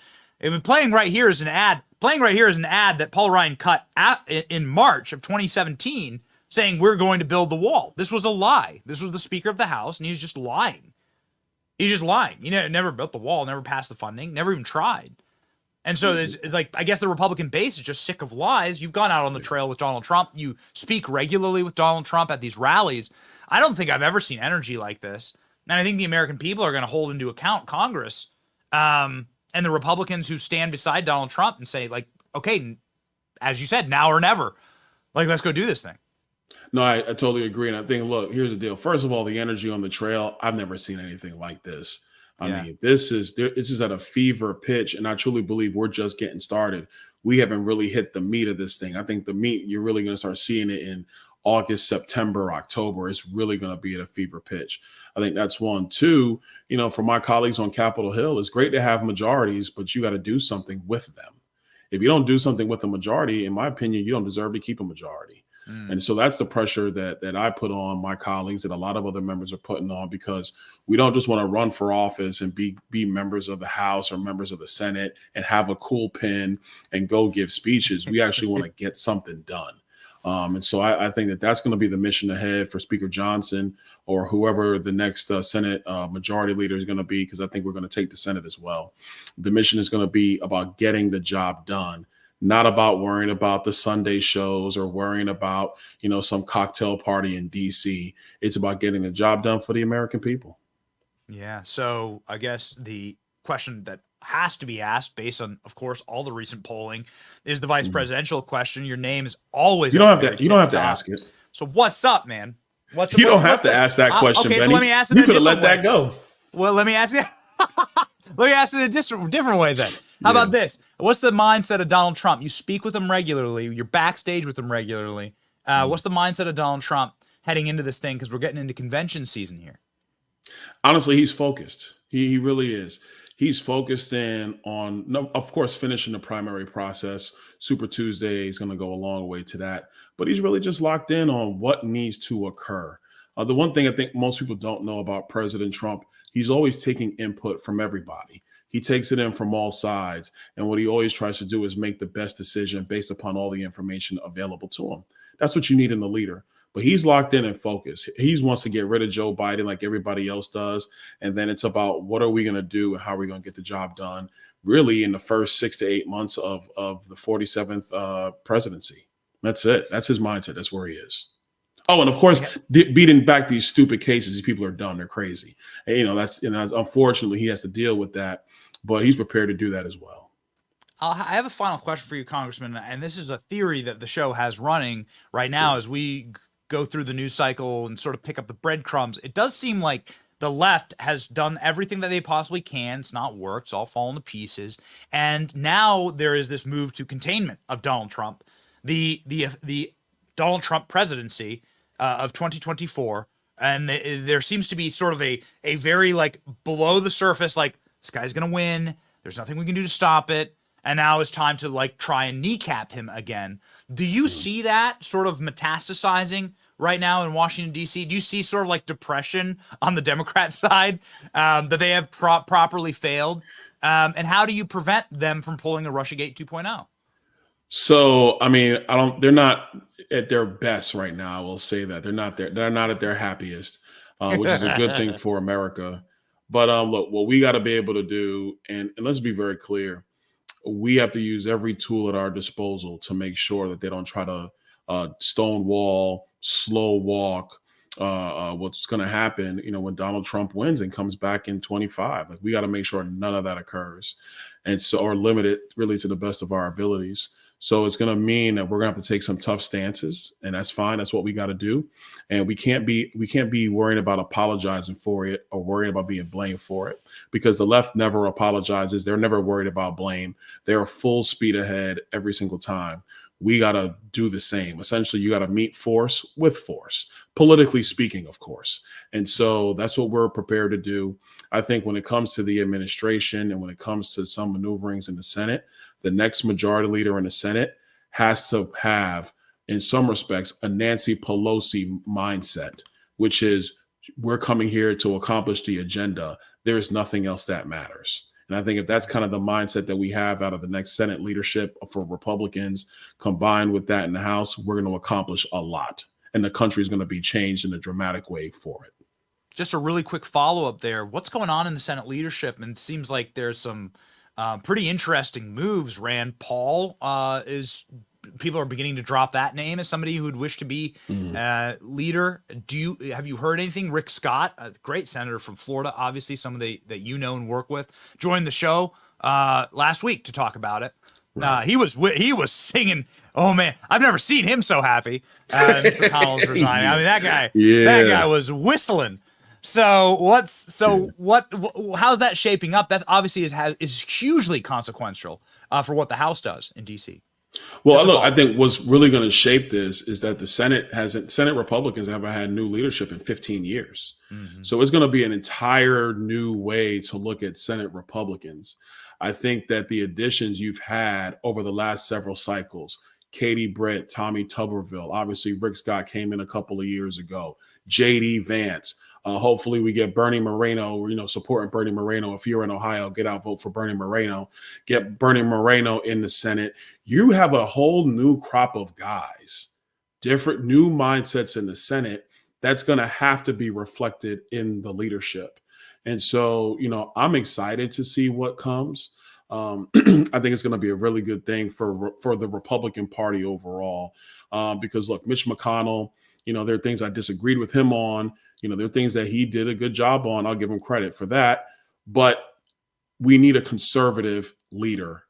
S6: playing right here is an ad that Paul Ryan cut in March of 2017, saying we're going to build the wall. This was a lie. This was the Speaker of the House, and he's just lying. He's just lying. He never built the wall, never passed the funding, never even tried. And so there's, like, I guess the Republican base is just sick of lies. You've gone out on the trail with Donald Trump. You speak regularly with Donald Trump at these rallies. I don't think I've ever seen energy like this. And I think the American people are going to hold into account Congress and the Republicans who stand beside Donald Trump and say, like, okay, as you said, now or never. Like, let's go do this thing.
S7: No, I totally agree. And I think, look, here's the deal. First of all, the energy on the trail, I've never seen anything like this. I mean, this is at a fever pitch, and I truly believe we're just getting started. We haven't really hit the meat of this thing. I think the meat, you're really going to start seeing it in August, September, October. It's really going to be at a fever pitch. I think that's one. Two, for my colleagues on Capitol Hill, it's great to have majorities, but you got to do something with them. If you don't do something with a majority, in my opinion, you don't deserve to keep a majority. And so that's the pressure that I put on my colleagues, that a lot of other members are putting on, because we don't just want to run for office and be members of the House or members of the Senate and have a cool pen and go give speeches. We actually want to get something done. And so I think that's going to be the mission ahead for Speaker Johnson or whoever the next Senate majority leader is going to be, because I think we're going to take the Senate as well. The mission is going to be about getting the job done, not about worrying about the Sunday shows or worrying about, some cocktail party in DC. It's about getting the job done for the American people.
S6: Yeah. So I guess the question that has to be asked, based on, of course, all the recent polling, is the vice presidential question. Your name is always.
S7: You don't have to ask it.
S6: So what's up, man?
S7: You don't have to ask that question,
S6: okay,
S7: Benny.
S6: so let me ask it.
S7: You could have let that go.
S6: Well, let me ask it. Let me ask it a different way then. How about this? What's the mindset of Donald Trump? You speak with him regularly. You're backstage with him regularly. What's the mindset of Donald Trump heading into this thing? Because we're getting into convention season here.
S7: Honestly, he's focused. He really is. He's focused in on, of course, finishing the primary process. Super Tuesday is going to go a long way to that. But he's really just locked in on what needs to occur. The one thing I think most people don't know about President Trump, he's always taking input from everybody. He takes it in from all sides. And what he always tries to do is make the best decision based upon all the information available to him. That's what you need in a leader. But he's locked in and focused. He wants to get rid of Joe Biden like everybody else does. And then it's about what are we going to do and how are we going to get the job done really in the first 6 to 8 months of the 47th presidency. That's it. That's his mindset. That's where he is. Oh, and of course, beating back these stupid cases. These people are dumb. They're crazy. And, that's unfortunately, he has to deal with that. But he's prepared to do that as well.
S6: I have a final question for you, Congressman. And this is a theory that the show has running right now as we go through the news cycle and sort of pick up the breadcrumbs. It does seem like the left has done everything that they possibly can. It's not worked. It's all fallen to pieces. And now there is this move to containment of Donald Trump. The Donald Trump presidency of 2024. And there seems to be sort of a very like below the surface, like this guy's going to win. There's nothing we can do to stop it. And now it's time to like try and kneecap him again. Do you see that sort of metastasizing right now in Washington, D.C.? Do you see sort of like depression on the Democrat side that they have properly failed? And how do you prevent them from pulling a Russiagate 2.0?
S7: So, I mean, they're not at their best right now. I will say that they're not there. They're not at their happiest, which is a good thing for America. But look, what we got to be able to do, and let's be very clear, we have to use every tool at our disposal to make sure that they don't try to stonewall, slow walk what's going to happen, when Donald Trump wins and comes back in 25. Like, we got to make sure none of that occurs, and so, or limit it really to the best of our abilities. So it's going to mean that we're going to have to take some tough stances, and that's fine. That's what we got to do. And we can't be worrying about apologizing for it or worrying about being blamed for it, because the left never apologizes. They're never worried about blame. They're full speed ahead every single time. We got to do the same. Essentially, you got to meet force with force, politically speaking, of course. And so that's what we're prepared to do. I think when it comes to the administration and when it comes to some maneuverings in the Senate, the next majority leader in the Senate has to have, in some respects, a Nancy Pelosi mindset, which is we're coming here to accomplish the agenda. There is nothing else that matters. And I think if that's kind of the mindset that we have out of the next Senate leadership for Republicans, combined with that in the House, we're going to accomplish a lot. And the country is going to be changed in a dramatic way for it.
S6: Just a really quick follow-up there. What's going on in the Senate leadership? And it seems like there's some pretty interesting moves. Rand Paul people are beginning to drop that name as somebody who would wish to be leader. Have you heard anything? Rick Scott, a great senator from Florida, obviously someone that you know and work with, joined the show last week to talk about it. Right. He was singing. Oh man, I've never seen him so happy. Mr. McConnell's resigning. I mean, that guy was whistling. So how's that shaping up? That obviously is hugely consequential for what the House does in DC.
S7: Well, look, I think what's really going to shape this is that the Senate Republicans haven't had new leadership in 15 years. Mm-hmm. So it's going to be an entire new way to look at Senate Republicans. I think that the additions you've had over the last several cycles, Katie Britt, Tommy Tuberville, obviously Rick Scott came in a couple of years ago, J.D. Vance. Hopefully we get Bernie Moreno, supporting Bernie Moreno. If you're in Ohio, get out, vote for Bernie Moreno. Get Bernie Moreno in the Senate. You have a whole new crop of guys, different new mindsets in the Senate that's going to have to be reflected in the leadership. And so, I'm excited to see what comes. I think it's going to be a really good thing for the Republican Party overall, because, look, Mitch McConnell, there are things I disagreed with him on. There are things that he did a good job on. I'll give him credit for that. But we need a conservative leader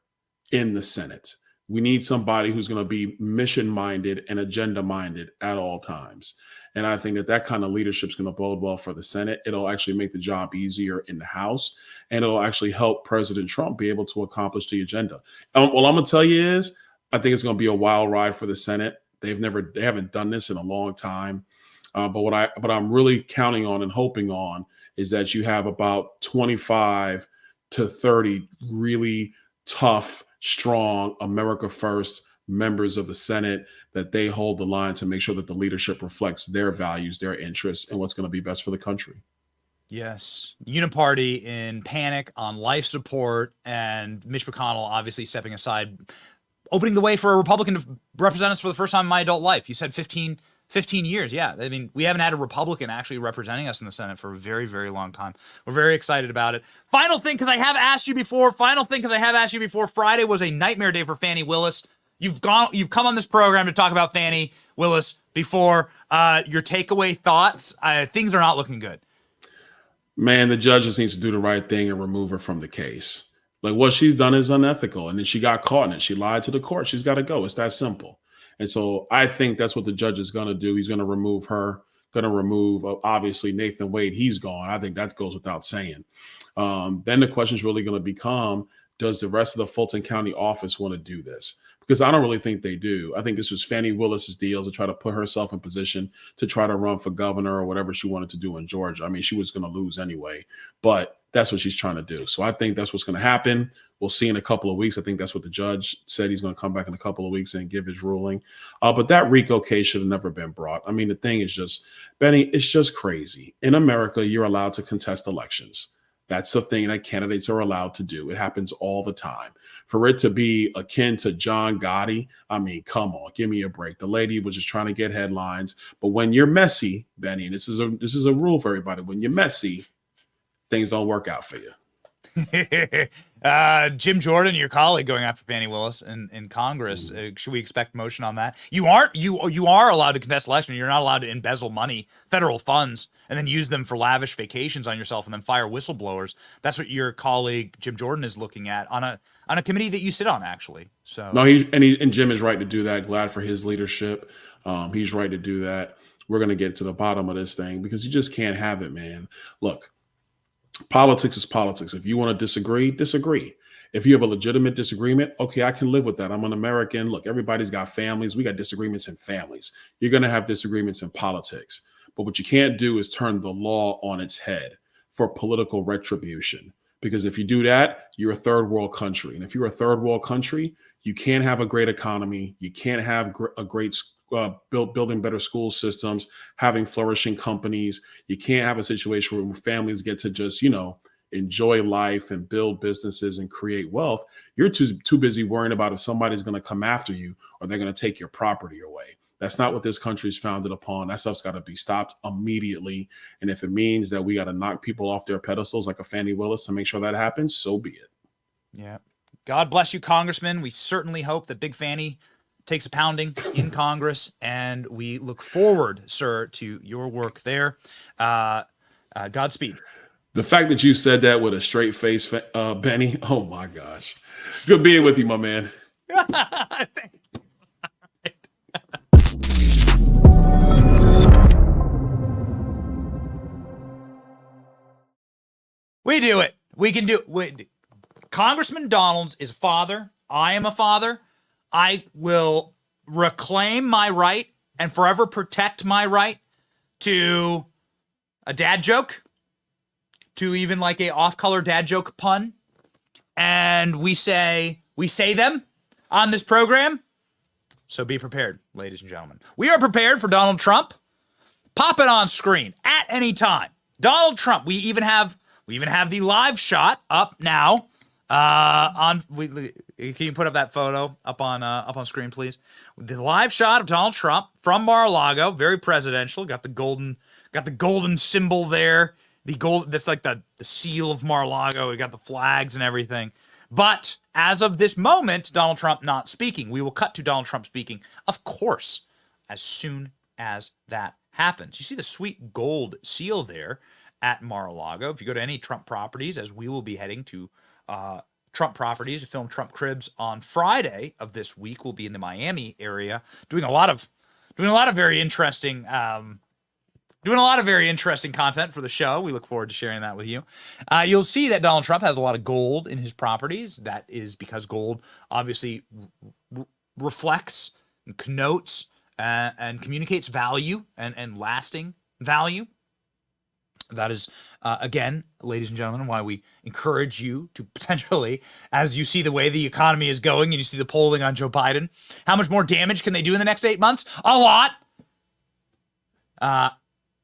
S7: in the Senate. We need somebody who's going to be mission-minded and agenda-minded at all times. And I think that kind of leadership is going to bode well for the Senate. It'll actually make the job easier in the House, and it'll actually help President Trump be able to accomplish the agenda. What I'm going to tell you is I think it's going to be a wild ride for the Senate. They haven't done this in a long time. But what I'm really counting on and hoping on is that you have about 25 to 30 really tough, strong, America First members of the Senate, that they hold the line to make sure that the leadership reflects their values, their interests, and what's going to be best for the country.
S6: Yes. Uniparty in panic on life support, and Mitch McConnell obviously stepping aside, opening the way for a Republican to represent us for the first time in my adult life. You said 15 years. Yeah. I mean, we haven't had a Republican actually representing us in the Senate for a very, very long time. We're very excited about it. Final thing, because I have asked you before, Friday was a nightmare day for Fani Willis. You've come on this program to talk about Fani Willis before. Your takeaway thoughts, things are not looking good.
S7: Man, the judge just needs to do the right thing and remove her from the case. Like, what she's done is unethical, and then she got caught in it. She lied to the court. She's got to go. It's that simple. And so I think that's what the judge is going to do. He's going to remove her, going to remove, obviously, Nathan Wade. He's gone. I think that goes without saying. Then the question is really going to become, does the rest of the Fulton County office want to do this? Because I don't really think they do. I think this was Fani Willis's deal to try to put herself in position to try to run for governor or whatever she wanted to do in Georgia. I mean, she was going to lose anyway, but that's what she's trying to do. So I think that's what's going to happen. We'll see in a couple of weeks. I think that's what the judge said. He's going to come back in a couple of weeks and give his ruling. But that RICO case should have never been brought. I mean, the thing is just, Benny, it's just crazy. In America, you're allowed to contest elections. That's the thing that candidates are allowed to do. It happens all the time. For it to be akin to John Gotti, I mean, come on, give me a break. The lady was just trying to get headlines. But when you're messy, Benny, and this is a rule for everybody, when you're messy, things don't work out for you.
S6: Jim Jordan, your colleague, going after Fani Willis in Congress. Should we expect motion on that? You are allowed to contest election. You're not allowed to embezzle money, federal funds, and then use them for lavish vacations on yourself and then fire whistleblowers. That's what your colleague Jim Jordan is looking at on a committee that you sit on, actually. So
S7: no, and Jim is right to do that. Glad for his leadership. He's right to do that. We're going to get to the bottom of this thing because you just can't have it, man. Look. Politics is politics. If you want to disagree, disagree. If you have a legitimate disagreement, okay, I can live with that. I'm an American. Look, everybody's got families. We got disagreements in families. You're going to have disagreements in politics. But what you can't do is turn the law on its head for political retribution. Because if you do that, you're a third world country. And if you're a third world country, you can't have a great economy. You can't have a great building better school systems, having flourishing companies. You can't have a situation where families get to just, enjoy life and build businesses and create wealth. You're too busy worrying about if somebody's going to come after you or they're going to take your property away. That's not what this country is founded upon. That stuff's got to be stopped immediately. And if it means that we got to knock people off their pedestals like a Fani Willis to make sure that happens, so be it.
S6: Yeah. God bless you, Congressman. We certainly hope that Big Fani takes a pounding in Congress, and we look forward, sir, to your work there. Godspeed.
S7: The fact that you said that with a straight face, Benny, oh my gosh. Good being with you, my man.
S6: Thank you. We do it. We can do it. Congressman Donalds is a father. I am a father. I will reclaim my right and forever protect my right to a dad joke, to even like a off-color dad joke pun. And we say them on this program. So be prepared, ladies and gentlemen. We are prepared for Donald Trump. Pop it on screen at any time. Donald Trump. We even have the live shot up now. Can you put up that photo up on screen, please? The live shot of Donald Trump from Mar-a-Lago, very presidential. Got the golden symbol there. That's like the seal of Mar-a-Lago. We got the flags and everything. But as of this moment, Donald Trump not speaking. We will cut to Donald Trump speaking, of course, as soon as that happens. You see the sweet gold seal there at Mar-a-Lago. If you go to any Trump properties, as we will be heading to Trump properties to film Trump cribs on Friday of this week, we'll be in the Miami area doing a lot of very interesting content for the show. We look forward to sharing that with you. You'll see that Donald Trump has a lot of gold in his properties. That is because gold obviously reflects and connotes and communicates value and lasting value. That is, again, ladies and gentlemen, why we encourage you to potentially, as you see the way the economy is going and you see the polling on Joe Biden, how much more damage can they do in the next 8 months? A lot.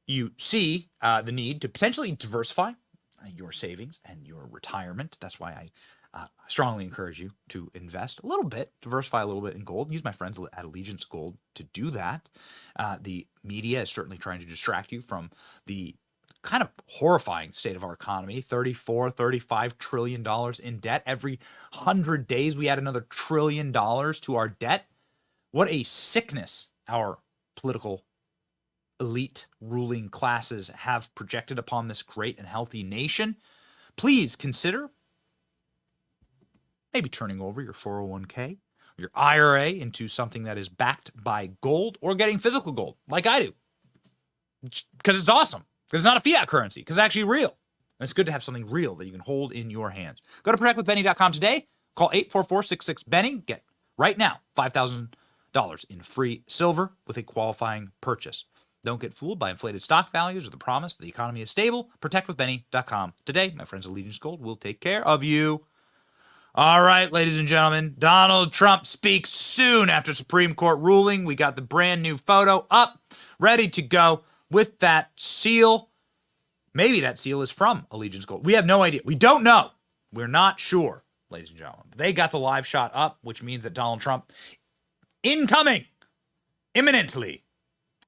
S6: you see the need to potentially diversify your savings and your retirement. That's why I strongly encourage you to invest a little bit, diversify a little bit in gold. Use my friends at Allegiance Gold to do that. The media is certainly trying to distract you from the kind of horrifying state of our economy. $35 trillion in debt. Every 100 days we add another $1 trillion to our debt. What a sickness our political elite ruling classes have projected upon this great and healthy nation. Please consider maybe turning over your 401k, your IRA into something that is backed by gold, or getting physical gold like I do. Because it's awesome. Because it's not a fiat currency. Because it's actually real. And it's good to have something real that you can hold in your hands. Go to protectwithbenny.com today. Call 844-66-BENNY. Get right now $5,000 in free silver with a qualifying purchase. Don't get fooled by inflated stock values or the promise that the economy is stable. Protectwithbenny.com today. My friends at Allegiance Gold will take care of you. All right, ladies and gentlemen, Donald Trump speaks soon after Supreme Court ruling. We got the brand new photo up, ready to go with that seal. Maybe that seal is from Allegiance Gold. We have no idea. We don't know. We're not sure, ladies and gentlemen. They got the live shot up, which means that Donald Trump incoming imminently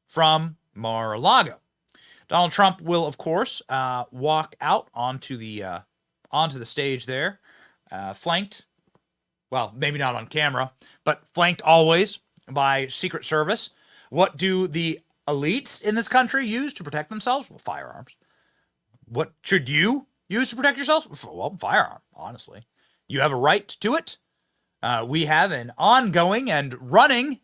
S6: from Mar-a-Lago. Donald Trump will, of course, walk out onto the stage there. Flanked, well, maybe not on camera, but flanked always by Secret Service. What do the elites in this country use to protect themselves? Well, firearms. What should you use to protect yourselves? Well, firearm, honestly. You have a right to it. We have an ongoing and running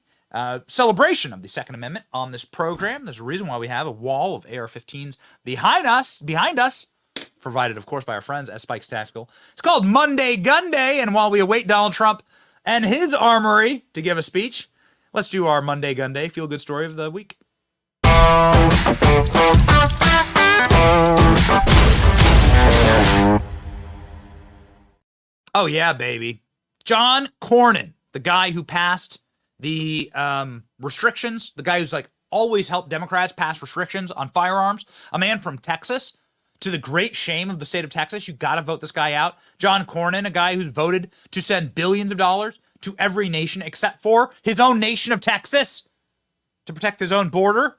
S6: celebration of the Second Amendment on this program. There's a reason why we have a wall of AR-15s behind us, provided, of course, by our friends at Spikes Tactical. It's called Monday Gun Day, and while we await Donald Trump and his armory to give a speech, let's do our Monday Gun Day feel-good story of the week. Oh, yeah, baby. John Cornyn, the guy who passed the restrictions, the guy who's like always helped Democrats pass restrictions on firearms, a man from Texas. To the great shame of the state of Texas, you got to vote this guy out. John Cornyn, a guy who's voted to send billions of dollars to every nation except for his own nation of Texas to protect his own border.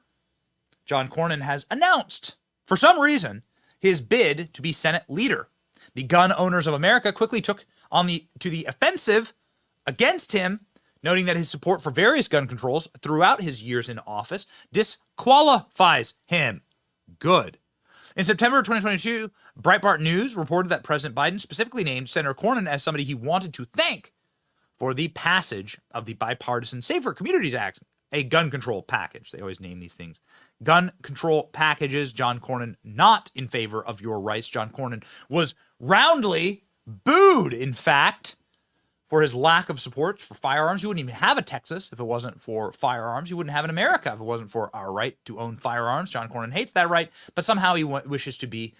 S6: John Cornyn has announced, for some reason, his bid to be Senate leader. The gun owners of America quickly took to the offensive against him, noting that his support for various gun controls throughout his years in office disqualifies him. Good. In September of 2022, Breitbart News reported that President Biden specifically named Senator Cornyn as somebody he wanted to thank for the passage of the Bipartisan Safer Communities Act, a gun control package. They always name these things. Gun control packages. John Cornyn not in favor of your rights. John Cornyn was roundly booed, in fact, for his lack of support for firearms. You wouldn't even have a Texas if it wasn't for firearms. You wouldn't have an America if it wasn't for our right to own firearms. John Cornyn hates that right, but somehow he wishes to be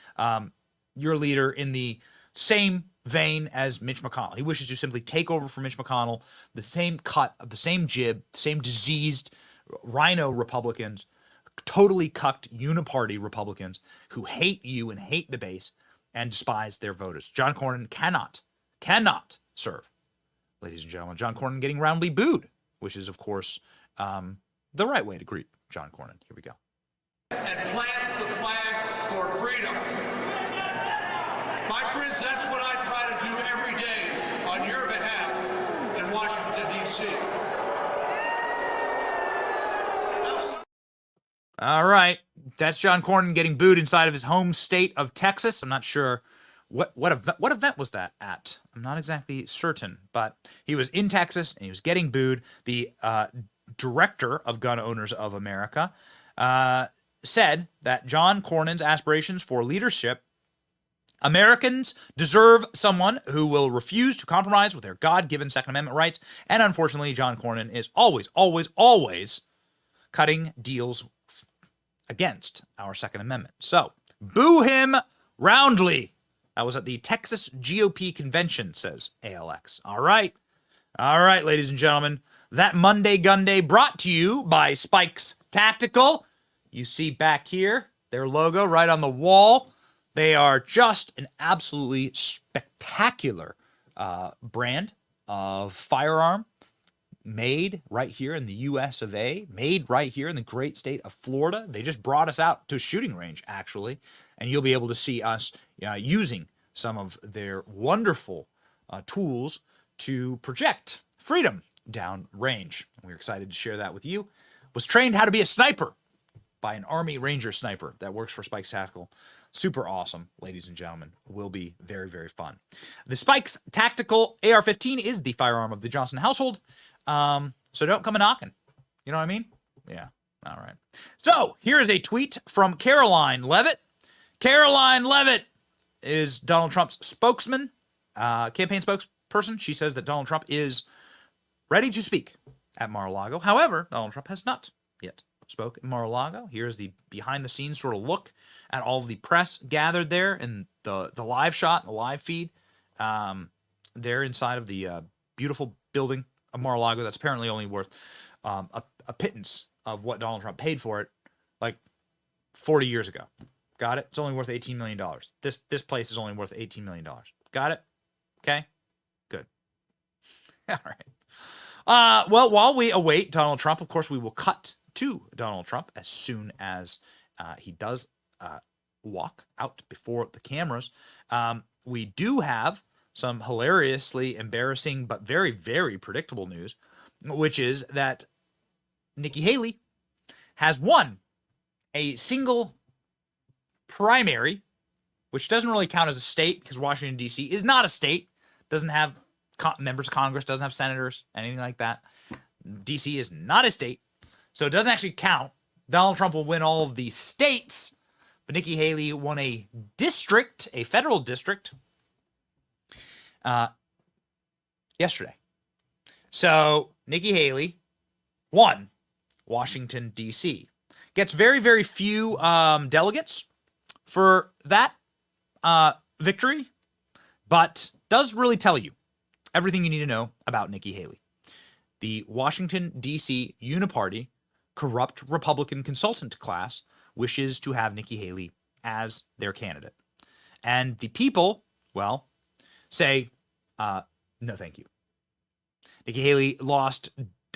S6: your leader in the same vein as Mitch McConnell. He wishes to simply take over for Mitch McConnell, the same cut of the same jib, same diseased rhino Republicans, totally cucked uniparty Republicans who hate you and hate the base and despise their voters. John Cornyn cannot serve. Ladies and gentlemen, John Cornyn getting roundly booed, which is, of course, the right way to greet John Cornyn. Here we go.
S8: And plant the flag for freedom. My friends, that's what I try to do every day on your behalf in Washington, D.C.
S6: All right. That's John Cornyn getting booed inside of his home state of Texas. I'm not sure what event was that at. I'm not exactly certain, but he was in Texas and he was getting booed. The director of Gun Owners of America said that John Cornyn's aspirations for leadership, Americans deserve someone who will refuse to compromise with their God-given Second Amendment rights. And unfortunately, John Cornyn is always cutting deals against our Second Amendment. So, boo him roundly. That was at the Texas GOP convention, says ALX. All right, ladies and gentlemen. That Monday Gun Day brought to you by Spikes Tactical. you see back here, their logo right on the wall. They are just an absolutely spectacular brand of firearm made right here in the U.S. of A., made right here in the great state of Florida. They just brought us out to a shooting range, actually, and you'll be able to see us using some of their wonderful tools to project freedom down range. We're excited to share that with you. Was trained how to be a sniper by an Army Ranger sniper that works for Spikes Tactical. Super awesome, ladies and gentlemen. Will be very, very fun. The Spikes Tactical AR-15 is the firearm of the Johnson household. So don't come a knocking. You know what I mean? Yeah. All right. So here is a tweet from Caroline Levitt. Caroline Levitt is Donald Trump's spokesman, campaign spokesperson. She says that Donald Trump is ready to speak at Mar-a-Lago. However, Donald Trump has not yet spoke in Mar-a-Lago. Here's the behind-the-scenes sort of look at all of the press gathered there and the live shot, the live feed there inside of the beautiful building of Mar-a-Lago that's apparently only worth a pittance of what Donald Trump paid for it like 40 years ago. Got it? It's only worth $18 million. This place is only worth $18 million. Got it? Okay? Good. All right. Well, while we await Donald Trump, of course, we will cut to Donald Trump as soon as he does walk out before the cameras. We do have some hilariously embarrassing but very, very predictable news, which is that Nikki Haley has won a single primary, which doesn't really count as a state because Washington, D.C. is not a state, doesn't have members of Congress, doesn't have senators, anything like that. D.C. is not a state, so it doesn't actually count. Donald Trump will win all of the states, but Nikki Haley won a district, a federal district, yesterday. So Nikki Haley won Washington, D.C. Gets very, very few delegates for that victory, but does really tell you everything you need to know about Nikki Haley. The Washington, D.C. Uniparty corrupt Republican consultant class wishes to have Nikki Haley as their candidate. And the people, well, say, no, thank you. Nikki Haley lost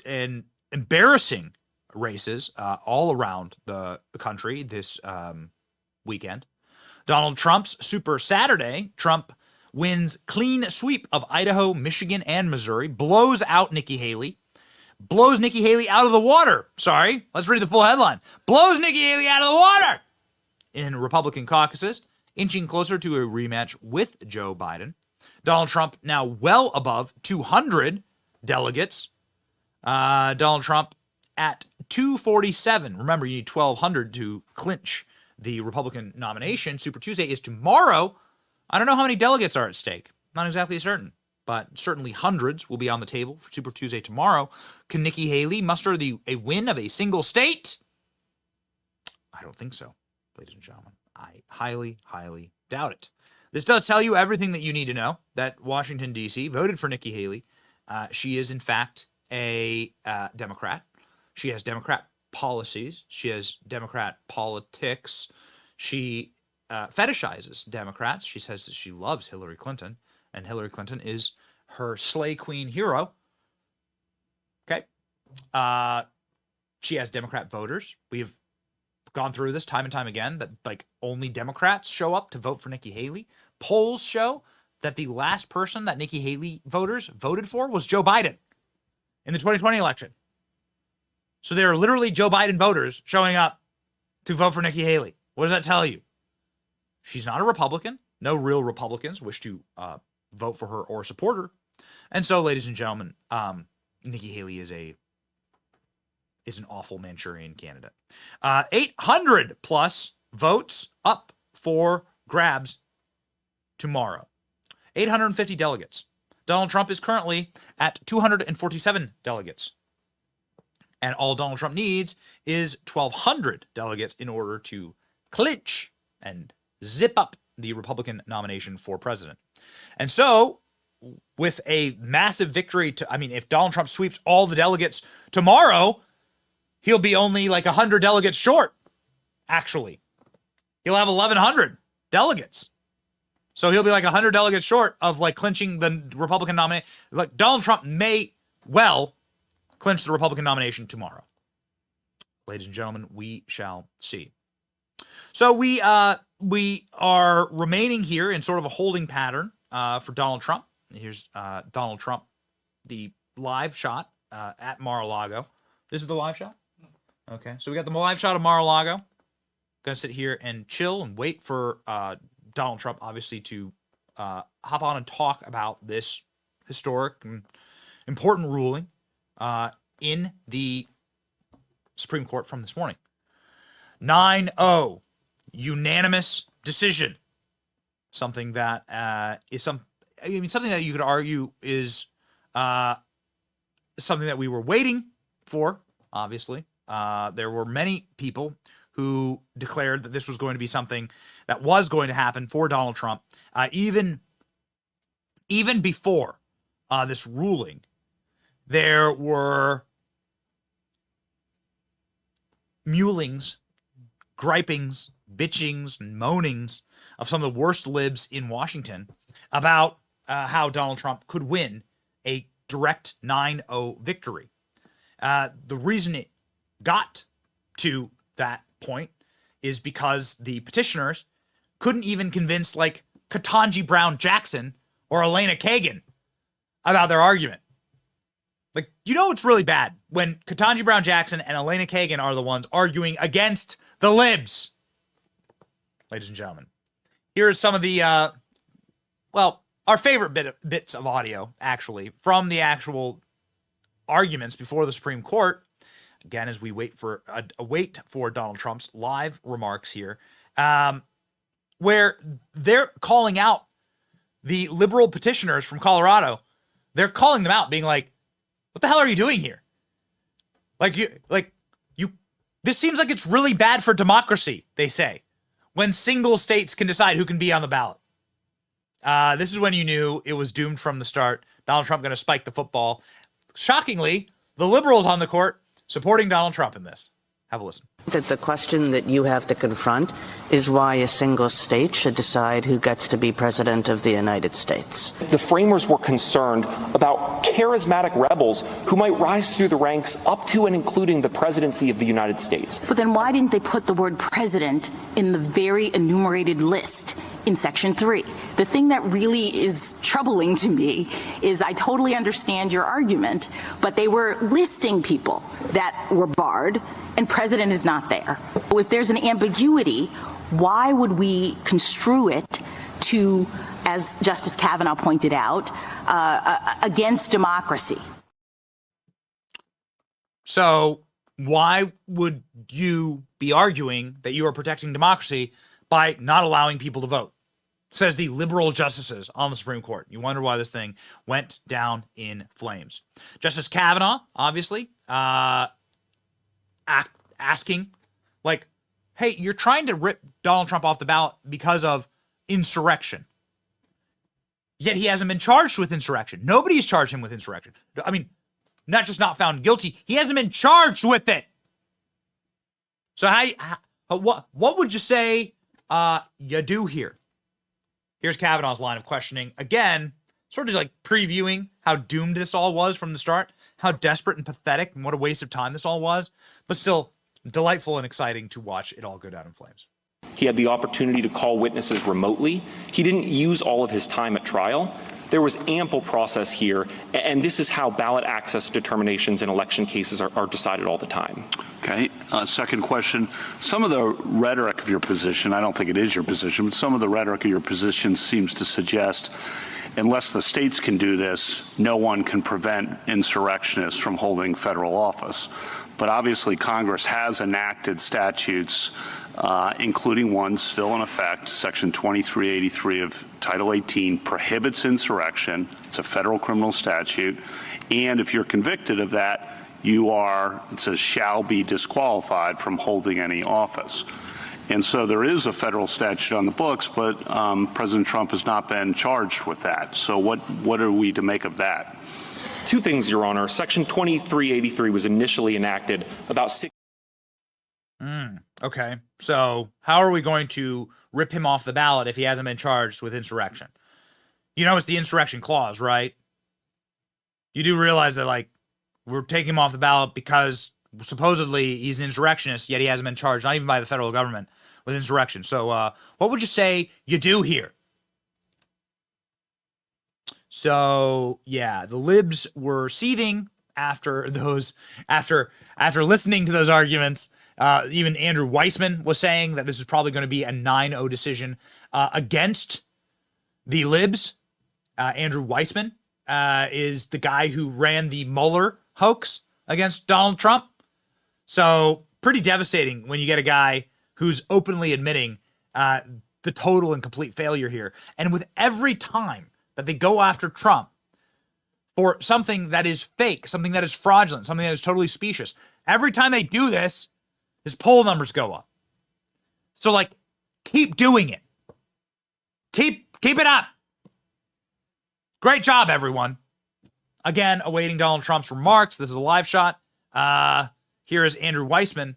S6: in embarrassing races all around the country this weekend. Donald Trump's Super Saturday, Trump wins clean sweep of Idaho, Michigan, and Missouri, blows out Nikki Haley, blows Nikki Haley out of the water. Sorry, let's read the full headline. Blows Nikki Haley out of the water in Republican caucuses, inching closer to a rematch with Joe Biden. Donald Trump now well above 200 delegates. Donald Trump at 247. Remember, you need 1,200 to clinch the Republican nomination. Super Tuesday is tomorrow. I don't know how many delegates are at stake. Not exactly certain, but certainly hundreds will be on the table for Super Tuesday tomorrow. Can Nikki Haley muster a win of a single state? I don't think so, ladies and gentlemen. I highly, highly doubt it. This does tell you everything that you need to know, that Washington, D.C. voted for Nikki Haley. She is, in fact, a Democrat. She has Democrat policies. She has Democrat politics. She fetishizes Democrats. She says that she loves Hillary Clinton, and Hillary Clinton is her slay queen hero. Okay. She has Democrat voters. We have gone through this time and time again, that like only Democrats show up to vote for Nikki Haley. Polls show that the last person that Nikki Haley voters voted for was Joe Biden in the 2020 election. So there are literally Joe Biden voters showing up to vote for Nikki Haley. What does that tell you? She's not a Republican. No real Republicans wish to vote for her or support her. And so, ladies and gentlemen, Nikki Haley is an awful Manchurian candidate. 800 plus votes up for grabs tomorrow. 850 delegates. Donald Trump is currently at 247 delegates. And all Donald Trump needs is 1,200 delegates in order to clinch and zip up the Republican nomination for president. And so, with a massive victory, if Donald Trump sweeps all the delegates tomorrow, he'll be only like 100 delegates short actually. He'll have 1,100 delegates. So he'll be like 100 delegates short of like clinching the Republican nomination. Like Donald Trump may well clinch the Republican nomination tomorrow. Ladies and gentlemen, we shall see. So we are remaining here in sort of a holding pattern for Donald Trump. Here's Donald Trump, the live shot at Mar-a-Lago. This is the live shot? Okay, so we got the live shot of Mar-a-Lago. Gonna sit here and chill and wait for Donald Trump, obviously, to hop on and talk about this historic and important ruling in the Supreme Court from this morning. 9-0, unanimous decision. Something that something that you could argue is something that we were waiting for. Obviously, there were many people who declared that this was going to be something that was going to happen for Donald Trump, even before this ruling. There were mulings, gripings, bitchings, and moanings of some of the worst libs in Washington about how Donald Trump could win a direct 9-0 victory. The reason it got to that point is because the petitioners couldn't even convince like Ketanji Brown Jackson or Elena Kagan about their argument. Like, you know, it's really bad when Ketanji Brown Jackson and Elena Kagan are the ones arguing against the libs. Ladies and gentlemen, here is some of the, our favorite bits of audio, actually, from the actual arguments before the Supreme Court. Again, as we wait for Donald Trump's live remarks here, where they're calling out the liberal petitioners from Colorado. They're calling them out, being like, "What the hell are you doing here? This seems like it's really bad for democracy," they say, when single states can decide who can be on the ballot. This is when you knew it was doomed from the start. Donald Trump going to spike the football. Shockingly, the liberals on the court supporting Donald Trump in this. Have a listen.
S9: That the question that you have to confront is why a single state should decide who gets to be president of the United States.
S10: The framers were concerned about charismatic rebels who might rise through the ranks up to and including the presidency of the United States.
S23: But then why didn't they put the word president in the very enumerated list in Section 3? The thing that really is troubling to me is I totally understand your argument, but they were listing people that were barred, and president is not there. If there's an ambiguity, why would we construe it to, as Justice Kavanaugh pointed out, against democracy?
S6: So why would you be arguing that you are protecting democracy by not allowing people to vote? Says the liberal justices on the Supreme Court. You wonder why this thing went down in flames. Justice Kavanaugh, obviously, asking, like, hey, you're trying to rip Donald Trump off the ballot because of insurrection. Yet he hasn't been charged with insurrection. Nobody's charged him with insurrection. I mean, not just not found guilty, he hasn't been charged with it. So what would you say you do here? Here's Kavanaugh's line of questioning. Again, sort of like previewing how doomed this all was from the start, how desperate and pathetic and what a waste of time this all was, but still delightful and exciting to watch it all go down in flames.
S10: He had the opportunity to call witnesses remotely. He didn't use all of his time at trial. There was ample process here, and this is how ballot access determinations in election cases are decided all the time.
S24: Okay. Second question. Some of the rhetoric of your position, I don't think it is your position, but some of the rhetoric of your position seems to suggest unless the states can do this, no one can prevent insurrectionists from holding federal office. But obviously Congress has enacted statutes, including one still in effect, Section 2383 of Title 18 prohibits insurrection. It's a federal criminal statute. And if you're convicted of that, it says shall be disqualified from holding any office. And so there is a federal statute on the books, but President Trump has not been charged with that. So what are we to make of that?
S10: Two things, Your Honor. Section 2383 was initially enacted about 6
S6: Okay. So how are we going to rip him off the ballot if he hasn't been charged with insurrection? You know, it's the insurrection clause, right? You do realize that, like, we're taking him off the ballot because supposedly he's an insurrectionist, yet he hasn't been charged, not even by the federal government, with insurrection. So what would you say you do here? So, yeah, the libs were seething after listening to those arguments. Even Andrew Weissman was saying that this is probably going to be a 9-0 decision against the libs. Andrew Weissman is the guy who ran the Mueller hoax against Donald Trump. So pretty devastating when you get a guy who's openly admitting the total and complete failure here. And with every time that they go after Trump for something that is fake, something that is fraudulent, something that is totally specious, every time they do this, his poll numbers go up. So, like, keep doing it. Keep it up. Great job, everyone. Again, awaiting Donald Trump's remarks. This is a live shot. Here is Andrew Weissman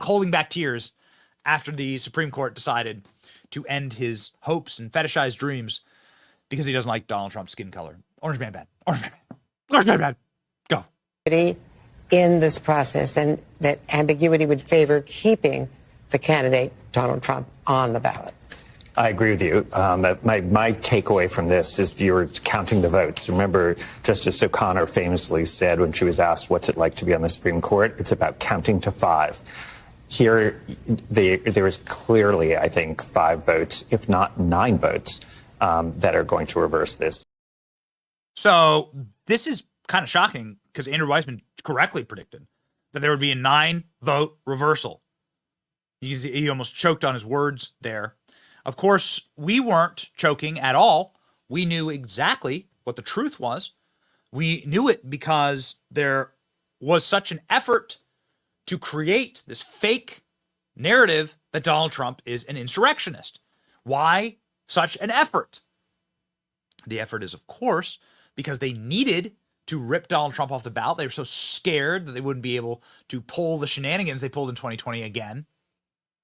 S6: holding back tears after the Supreme Court decided to end his hopes and fetishized dreams because he doesn't like Donald Trump's skin color. Orange man bad. Orange man bad. Orange man bad. Go.
S11: In this process, and that ambiguity would favor keeping the candidate, Donald Trump, on the ballot.
S12: I agree with you. My takeaway from this is you were counting the votes. Remember, Justice O'Connor famously said when she was asked what's it like to be on the Supreme Court, it's about counting to 5. Here, there is clearly, I think, 5 votes, if not 9 votes, that are going to reverse this.
S6: So this is kind of shocking because Andrew Weissman correctly predicted that there would be a 9-vote reversal. He almost choked on his words there. Of course, we weren't choking at all. We knew exactly what the truth was. We knew it because there was such an effort to create this fake narrative that Donald Trump is an insurrectionist. Why such an effort? The effort is, of course, because they needed to rip Donald Trump off the ballot. They were so scared that they wouldn't be able to pull the shenanigans they pulled in 2020 again,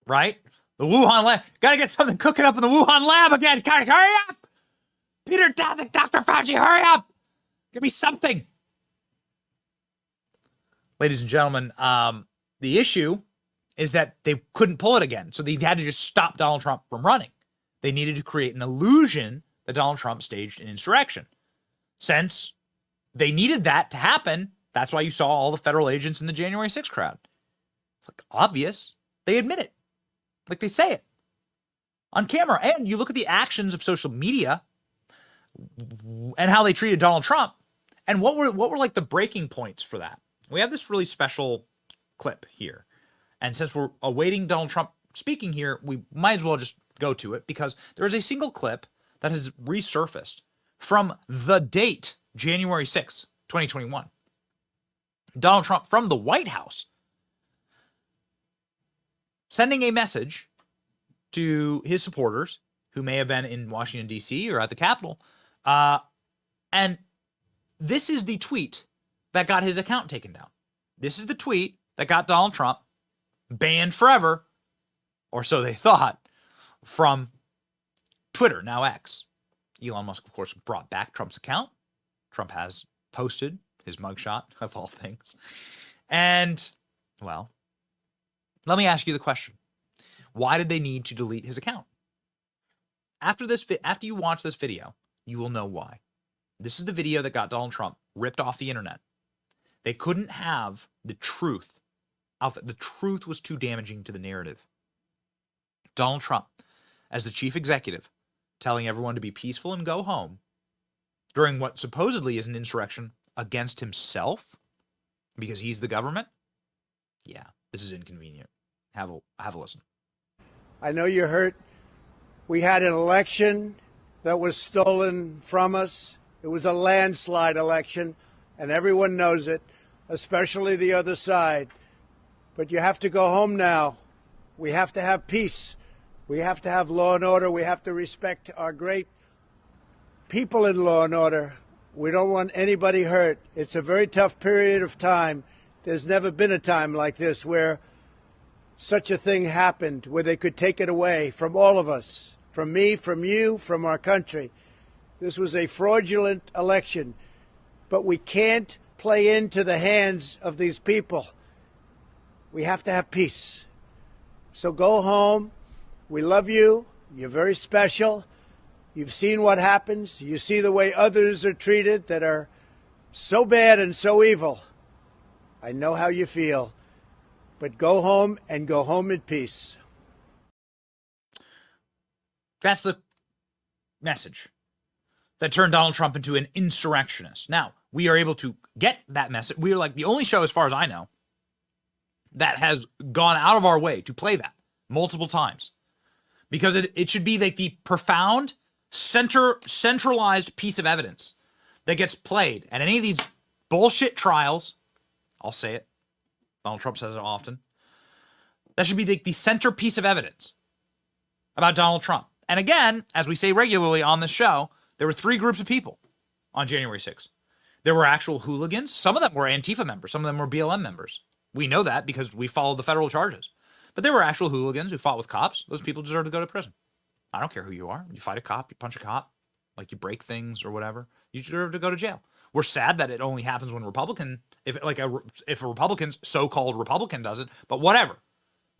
S6: right? The Wuhan lab. Got to get something cooking up in the Wuhan lab again. Hurry up! Peter Daszak, Dr. Fauci, hurry up! Give me something. Ladies and gentlemen, the issue is that they couldn't pull it again. So they had to just stop Donald Trump from running. They needed to create an illusion that Donald Trump staged an insurrection. Since they needed that to happen, that's why you saw all the federal agents in the January 6th crowd. It's like obvious. They admit it. Like they say it on camera. And you look at the actions of social media and how they treated Donald Trump. And what were like the breaking points for that? We have this really special clip here. And since we're awaiting Donald Trump speaking here, we might as well just go to it because there is a single clip that has resurfaced from the date, January 6th, 2021. Donald Trump from the White House sending a message to his supporters who may have been in Washington, D.C. or at the Capitol. And this is the tweet that got his account taken down. This is the tweet that got Donald Trump banned forever, or so they thought, from Twitter, now X. Elon Musk, of course, brought back Trump's account. Trump has posted his mugshot, of all things. And, well, let me ask you the question. Why did they need to delete his account? After you watch this video, you will know why. This is the video that got Donald Trump ripped off the internet. They couldn't have the truth out there. The truth was too damaging to the narrative. Donald Trump, as the chief executive, telling everyone to be peaceful and go home during what supposedly is an insurrection against himself because he's the government. Yeah, this is inconvenient. Have a listen.
S5: I know you're hurt. We had an election that was stolen from us. It was a landslide election, and everyone knows it, especially the other side. But you have to go home now. We have to have peace. We have to have law and order. We have to respect our great people in law and order. We don't want anybody hurt. It's a very tough period of time, There's never been a time like this where such a thing happened, where they could take it away from all of us, from me, from you, from our country. This was a fraudulent election, but we can't play into the hands of these people. We have to have peace. So go home. We love you. You're very special. You've seen what happens. You see the way others are treated that are so bad and so evil. I know how you feel. But go home and go home in peace.
S6: That's the message that turned Donald Trump into an insurrectionist. Now, we are able to get that message. We are like the only show, as far as I know, that has gone out of our way to play that multiple times. Because it should be like the profound, centralized piece of evidence that gets played at any of these bullshit trials. I'll say it. Donald Trump says it often. That should be the centerpiece of evidence about Donald Trump. And again, as we say regularly on this show, there were three groups of people on January 6th. There were actual hooligans. Some of them were Antifa members. Some of them were BLM members. We know that because we followed the federal charges. But there were actual hooligans who fought with cops. Those people deserve to go to prison. I don't care who you are. You fight a cop, you punch a cop, like you break things or whatever, you deserve to go to jail. We're sad that it only happens when if a Republican's so-called Republican does it, but whatever.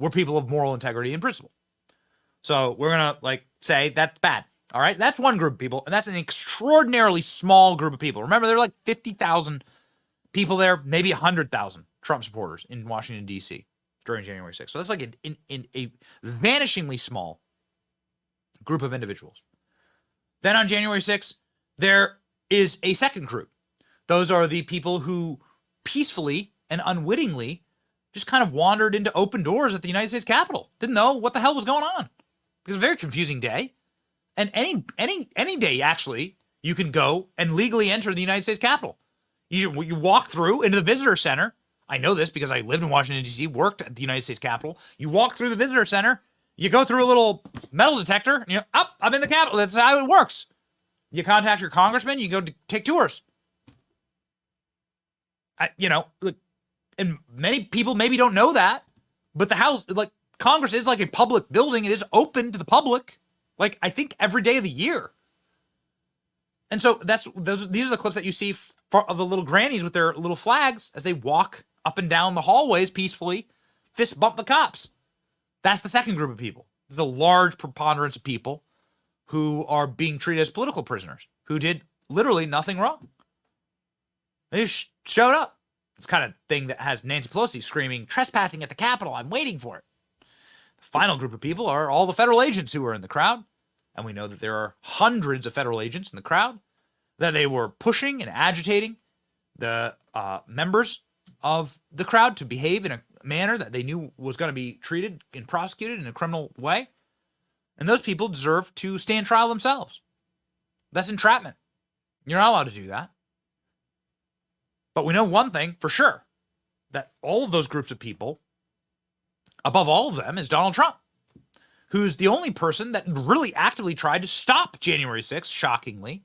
S6: We're people of moral integrity and principle. So we're going to say that's bad. All right. That's one group of people. And that's an extraordinarily small group of people. Remember, there are like 50,000 people there, maybe 100,000 Trump supporters in Washington, D.C. during January 6th. So that's like a vanishingly small group of individuals. Then on January 6th, there is a second group. Those are the people who peacefully and unwittingly just kind of wandered into open doors at the United States Capitol. Didn't know what the hell was going on. It was a very confusing day. And any day, actually, you can go and legally enter the United States Capitol. You walk through into the visitor center. I know this because I lived in Washington, D.C., worked at the United States Capitol. You walk through the visitor center. You go through a little metal detector. And you're up. I'm in the Capitol. That's how it works. You contact your congressman. You go take tours. And many people maybe don't know that, but the House, Congress is like a public building. It is open to the public, I think every day of the year. And so these are the clips that you see of the little grannies with their little flags as they walk up and down the hallways peacefully, fist bump the cops. That's the second group of people. It's a large preponderance of people who are being treated as political prisoners, who did literally nothing wrong. They just showed up. It's kind of thing that has Nancy Pelosi screaming, trespassing at the Capitol. I'm waiting for it. The final group of people are all the federal agents who are in the crowd. And we know that there are hundreds of federal agents in the crowd, that they were pushing and agitating the members of the crowd to behave in a manner that they knew was going to be treated and prosecuted in a criminal way. And those people deserve to stand trial themselves. That's entrapment. You're not allowed to do that. But we know one thing for sure, that all of those groups of people, above all of them, is Donald Trump, who's the only person that really actively tried to stop January 6th, shockingly.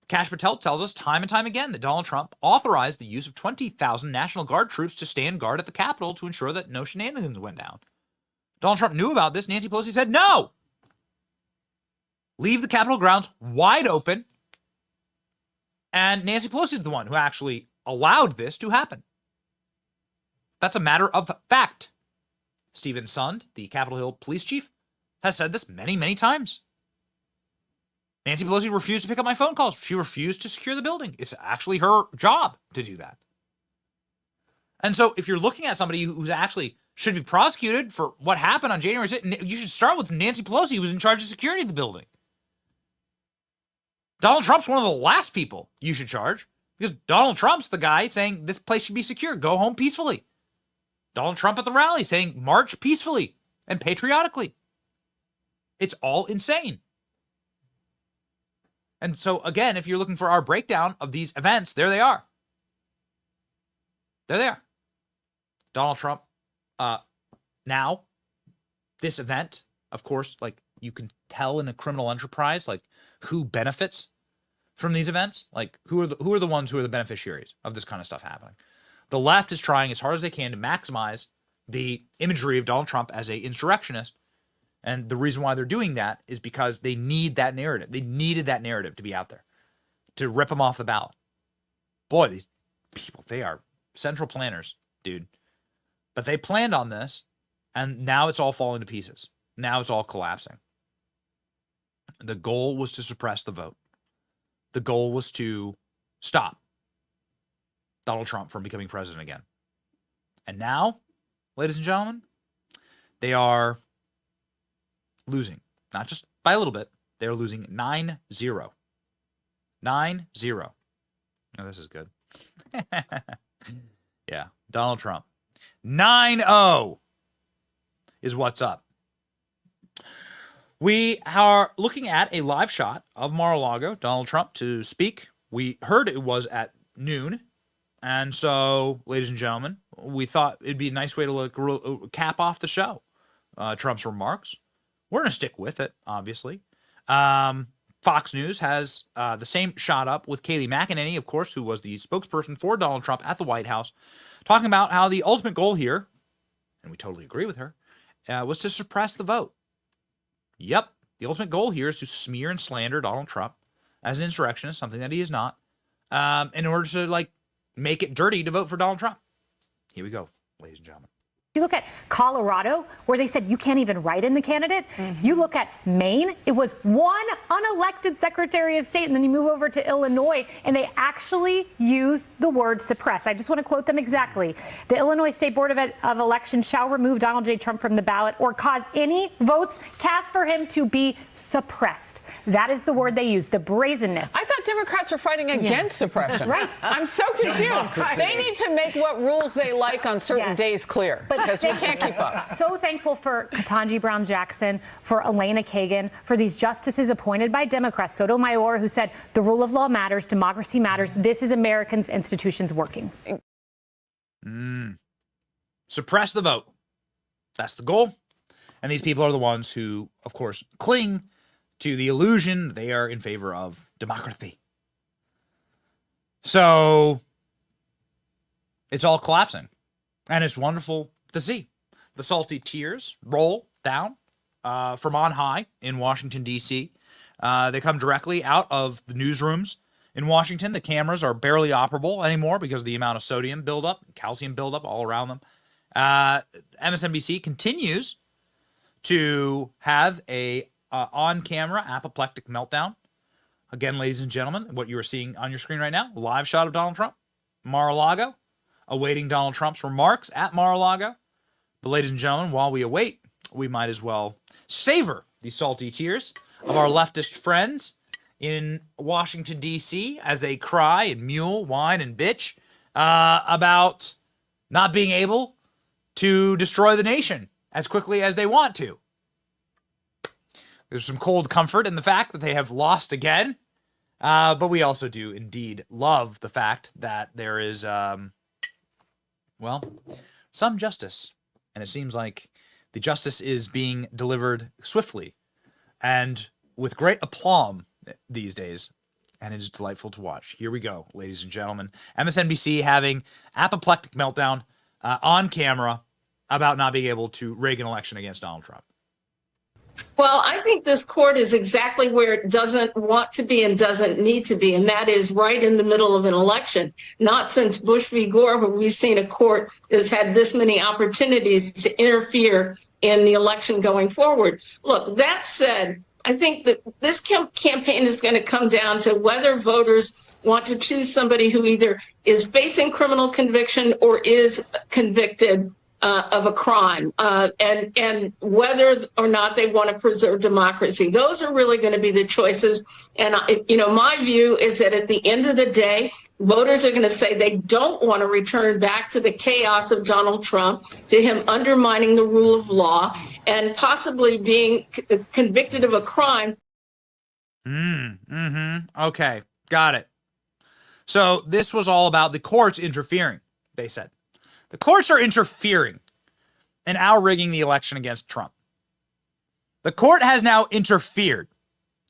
S6: Kash Patel tells us time and time again that Donald Trump authorized the use of 20,000 National Guard troops to stand guard at the Capitol to ensure that no shenanigans went down. Donald Trump knew about this. Nancy Pelosi said, no! Leave the Capitol grounds wide open. And Nancy Pelosi is the one who actually allowed this to happen. That's a matter of fact. Stephen Sund, the Capitol Hill police chief, has said this many, many times. Nancy Pelosi refused to pick up my phone calls. She refused to secure the building. It's actually her job to do that. And so if you're looking at somebody who's actually should be prosecuted for what happened on January 6th, you should start with Nancy Pelosi, who was in charge of security of the building. Donald Trump's one of the last people you should charge, because Donald Trump's the guy saying this place should be secure. Go home peacefully. Donald Trump at the rally saying march peacefully and patriotically. It's all insane. And so, again, if you're looking for our breakdown of these events, there they are. There they are. Donald Trump, now, this event, of course, you can tell in a criminal enterprise, who benefits from these events. Who are the ones who are the beneficiaries of this kind of stuff happening? The left is trying as hard as they can to maximize the imagery of Donald Trump as an insurrectionist. And the reason why they're doing that is because they need that narrative. They needed that narrative to be out there, to rip him off the ballot. Boy, these people, they are central planners, dude. But they planned on this, and now it's all falling to pieces. Now it's all collapsing. The goal was to suppress the vote. The goal was to stop Donald Trump from becoming president again. And now, ladies and gentlemen, they are losing, not just by a little bit. They're losing 9-0. 9-0. Oh, this is good. Yeah, Donald Trump. 9-0 is what's up. We are looking at a live shot of Mar-a-Lago, Donald Trump, to speak. We heard it was at noon. And so, ladies and gentlemen, we thought it'd be a nice way to cap off the show. Trump's remarks. We're going to stick with it, obviously. Fox News has the same shot up with Kayleigh McEnany, of course, who was the spokesperson for Donald Trump at the White House, talking about how the ultimate goal here, and we totally agree with her, was to suppress the vote. Yep, the ultimate goal here is to smear and slander Donald Trump as an insurrectionist, something that he is not, in order to make it dirty to vote for Donald Trump. Here we go, ladies and gentlemen.
S15: You look at Colorado, where they said you can't even write in the candidate. You look at Maine, it was one unelected Secretary of State, and then you move over to Illinois, and they actually use the word suppress. I just want to quote them exactly. The Illinois State Board of Elections shall remove Donald J. Trump from the ballot or cause any votes cast for him to be suppressed. That is the word they use, the brazenness.
S16: I thought Democrats were fighting against suppression.
S15: Right.
S16: I'm so confused.
S15: Democracy.
S16: They need to make what rules they like on certain days clear. Because we can't keep up.
S15: So thankful for Ketanji Brown Jackson, for Elena Kagan, for these justices appointed by Democrats. Sotomayor, who said the rule of law matters, democracy matters. This is Americans' institutions working.
S6: Suppress the vote. That's the goal. And these people are the ones who, of course, cling to the illusion they are in favor of democracy. So it's all collapsing. And it's wonderful to see the salty tears roll down from on high in Washington, D.C. They come directly out of the newsrooms in Washington. The cameras are barely operable anymore because of the amount of sodium buildup, calcium buildup all around them. MSNBC continues to have a on-camera apoplectic meltdown. Again, ladies and gentlemen, what you are seeing on your screen right now, a live shot of Donald Trump, Mar-a-Lago, awaiting Donald Trump's remarks at Mar-a-Lago. But ladies and gentlemen, while we await, we might as well savor the salty tears of our leftist friends in Washington, D.C. as they cry and mule, whine, and bitch about not being able to destroy the nation as quickly as they want to. There's some cold comfort in the fact that they have lost again. But we also do indeed love the fact that there is, some justice. And it seems like the justice is being delivered swiftly and with great aplomb these days. And it is delightful to watch. Here we go, ladies and gentlemen. MSNBC having apoplectic meltdown on camera about not being able to rig an election against Donald Trump.
S17: Well, I think this court is exactly where it doesn't want to be and doesn't need to be, and that is right in the middle of an election. Not since Bush v. Gore have we seen a court that's had this many opportunities to interfere in the election going forward. Look, that said, I think that this campaign is going to come down to whether voters want to choose somebody who either is facing criminal conviction or is convicted of a crime, and whether or not they want to preserve democracy. Those are really going to be the choices. And, my view is that at the end of the day, voters are going to say they don't want to return back to the chaos of Donald Trump, to him undermining the rule of law and possibly being convicted of a crime.
S6: Okay, got it. So this was all about the courts interfering, they said. The courts are interfering in rigging the election against Trump. The court has now interfered,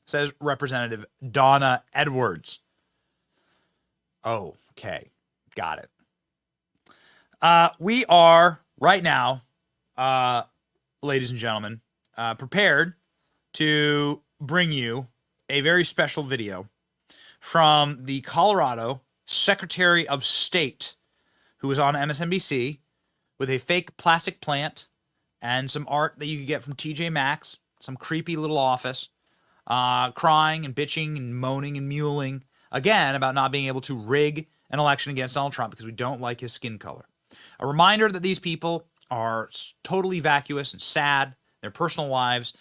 S6: says Representative Donna Edwards. Okay, got it. We are right now, ladies and gentlemen, prepared to bring you a very special video from the Colorado Secretary of State, who was on MSNBC with a fake plastic plant and some art that you could get from TJ Maxx, some creepy little office, crying and bitching and moaning and mewling again about not being able to rig an election against Donald Trump because we don't like his skin color. A reminder that these people are totally vacuous and sad. Their personal lives,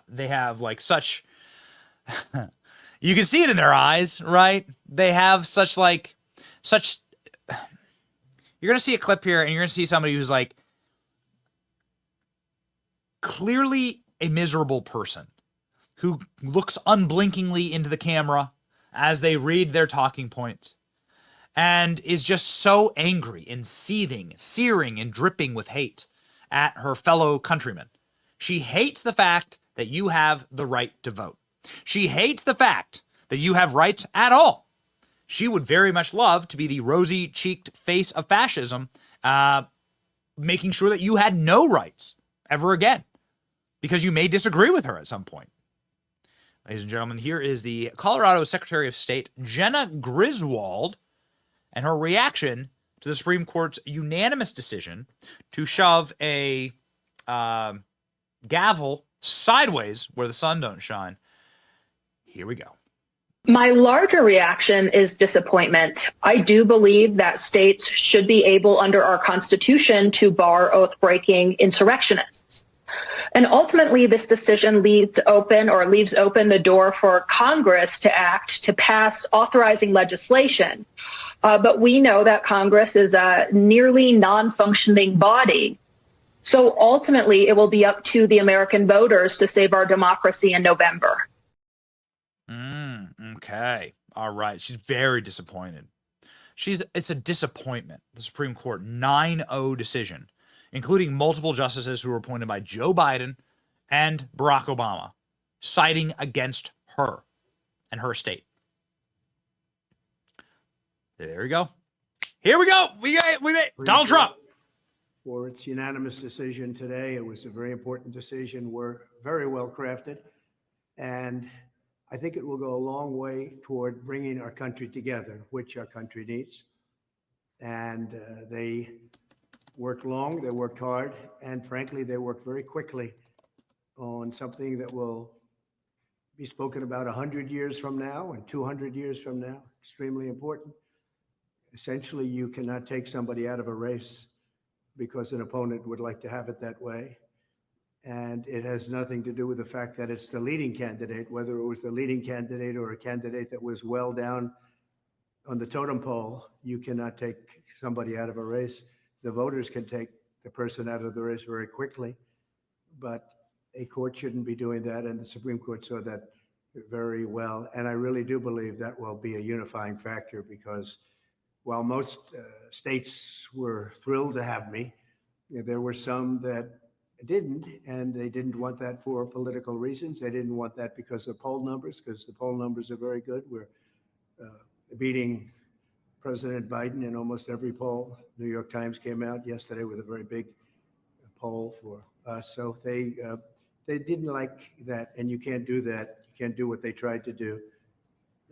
S6: they have like such, you can see it in their eyes, right? They have such, you're going to see a clip here and you're going to see somebody who's like clearly a miserable person who looks unblinkingly into the camera as they read their talking points and is just so angry and seething, searing and dripping with hate at her fellow countrymen. She hates the fact that you have the right to vote. She hates the fact that you have rights at all. She would very much love to be the rosy-cheeked face of fascism, making sure that you had no rights ever again, because you may disagree with her at some point. Ladies and gentlemen, here is the Colorado Secretary of State, Jenna Griswold, and her reaction to the Supreme Court's unanimous decision to shove a gavel sideways where the sun don't shine. Here we go.
S14: My larger reaction is disappointment. I do believe that states should be able, under our Constitution, to bar oath-breaking insurrectionists. And ultimately, this decision leaves open the door for Congress to act to pass authorizing legislation. But we know that Congress is a nearly non-functioning body. So ultimately, it will be up to the American voters to save our democracy in November.
S6: Okay. All right. She's very disappointed. It's a disappointment. The Supreme Court 9-0 decision, including multiple justices who were appointed by Joe Biden and Barack Obama, siding against her and her state. There we go. Here we go. We made Donald Trump.
S5: For its unanimous decision today. It was a very important decision. We're very well crafted. And I think it will go a long way toward bringing our country together, which our country needs. And they worked long, they worked hard, and frankly, they worked very quickly on something that will be spoken about 100 years from now and 200 years from now. Extremely important. Essentially, you cannot take somebody out of a race because an opponent would like to have it that way. And it has nothing to do with the fact that it's the leading candidate, whether it was the leading candidate or a candidate that was well down on the totem pole. You cannot take somebody out of a race. The voters can take the person out of the race very quickly, but a court shouldn't be doing that, and the Supreme Court saw that very well. And I really do believe that will be a unifying factor, because while most states were thrilled to have me, there were some that didn't, and they didn't want that for political reasons. They didn't want that because of poll numbers, because the poll numbers are very good. We're beating President Biden in almost every poll. New York Times came out yesterday with a very big poll for us. So they didn't like that, and you can't do that. You can't do what they tried to do.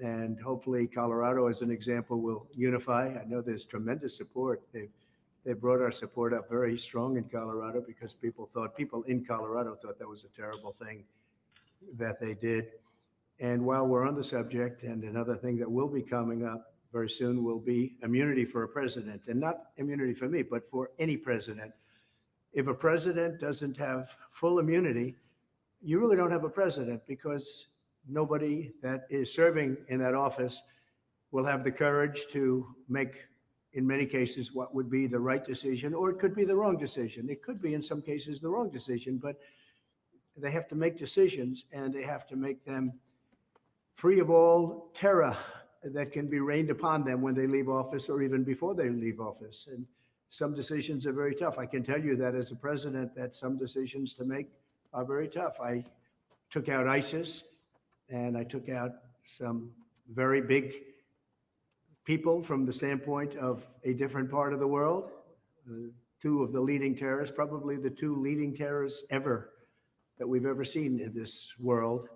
S5: And hopefully Colorado, as an example, will unify. I know there's tremendous support. They brought our support up very strong in Colorado, because people in Colorado thought that was a terrible thing that they did. And while we're on the subject, and another thing that will be coming up very soon will be immunity for a president, and not immunity for me, but for any president. If a president doesn't have full immunity, you really don't have a president, because nobody that is serving in that office will have the courage to make, in many cases, what would be the right decision, or it could be the wrong decision. It could be, in some cases, the wrong decision, but they have to make decisions, and they have to make them free of all terror that can be rained upon them when they leave office, or even before they leave office. And some decisions are very tough. I can tell you that as a president, that some decisions to make are very tough. I took out ISIS, and I took out some very big people from the standpoint of a different part of the world. two of the leading terrorists, probably the two leading terrorists ever that we've ever seen in this world.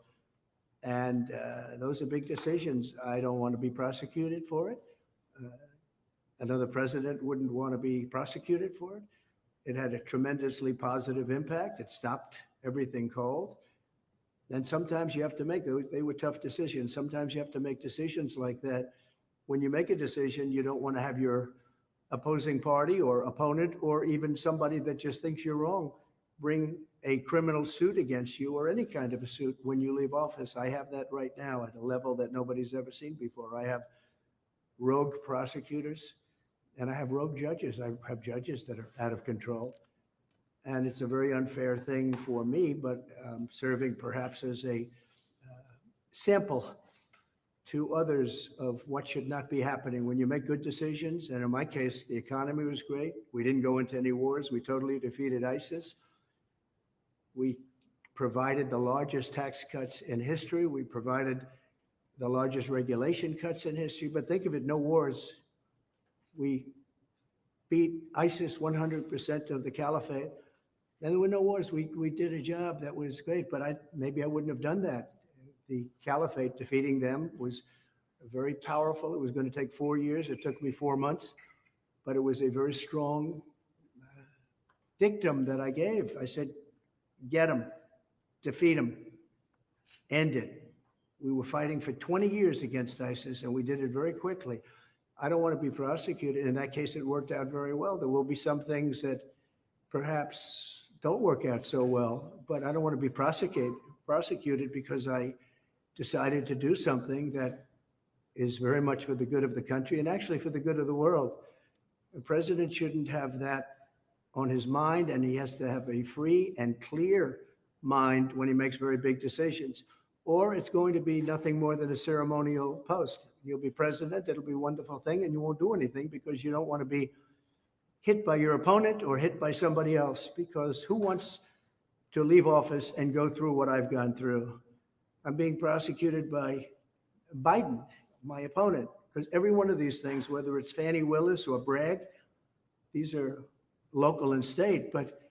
S5: And those are big decisions. I don't want to be prosecuted for it. Another president wouldn't want to be prosecuted for it. It had a tremendously positive impact. It stopped everything cold. And sometimes you have to make, they were tough decisions. Sometimes you have to make decisions like that. When you make a decision, you don't want to have your opposing party or opponent or even somebody that just thinks you're wrong bring a criminal suit against you or any kind of a suit when you leave office. I have that right now at a level that nobody's ever seen before. I have rogue prosecutors and I have rogue judges. I have judges that are out of control. And it's a very unfair thing for me, but serving perhaps as a sample to others of what should not be happening when you make good decisions. And in my case, the economy was great. We didn't go into any wars. We totally defeated ISIS. We provided the largest tax cuts in history. We provided the largest regulation cuts in history. But think of it, no wars. We beat ISIS 100% of the caliphate. And there were no wars. We did a job that was great, but maybe I wouldn't have done that. The caliphate, defeating them, was very powerful. It was going to take 4 years. It took me 4 months, but it was a very strong dictum that I gave. I said, get them, defeat them, end it. We were fighting for 20 years against ISIS, and we did it very quickly. I don't want to be prosecuted. In that case, it worked out very well. There will be some things that perhaps don't work out so well, but I don't want to be prosecuted because I decided to do something that is very much for the good of the country and actually for the good of the world. The president shouldn't have that on his mind, and he has to have a free and clear mind when he makes very big decisions, or it's going to be nothing more than a ceremonial post. You'll be president, it'll be a wonderful thing, and you won't do anything because you don't want to be hit by your opponent or hit by somebody else, because who wants to leave office and go through what I've gone through? I'm being prosecuted by Biden, my opponent, because every one of these things, whether it's Fannie Willis or Bragg, these are local and state, but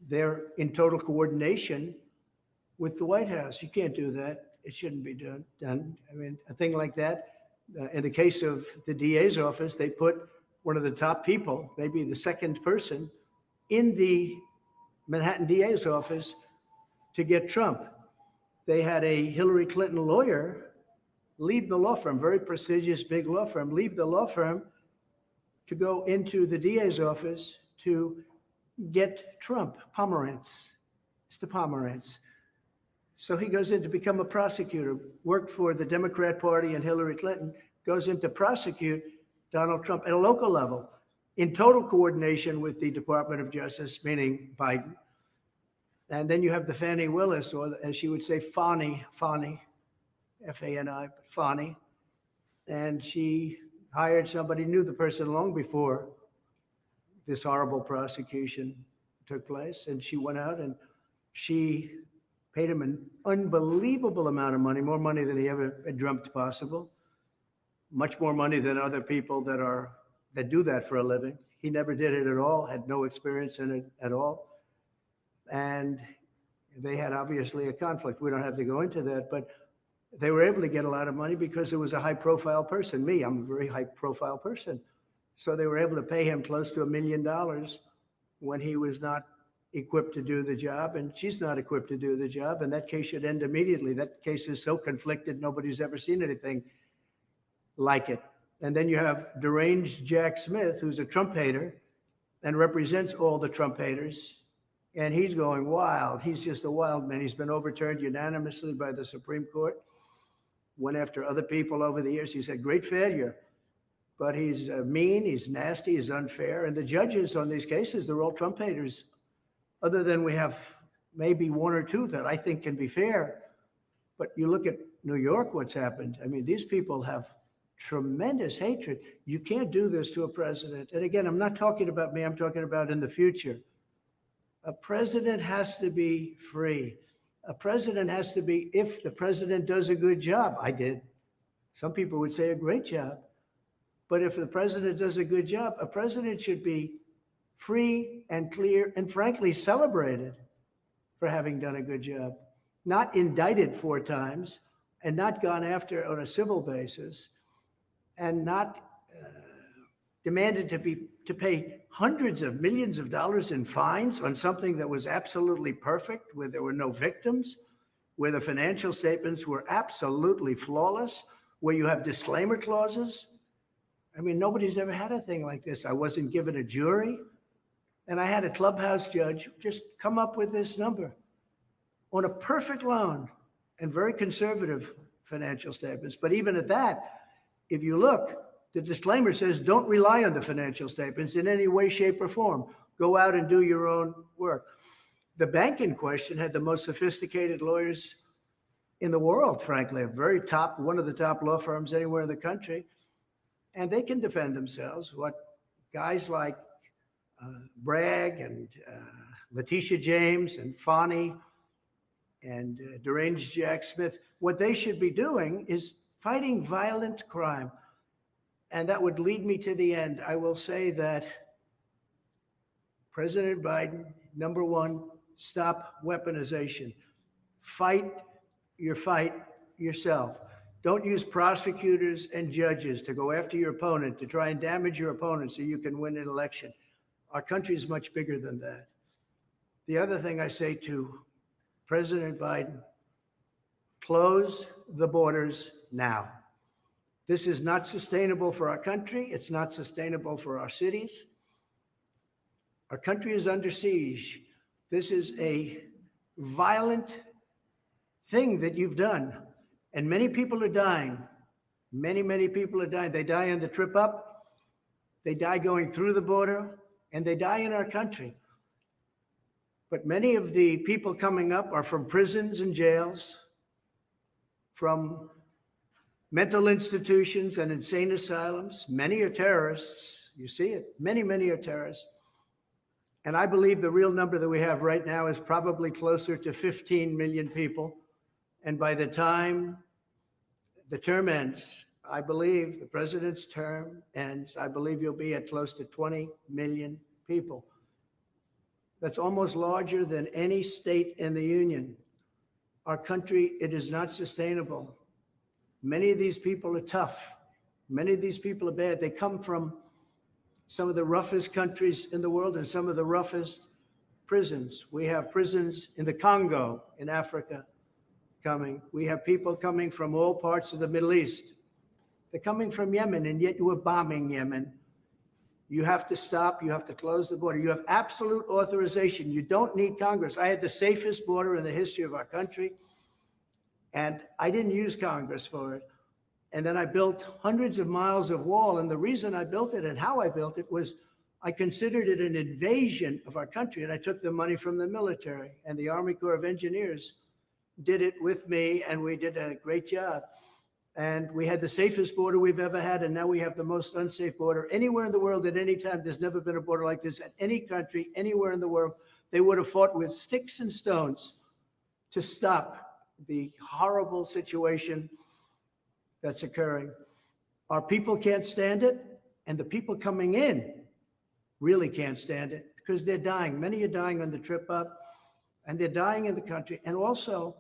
S5: they're in total coordination with the White House. You can't do that. It shouldn't be done. I mean, a thing like that. In the case of the DA's office, they put one of the top people, maybe the second person, in the Manhattan DA's office to get Trump. They had a Hillary Clinton lawyer leave the law firm, very prestigious big law firm, leave the law firm to go into the DA's office to get Trump, Pomerantz, Mr. Pomerantz. So he goes in to become a prosecutor, worked for the Democrat Party and Hillary Clinton, goes in to prosecute Donald Trump at a local level in total coordination with the Department of Justice, meaning Biden. And then you have the Fannie Willis, or as she would say, Fani, F-A-N-I, Fani. And she hired somebody, knew the person long before this horrible prosecution took place. And she went out and she paid him an unbelievable amount of money, more money than he ever had dreamt possible, much more money than other people that do that for a living. He never did it at all, had no experience in it at all. And they had obviously a conflict. We don't have to go into that, but they were able to get a lot of money because it was a high profile person. Me, I'm a very high profile person. So they were able to pay him close to $1 million when he was not equipped to do the job, and she's not equipped to do the job, and that case should end immediately. That case is so conflicted, nobody's ever seen anything like it. And then you have deranged Jack Smith, who's a Trump hater and represents all the Trump haters, and he's going wild. He's just a wild man. He's been overturned unanimously by the Supreme Court. Went after other people over the years. He's had great failure, but he's mean, he's nasty, he's unfair. And the judges on these cases, they're all Trump haters, other than we have maybe one or two that I think can be fair. But you look at New York, what's happened. I mean, these people have tremendous hatred. You can't do this to a president. And again, I'm not talking about me, I'm talking about in the future. A president has to be free. A president has to be, if the president does a good job, I did. Some people would say a great job. But if the president does a good job, a president should be free and clear, and frankly celebrated for having done a good job. Not indicted 4 times, and not gone after on a civil basis, and not demanded to pay hundreds of millions of dollars in fines on something that was absolutely perfect, where there were no victims, where the financial statements were absolutely flawless, where you have disclaimer clauses. I mean, nobody's ever had a thing like this. I wasn't given a jury, and I had a clubhouse judge just come up with this number on a perfect loan and very conservative financial statements. But even at that, if you look, the disclaimer says, don't rely on the financial statements in any way, shape, or form. Go out and do your own work. The bank in question had the most sophisticated lawyers in the world, frankly, one of the top law firms anywhere in the country. And they can defend themselves. What guys like Bragg and Letitia James and Fani and deranged Jack Smith, what they should be doing is fighting violent crime. And that would lead me to the end. I will say that President Biden, number one, stop weaponization. Fight your fight yourself. Don't use prosecutors and judges to go after your opponent, to try and damage your opponent so you can win an election. Our country is much bigger than that. The other thing I say to President Biden, close the borders now. This is not sustainable for our country. It's not sustainable for our cities. Our country is under siege. This is a violent thing that you've done. And many people are dying. Many, many people are dying. They die on the trip up. They die going through the border. And they die in our country. But many of the people coming up are from prisons and jails, from mental institutions and insane asylums. Many are terrorists. You see it. Many, many are terrorists. And I believe the real number that we have right now is probably closer to 15 million people. And by the time the term ends, I believe the president's term ends, I believe you'll be at close to 20 million people. That's almost larger than any state in the union. Our country, it is not sustainable. Many of these people are tough. Many of these people are bad. They come from some of the roughest countries in the world and some of the roughest prisons. We have prisons in the Congo, in Africa, coming. We have people coming from all parts of the Middle East. They're coming from Yemen, and yet you are bombing Yemen. You have to stop. You have to close the border. You have absolute authorization. You don't need Congress. I had the safest border in the history of our country. And I didn't use Congress for it. And then I built hundreds of miles of wall. And the reason I built it and how I built it was I considered it an invasion of our country. And I took the money from the military, and the Army Corps of Engineers did it with me. And we did a great job. And we had the safest border we've ever had. And now we have the most unsafe border anywhere in the world at any time. There's never been a border like this at any country, anywhere in the world. They would have fought with sticks and stones to stop the horrible situation that's occurring. Our people can't stand it, and the people coming in really can't stand it because they're dying. Many are dying on the trip up, and they're dying in the country. And also,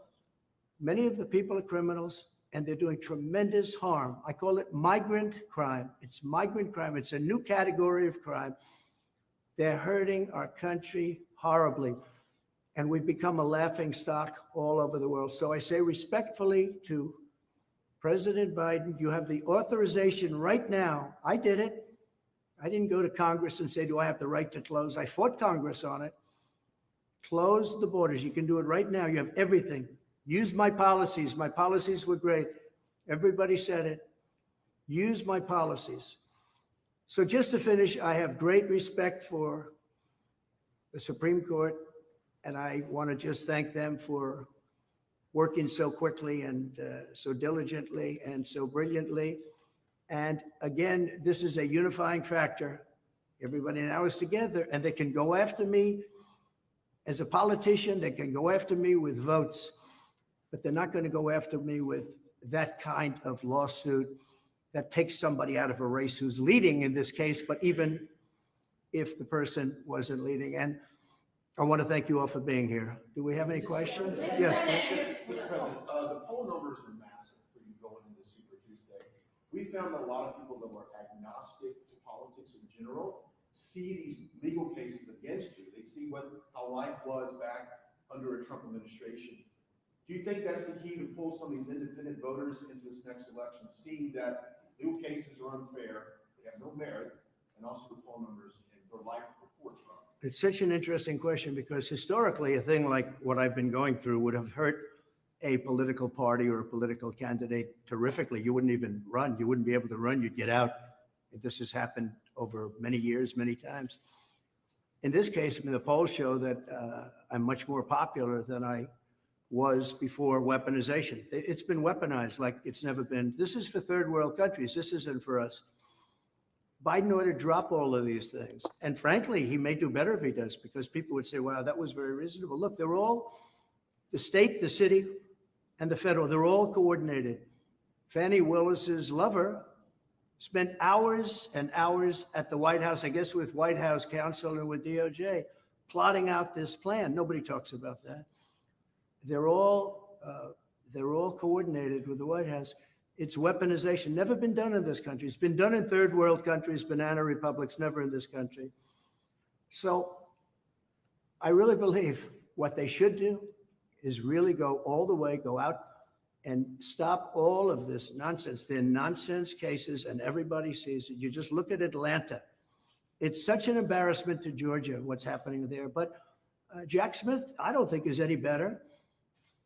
S5: many of the people are criminals, and they're doing tremendous harm. I call it migrant crime. It's migrant crime. It's a new category of crime. They're hurting our country horribly. And we've become a laughing stock all over the world. So I say respectfully to President Biden, you have the authorization right now. I did it. I didn't go to Congress and say, do I have the right to close? I fought Congress on it. Close the borders. You can do it right now. You have everything. Use my policies. My policies were great. Everybody said it. Use my policies. So just to finish, I have great respect for the Supreme Court. And I want to just thank them for working so quickly and so diligently and so brilliantly. And again, this is a unifying factor. Everybody now is together, and they can go after me as a politician. They can go after me with votes, but they're not going to go after me with that kind of lawsuit that takes somebody out of a race who's leading in this case, but even if the person wasn't leading. And I want to thank you all for being here. Do we have any questions? Yes.
S18: Mr. President, the poll numbers are massive for you going into Super Tuesday. We found that a lot of people that were agnostic to politics in general see these legal cases against you. They see how life was back under a Trump administration. Do you think that's the key to pull some of these independent voters into this next election, seeing that legal cases are unfair, they have no merit, and also the poll numbers for life before Trump?
S5: It's such an interesting question because historically, a thing like what I've been going through would have hurt a political party or a political candidate terrifically. You wouldn't even run. You wouldn't be able to run. You'd get out. This has happened over many years, many times. In this case, I mean, the polls show that I'm much more popular than I was before weaponization. It's been weaponized like it's never been. This is for third world countries. This isn't for us. Biden ought to drop all of these things. And frankly, he may do better if he does, because people would say, wow, that was very reasonable. Look, they're all, the state, the city, and the federal, they're all coordinated. Fannie Willis's lover spent hours and hours at the White House, I guess with White House counsel and with DOJ, plotting out this plan. Nobody talks about that. They're all coordinated with the White House. It's weaponization. Never been done in this country. It's been done in third world countries, banana republics, never in this country. So I really believe what they should do is really go all the way, go out and stop all of this nonsense. They're nonsense cases and everybody sees it. You just look at Atlanta. It's such an embarrassment to Georgia, what's happening there. But Jack Smith, I don't think is any better.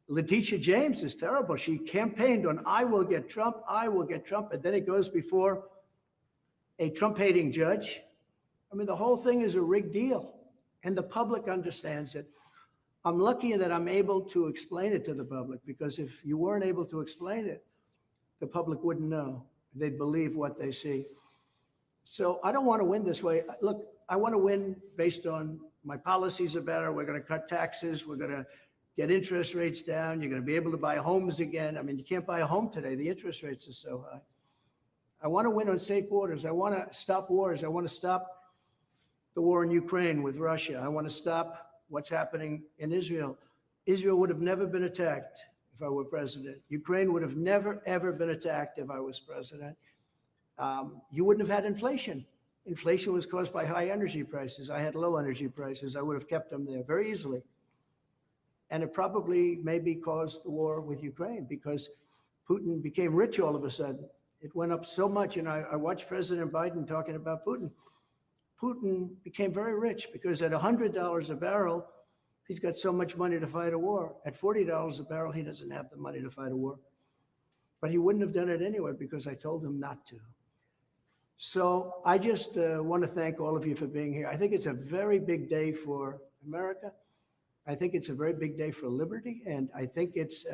S5: Letitia James is terrible. She campaigned on, I will get Trump, I will get Trump. And then it goes before a Trump-hating judge. I mean, the whole thing is a rigged deal. And the public understands it. I'm lucky that I'm able to explain it to the public, because if you weren't able to explain it, the public wouldn't know. They'd believe what they see. So I don't want to win this way. Look, I want to win based on my policies are better. We're going to cut taxes. We're going to get interest rates down. You're going to be able to buy homes again. I mean, you can't buy a home today. The interest rates are so high. I want to win on state borders. I want to stop wars. I want to stop the war in Ukraine with Russia. I want to stop what's happening in Israel. Israel would have never been attacked if I were president. Ukraine would have never, ever been attacked if I was president. You wouldn't have had inflation. Inflation was caused by high energy prices. I had low energy prices. I would have kept them there very easily. And it probably maybe caused the war with Ukraine, because Putin became rich all of a sudden. It went up so much. And I watched President Biden talking about Putin. Putin became very rich because at $100 a barrel, he's got so much money to fight a war. At $40 a barrel, he doesn't have the money to fight a war. But he wouldn't have done it anyway because I told him not to. So I just want to thank all of you for being here. I think it's a very big day for America. I think it's a very big day for liberty. And I think it's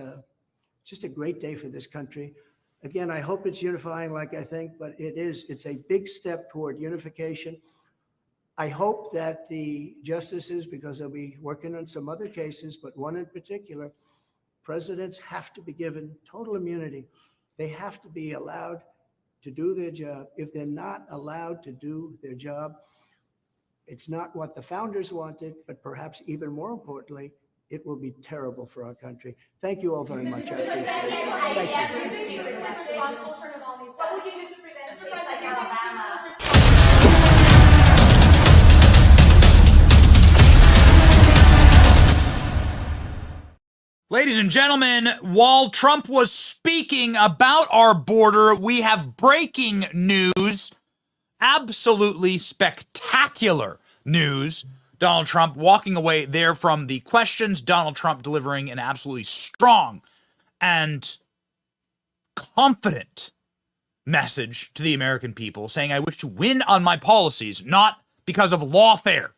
S5: just a great day for this country. Again, I hope it's unifying like I think, but it is. It's a big step toward unification. I hope that the justices, because they'll be working on some other cases, but one in particular, presidents have to be given total immunity. They have to be allowed to do their job. If they're not allowed to do their job, it's not what the founders wanted, but perhaps even more importantly, it will be terrible for our country. Thank you all very much. I appreciate it. Thank you.
S19: What would you do to prevent states like Alabama?
S6: Ladies and gentlemen, while Trump was speaking about our border, we have breaking news, absolutely spectacular news. Donald Trump walking away there from the questions, Donald Trump delivering an absolutely strong and confident message to the American people, saying, I wish to win on my policies, not because of lawfare.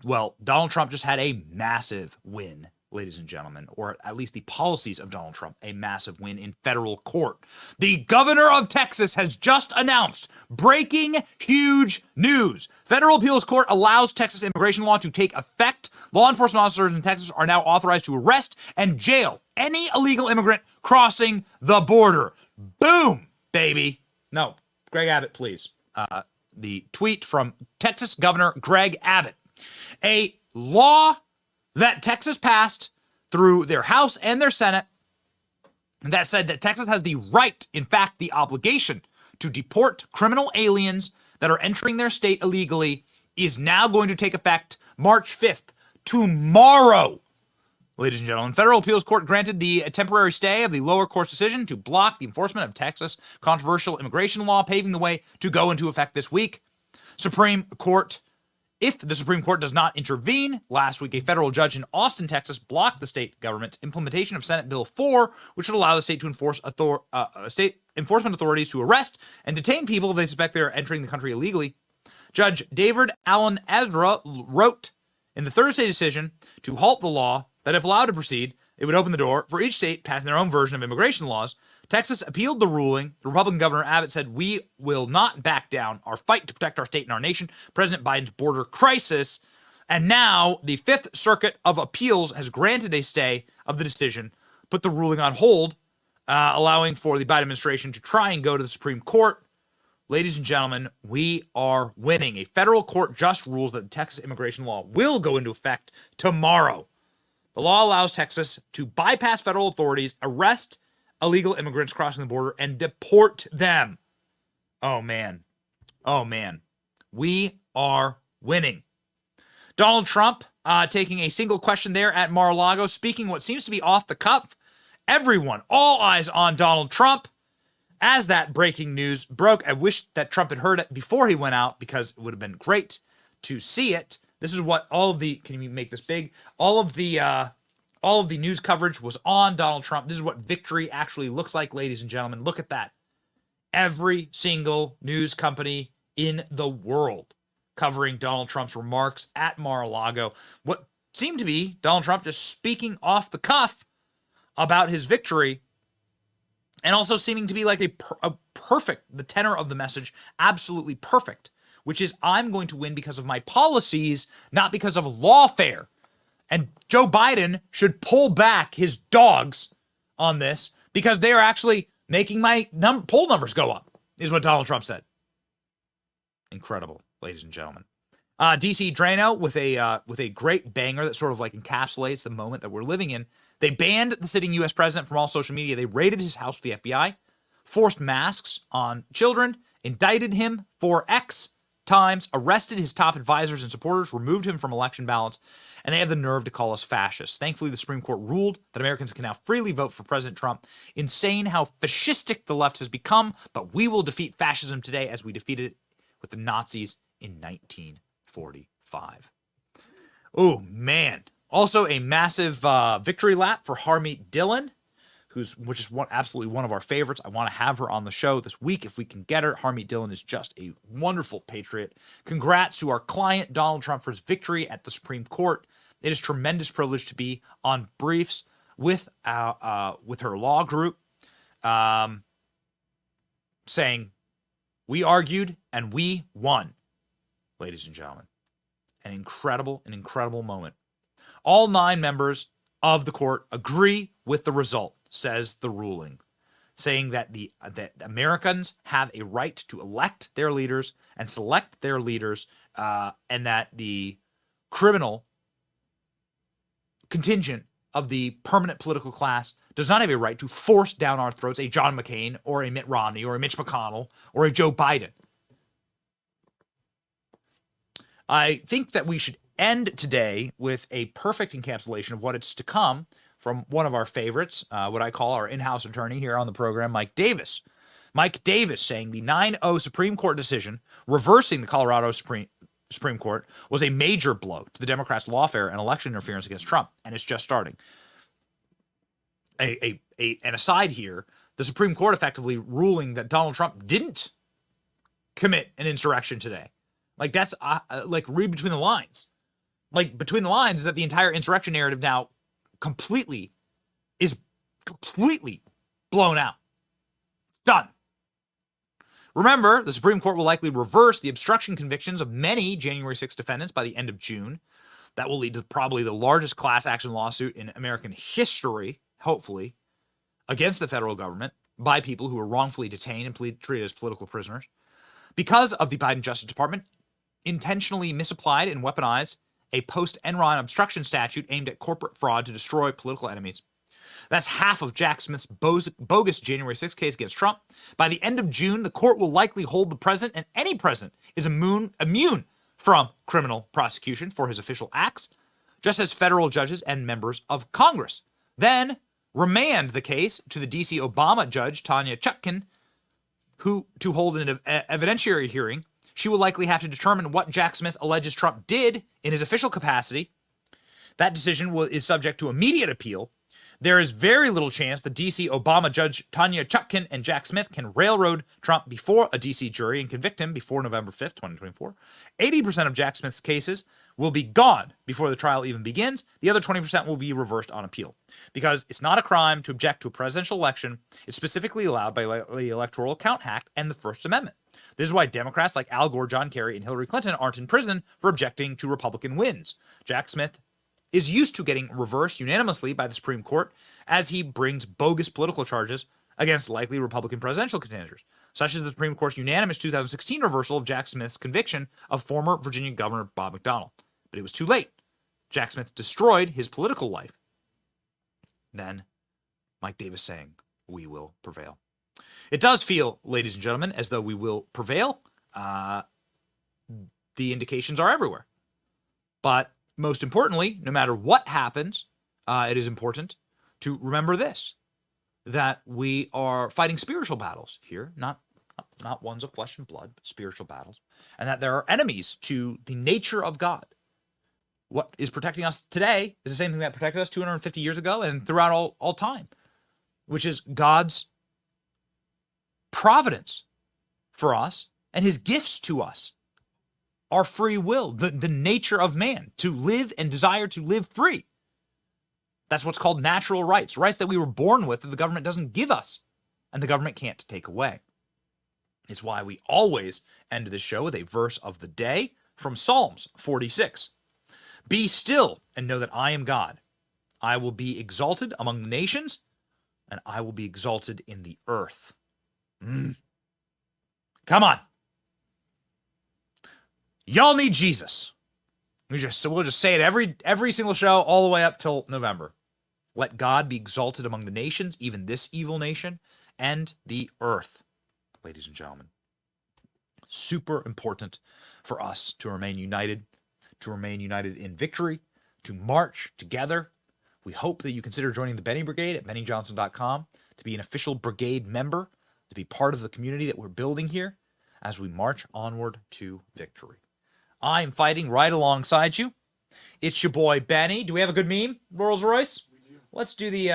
S6: Well, Donald Trump just had a massive win, ladies and gentlemen, or at least the policies of Donald Trump, a massive win in federal court. The governor of Texas has just announced breaking huge news. Federal appeals court allows Texas immigration law to take effect. Law enforcement officers in Texas are now authorized to arrest and jail any illegal immigrant crossing the border. Boom, baby. No, Greg Abbott, please. the tweet from Texas Governor Greg Abbott. A law that Texas passed through their House and their Senate that said that Texas has the right, in fact, the obligation to deport criminal aliens that are entering their state illegally is now going to take effect March 5th, tomorrow. Ladies and gentlemen, federal appeals court granted the temporary stay of the lower court's decision to block the enforcement of Texas controversial immigration law, paving the way to go into effect this week. If the Supreme Court does not intervene, last week a federal judge in Austin, Texas, blocked the state government's implementation of Senate Bill 4, which would allow the state to enforce state enforcement authorities to arrest and detain people if they suspect they are entering the country illegally. Judge David Allen Ezra wrote in the Thursday decision to halt the law that if allowed to proceed, it would open the door for each state passing their own version of immigration laws. Texas appealed the ruling. The Republican Governor Abbott said, "We will not back down our fight to protect our state and our nation, President Biden's border crisis." And now the Fifth Circuit of Appeals has granted a stay of the decision, put the ruling on hold, allowing for the Biden administration to try and go to the Supreme Court. Ladies and gentlemen, we are winning. A federal court just rules that the Texas immigration law will go into effect tomorrow. The law allows Texas to bypass federal authorities, arrest illegal immigrants crossing the border, and deport them. Oh, man. Oh, man. We are winning. Donald Trump taking a single question there at Mar-a-Lago, speaking what seems to be off the cuff. Everyone, all eyes on Donald Trump. As that breaking news broke, I wish that Trump had heard it before he went out because it would have been great to see it. This is what all of the, can you make this big? All of the news coverage was on Donald Trump. This is what victory actually looks like, ladies and gentlemen. Look at that. Every single news company in the world covering Donald Trump's remarks at Mar-a-Lago. What seemed to be Donald Trump just speaking off the cuff about his victory, and also seeming to be like a perfect, the tenor of the message, absolutely perfect, which is I'm going to win because of my policies, not because of lawfare. And Joe Biden should pull back his dogs on this because they are actually making my poll numbers go up, is what Donald Trump said. Incredible, ladies and gentlemen. DC Drano with a great banger that sort of like encapsulates the moment that we're living in. They banned the sitting U.S. president from all social media. They raided his house with the FBI, forced masks on children, indicted him for X times, arrested his top advisors and supporters, removed him from election ballots, and they have the nerve to call us fascists. Thankfully, the Supreme Court ruled that Americans can now freely vote for President Trump. Insane how fascistic the left has become, but we will defeat fascism today as we defeated it with the Nazis in 1945. Oh, man. Also, a massive victory lap for Harmeet Dillon, which is absolutely one of our favorites. I want to have her on the show this week if we can get her. Harmeet Dillon is just a wonderful patriot. Congrats to our client, Donald Trump, for his victory at the Supreme Court. It is a tremendous privilege to be on briefs with her law group, saying, we argued and we won, ladies and gentlemen. An incredible moment. All 9 members of the court agree with the result, says the ruling, saying that that Americans have a right to elect their leaders and select their leaders, and that the criminal contingent of the permanent political class does not have a right to force down our throats a John McCain or a Mitt Romney or a Mitch McConnell or a Joe Biden. I think that we should end today with a perfect encapsulation of what is to come from one of our favorites, what I call our in-house attorney here on the program, Mike Davis. Mike Davis saying the 9-0 Supreme Court decision reversing the Colorado Supreme Court was a major blow to the Democrats' lawfare and election interference against Trump, and it's just starting. An aside here, the Supreme Court effectively ruling that Donald Trump didn't commit an insurrection today. Like, that's like, read between the lines. Like, between the lines is that the entire insurrection narrative now is completely blown out. Done. Remember, the Supreme Court will likely reverse the obstruction convictions of many January 6 defendants by the end of June. That will lead to probably the largest class action lawsuit in American history, hopefully, against the federal government by people who were wrongfully detained and treated as political prisoners. Because of the Biden Justice Department intentionally misapplied and weaponized a post-Enron obstruction statute aimed at corporate fraud to destroy political enemies. That's half of Jack Smith's bogus January 6th case against Trump. By the end of June, the court will likely hold the president, and any president is immune from criminal prosecution for his official acts, just as federal judges and members of Congress. Then remand the case to the D.C. Obama judge, Tanya Chutkan, who to hold an evidentiary hearing. She will likely have to determine what Jack Smith alleges Trump did in his official capacity. That decision is subject to immediate appeal. There is very little chance the D.C. Obama judge Tanya Chutkan and Jack Smith can railroad Trump before a D.C. jury and convict him before November 5th, 2024. 80% of Jack Smith's cases will be gone before the trial even begins. The other 20% will be reversed on appeal. Because it's not a crime to object to a presidential election. It's specifically allowed by the Electoral Count Act and the First Amendment. This is why Democrats like Al Gore, John Kerry, and Hillary Clinton aren't in prison for objecting to Republican wins. Jack Smith is used to getting reversed unanimously by the Supreme Court as he brings bogus political charges against likely Republican presidential contenders, such as the Supreme Court's unanimous 2016 reversal of Jack Smith's conviction of former Virginia Governor Bob McDonnell. But it was too late. Jack Smith destroyed his political life. Then, Mike Davis saying, "We will prevail." It does feel, ladies and gentlemen, as though we will prevail. The indications are everywhere. But most importantly, no matter what happens, it is important to remember this, that we are fighting spiritual battles here, not ones of flesh and blood, but spiritual battles, and that there are enemies to the nature of God. What is protecting us today is the same thing that protected us 250 years ago and throughout all time, which is God's providence for us and his gifts to us. Our free will, the nature of man, to live and desire to live free. That's what's called natural rights, rights that we were born with that the government doesn't give us and the government can't take away. It's why we always end this show with a verse of the day from Psalms 46. Be still and know that I am God. I will be exalted among the nations and I will be exalted in the earth. Come on. Y'all need Jesus. We'll just say it every single show all the way up till November. Let God be exalted among the nations, even this evil nation, and the earth. Ladies and gentlemen, super important for us to remain united in victory, to march together. We hope that you consider joining the Benny Brigade at BennyJohnson.com to be an official brigade member, to be part of the community that we're building here as we march onward to victory. I'm fighting right alongside you. It's your boy, Benny. Do we have a good meme, Rolls Royce? We do. Let's do the,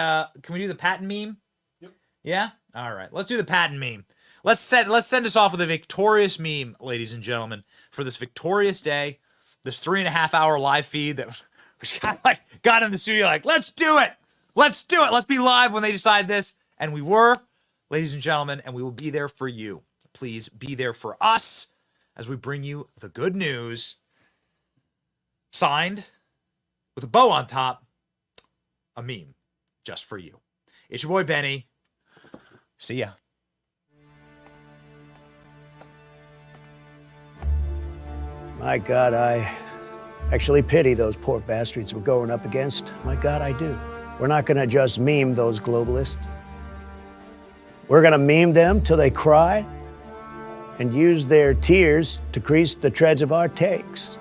S6: can we do the Patton meme? Yep. Yeah? All right. Let's do the Patton meme. Let's send us off with a victorious meme, ladies and gentlemen, for this victorious day, this 3.5-hour live feed that we kind of got in the studio like, let's do it. Let's do it. Let's be live when they decide this. And we were, ladies and gentlemen, and we will be there for you. Please be there for us as we bring you the good news, signed with a bow on top, a meme just for you. It's your boy, Benny. See ya.
S5: My God, I actually pity those poor bastards we're going up against. My God, I do. We're not going to just meme those globalists. We're going to meme them till they cry and use their tears to grease the treads of our takes.